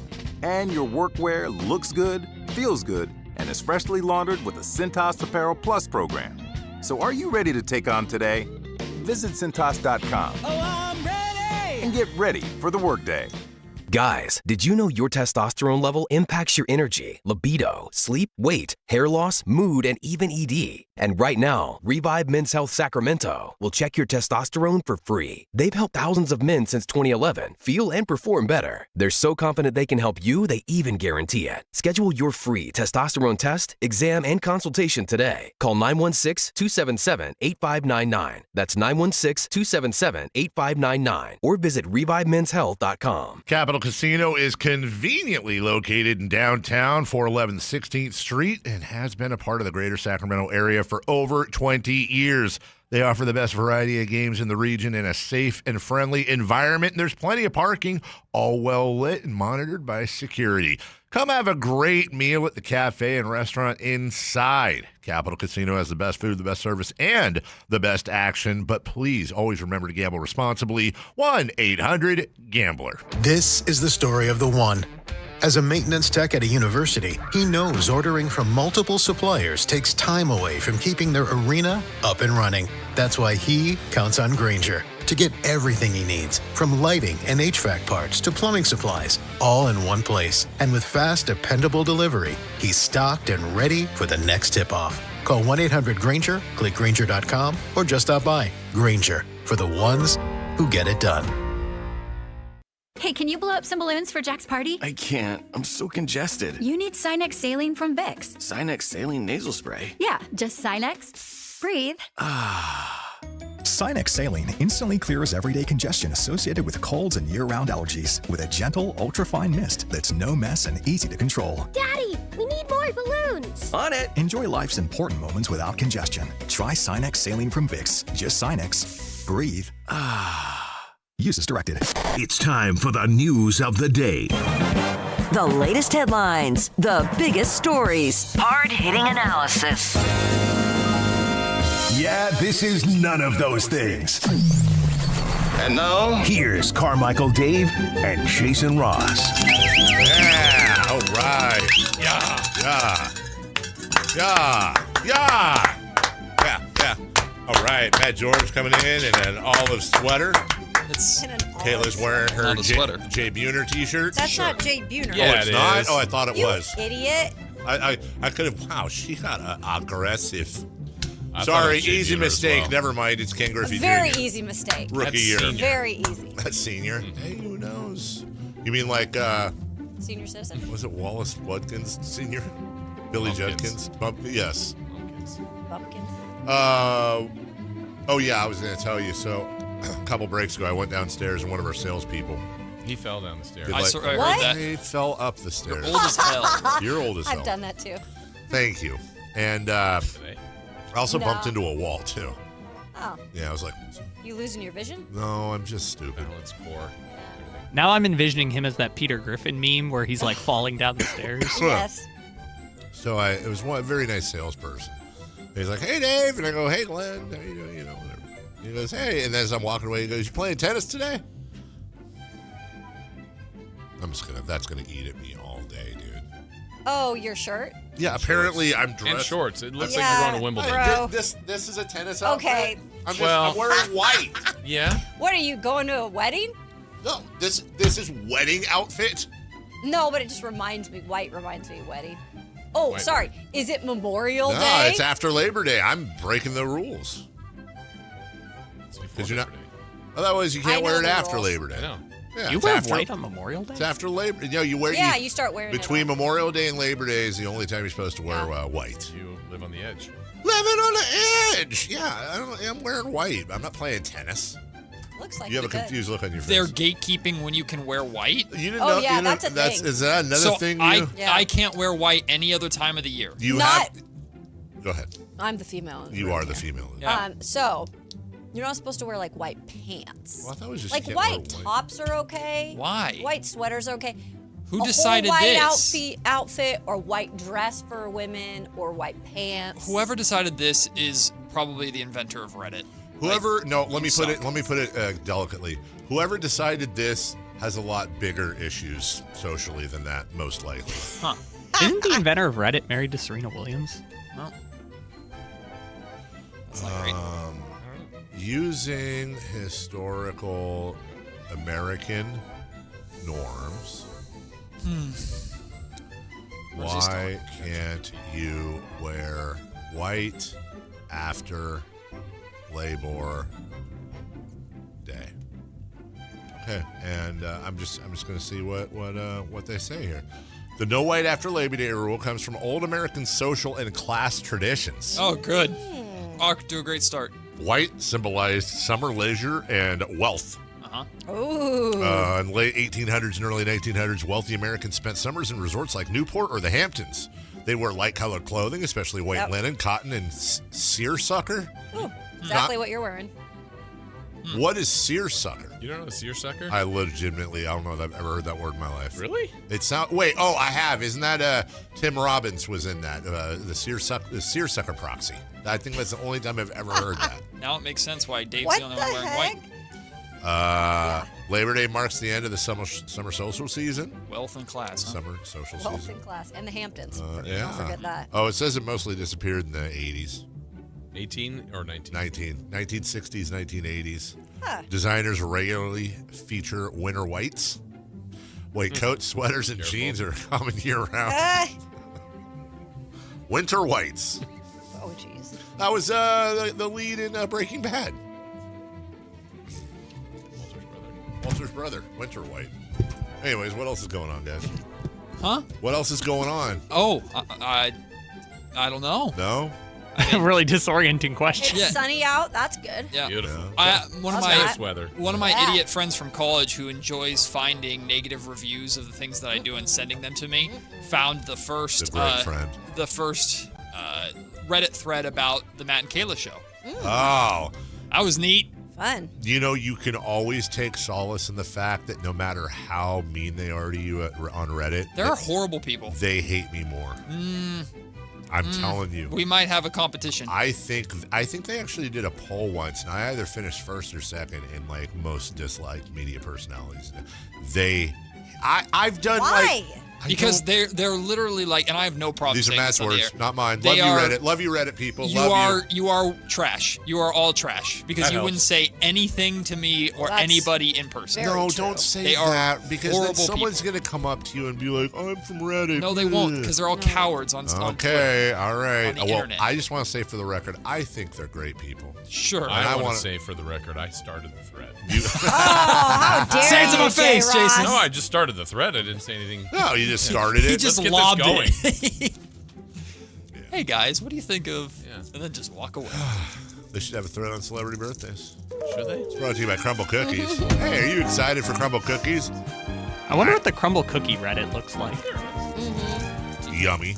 and your workwear looks good, feels good, and is freshly laundered with the Cintas Apparel Plus program. So are you ready to take on today? Visit Cintas.com. Oh, I'm ready! And get ready for the workday. Guys, did you know your testosterone level impacts your energy, libido, sleep, weight, hair loss, mood, and even ED? And right now, Revive Men's Health Sacramento will check your testosterone for free. They've helped thousands of men since 2011 feel and perform better. They're so confident they can help you, they even guarantee it. Schedule your free testosterone test, exam, and consultation today. Call 916-277-8599. That's 916-277-8599. Or visit ReviveMen'sHealth.com. Capital Casino is conveniently located in downtown, 411 16th Street, and has been a part of the greater Sacramento area for over 20 years. They offer the best variety of games in the region in a safe and friendly environment, and there's plenty of parking, all well lit and monitored by security. Come have a great meal at the cafe and restaurant inside. Capital Casino has the best food, the best service, and the best action. But please always remember to gamble responsibly. 1-800-GAMBLER. This is the story of the one. As a maintenance tech at a university, he knows ordering from multiple suppliers takes time away from keeping their arena up and running. That's why he counts on Grainger to get everything he needs, from lighting and HVAC parts to plumbing supplies, all in one place. And with fast, dependable delivery, he's stocked and ready for the next tip-off. Call 1-800-GRAINGER, click Grainger.com, or just stop by. Grainger, for the ones who get it done. Hey, can you blow up some balloons for Jack's party? I can't. I'm so congested. You need Sinex Saline from Vicks. Sinex Saline Nasal Spray? Yeah, just Sinex. Breathe. Sinex Saline instantly clears everyday congestion associated with colds and year-round allergies with a gentle, ultra-fine mist that's no mess and easy to control. Daddy, we need more balloons. On it. Enjoy life's important moments without congestion. Try Sinex Saline from Vicks. Just Sinex. Breathe. Use as directed. It's time for the news of the day. The latest headlines, the biggest stories, hard-hitting analysis. Yeah, this is none of those things. And now, here's Carmichael Dave and Jason Ross. Yeah, all right. Yeah. All right, Matt George coming in an olive sweater. Taylor's wearing her Jay Buhner t-shirt. That's not Jay Buhner. Yeah, it's not? Oh, I thought it was. Idiot. I could have. Wow, she got aggressive. Sorry, easy mistake. Well. Never mind. It's Ken Griffey Jr. Very easy mistake. Rookie year. Senior. Very easy. That's senior. Hey, who knows? You mean like... Senior citizen. Was it Wallace Watkins Sr.? Billy Judkins? Yes. Bumpkins. Oh, yeah, I was going to tell you. So, a couple breaks ago, I went downstairs and one of our salespeople... He fell down the stairs. I heard that. He fell up the stairs. You're old as hell. You're old as hell. I've done that too. Thank you. And I also bumped into a wall too. Oh. Yeah, I was like... You losing your vision? No, I'm just stupid. Balance core. Now I'm envisioning him as that Peter Griffin meme where he's like falling down the stairs. Yes. So it was a very nice salesperson. He's like, "Hey, Dave," and I go, "Hey, Glenn, how you doing?" You know, whatever. He goes, "Hey," and as I'm walking away, he goes, "You playing tennis today?" That's gonna eat at me all day, dude. Oh, your shirt? Yeah, apparently I'm dressed. And shorts. It looks like you're going to Wimbledon. Bro. This is a tennis outfit. Okay. I'm wearing white. Yeah. What are you going to a wedding? No, this is wedding outfit. No, but it just reminds me. White reminds me of wedding. Oh, White. Sorry. Is it Memorial No, Day? it's after Labor Day. I'm breaking the rules. Because you're not. Otherwise, you can't wear it after rules. Labor Day. I know. Yeah, You wear white on Memorial Day? It's after Labor. You wear. Yeah, you start wearing between it Memorial Day and Labor Day is the only time you're supposed to wear white. You live on the edge. Living on the edge. Yeah, I'm wearing white. I'm not playing tennis. Looks like you have a confused look on your face. They're gatekeeping when you can wear white. You didn't know. Yeah, that's a thing. Is that another thing? I can't wear white any other time of the year. Go ahead. I'm the female. You are the female. Yeah. So you're not supposed to wear like white pants. Well, I thought it was just like you can't white wear tops are okay. Why? White sweaters are okay. Who a decided whole white this? outfit or white dress for women or white pants. Whoever decided this is probably the inventor of Reddit. Whoever, let me put it delicately. Whoever decided this has a lot bigger issues socially than that, most likely. Huh. Isn't the inventor of Reddit married to Serena Williams? No. That's not great. Using historical American norms, why can't you wear white after Labor Day? Okay, and I'm just going to see what they say here. The no white after Labor Day rule comes from old American social and class traditions. Oh, good. Off to a great start. White symbolized summer leisure and wealth. Ooh. In late 1800s and early 1900s, wealthy Americans spent summers in resorts like Newport or the Hamptons. They wore light-colored clothing, especially white linen, cotton, and seersucker. Ooh, exactly what you're wearing. What is seersucker? You don't know the seersucker? I legitimately, I don't know if I've ever heard that word in my life. Really? I have. Isn't that Tim Robbins was in that, the seersucker proxy? I think that's the only time I've ever heard that. Now it makes sense why Dave's the only one wearing white. Labor Day marks the end of the summer social season. Wealth and class. Huh? Summer social season. Wealth and class. And the Hamptons. Yeah. Don't forget that. Oh, it says it mostly disappeared in the 80s. 18 or 19? 1960s, 1980s. Huh. Designers regularly feature winter whites. White coats, sweaters, and jeans are common year-round. Winter whites. Oh, jeez. That was the lead in Breaking Bad. Walter's brother, Winter White. Anyways, what else is going on, guys? Huh? What else is going on? Oh, I don't know. No? A really disorienting question. It's sunny out. That's good. Yeah. Beautiful. One of That's my idiot friends from college who enjoys finding negative reviews of the things that I do and sending them to me found the first Reddit thread about the Matt and Kayla show. Oh. That was neat. Fun. You know, you can always take solace in the fact that no matter how mean they are to you on Reddit, there are horrible people. They hate me more. I'm telling you. We might have a competition. I think they actually did a poll once, and I either finished first or second in like most disliked media personalities. I've done Why? Because they're literally like, and I have no problem These are saying match this on the words, air. not mine. They Love you, Reddit people. You are trash. You are all trash because you wouldn't say anything to me or anybody in person. No, don't say that because then someone's going to come up to you and be like, I'm from Reddit. No, they won't because they're all cowards on Twitter. Okay, all right. On the Well, internet. I just want to say for the record, I think they're great people. Sure. I want to say for the record, I started the thread. How dare Say it to you, my face, J. Ross. Jason. No, I just started the thread. I didn't say anything. No, you just started it. He just Let's get lobbed this going. it. Hey guys, what do you think of? And then just walk away. They should have a thread on celebrity birthdays. Should they? It's brought to you by Crumble Cookies. Hey, are you excited for Crumble Cookies? I wonder what the crumble cookie Reddit looks like. Yummy.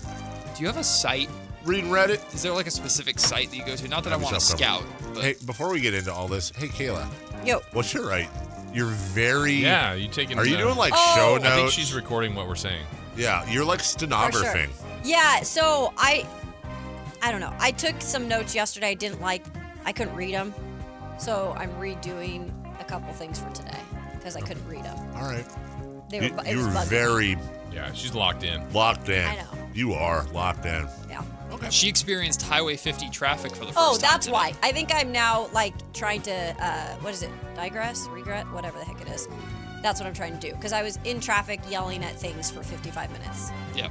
Do you have a site? Reading Reddit? Is there like a specific site that you go to? Not that I Have want to yourself scout. Crumble. But Hey, before we get into all this, hey Kayla. Yo. What's your right? You're very. Yeah, you taking. Are you doing like Oh. show notes? I think she's recording what we're saying. Yeah, you're like stenographing. Yeah, so I don't know. I took some notes yesterday I couldn't read them. So I'm redoing a couple things for today because I couldn't read them. All right. It You was were bugging very me. Yeah, she's locked in. locked in. I know. You are locked in. Yeah. Okay. she experienced Highway 50 traffic for the first Oh, time that's today. why. I think I'm now like trying to what is it? Digress? Regret? Whatever the heck it is. That's what I'm trying to do because I was in traffic yelling at things for 55 minutes. Yep.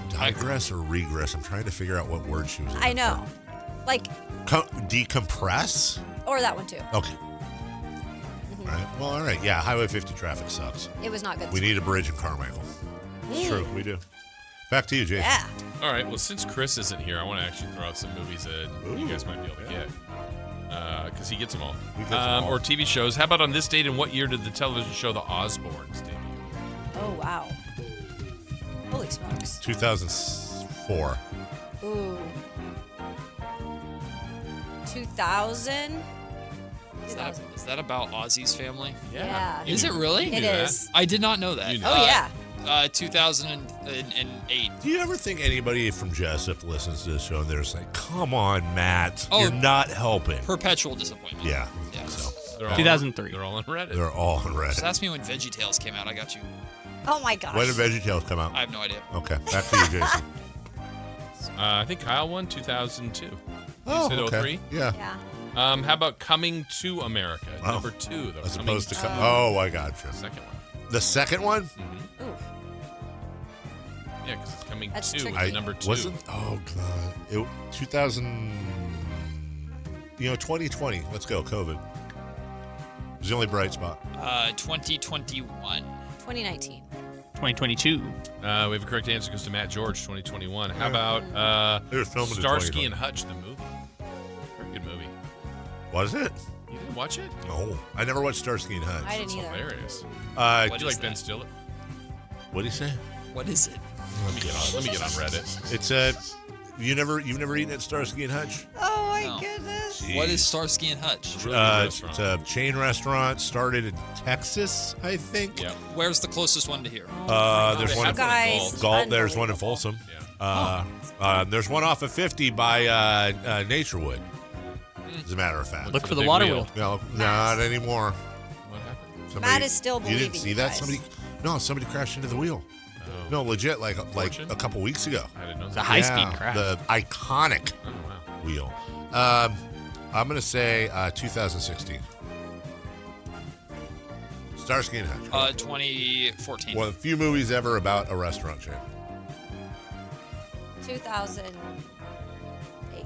Digress or regress? I'm trying to figure out what word she was in. I know. Like Decompress? or that one too. Okay. All right. Well, all right. Yeah, Highway 50 traffic sucks. It was not good. We need a bridge in Carmichael. It's true. We do. Back to you, Jason. Yeah. All right. Well, since Chris isn't here, I want to actually throw out some movies that you guys might be able to get. Because he gets them all. Or TV shows. How about on this date and what year did the television show The Osbournes debut? Oh wow. Holy smokes. 2004. Ooh. 2000? Is that about Ozzy's family? Yeah. Is it really? It is. I did not know that. You knew Oh yeah. 2008. Do you ever think anybody from Jessup listens to this show and they're just like, come on, Matt, Oh. you're not helping? Perpetual disappointment. Yeah. So. They're all 2003. They're all on Reddit. They're all on Just Reddit. ask me when VeggieTales came out. I got you. Oh my gosh. When did VeggieTales come out? I have no idea. Okay, back to you, Jason. I think Kyle won 2002. Oh, You said okay. 03? Yeah. How about Coming to America? Oh. Number 2, though. As Coming opposed to oh, I gotcha. The second one. The second one? Mm-hmm. Ooh. Yeah, because it's Coming That's 2 tricky. is number 2. Wasn't? Oh god. 2000. 2020. Let's go. COVID. It was the only bright spot. 2021. 2019. 2022. We have a correct answer. Goes to Matt George, 2021. How about They were filming in Starsky 2020. and Hutch, the movie? Very good movie. Was it? You didn't watch it? No, I never watched Starsky and Hutch. I didn't It's either. hilarious. What Did you like Ben Stiller? What do you say? What is it? Let me get on Reddit. It's you've never eaten at Starsky and Hutch? Oh my No. goodness. What is Starsky and Hutch? Really good It's restaurant. a chain restaurant. Started in Texas, I think. Yeah. Where's the closest one to here? There's They one. have In Guys, Galt. There's one in unbelievable. Folsom. Yeah. There's one off of 50 by Naturewood. As a matter of fact. Look for the big water wheel. wheel. No, not anymore. What happened? Somebody- Matt is still You believing didn't see you that? guys. Somebody crashed into the wheel. Oh. No, legit, like Fortune? a couple weeks ago. I didn't know It's a that. high-speed crash. The iconic Oh, wow. wheel. I'm gonna say 2016. Starsky and Hutch. 2014. One of the few movies ever about a restaurant chain. 2008.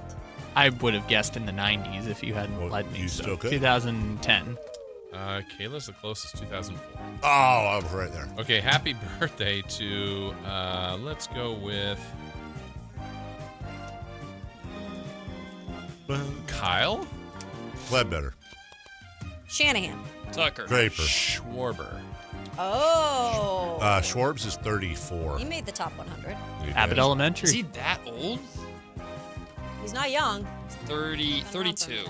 I would have guessed in the 90s if you hadn't led me. you so still could. 2010. Kayla's the closest, 2004. Oh, I was right there. Okay, happy birthday to, let's go with Kyle Ledbetter. Shanahan. Tucker. Draper. Schwarber. Oh. Schwarbs is 34. He made the top 100. He Abbott did. Elementary. Is he that old? He's not young. 32.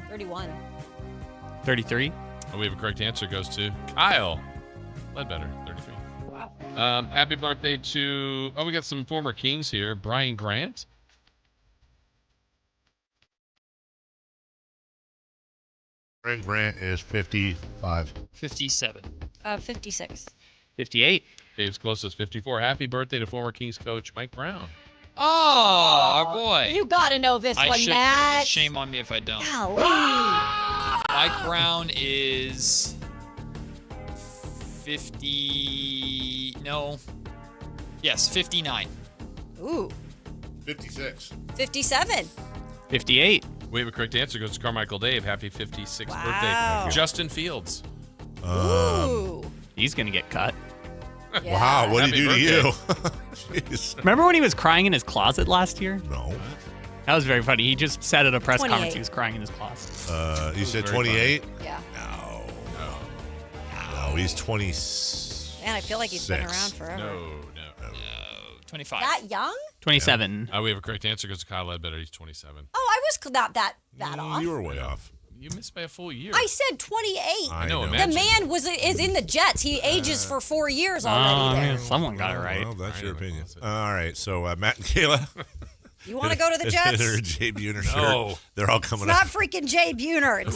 31. 33. Oh, we have a correct answer. Goes to Kyle Ledbetter, 33. Wow. Happy birthday to, we got some former Kings here. Brian Grant. Grant is 55. 57. 56. 58. Dave's closest, 54. Happy birthday to former Kings coach Mike Brown. Oh, our boy. You got to know this one, Matt. Shame on me if I don't. Golly. Mike Brown is 50. No. Yes, 59. Ooh. 56. 57. 58. We have a correct answer. Goes to Carmichael Dave. Happy 56th Wow. birthday. Justin Fields. Ooh. He's going to get cut. Yeah. Wow, what did he do to you? Jeez. Remember when he was crying in his closet last year? No. That was very funny. He just said at a press 28. conference he was crying in his closet. You said very 28? Yeah. No, he's 20. Man, I feel like he's been around forever. No. 25. That young? 27. We have a correct answer. Goes to Kyle Ledbetter. He's 27. Oh, I was not that off. You were way off. You missed by a full year. I said 28. I know. The man is in the Jets. He ages for 4 years already there. Someone got it right. Well, that's your opinion. All right, so Matt and Kayla. You want to go to the Jets? They're Jay Buhner No. shirt. They're all coming It's not up. freaking Jay Buhner. It's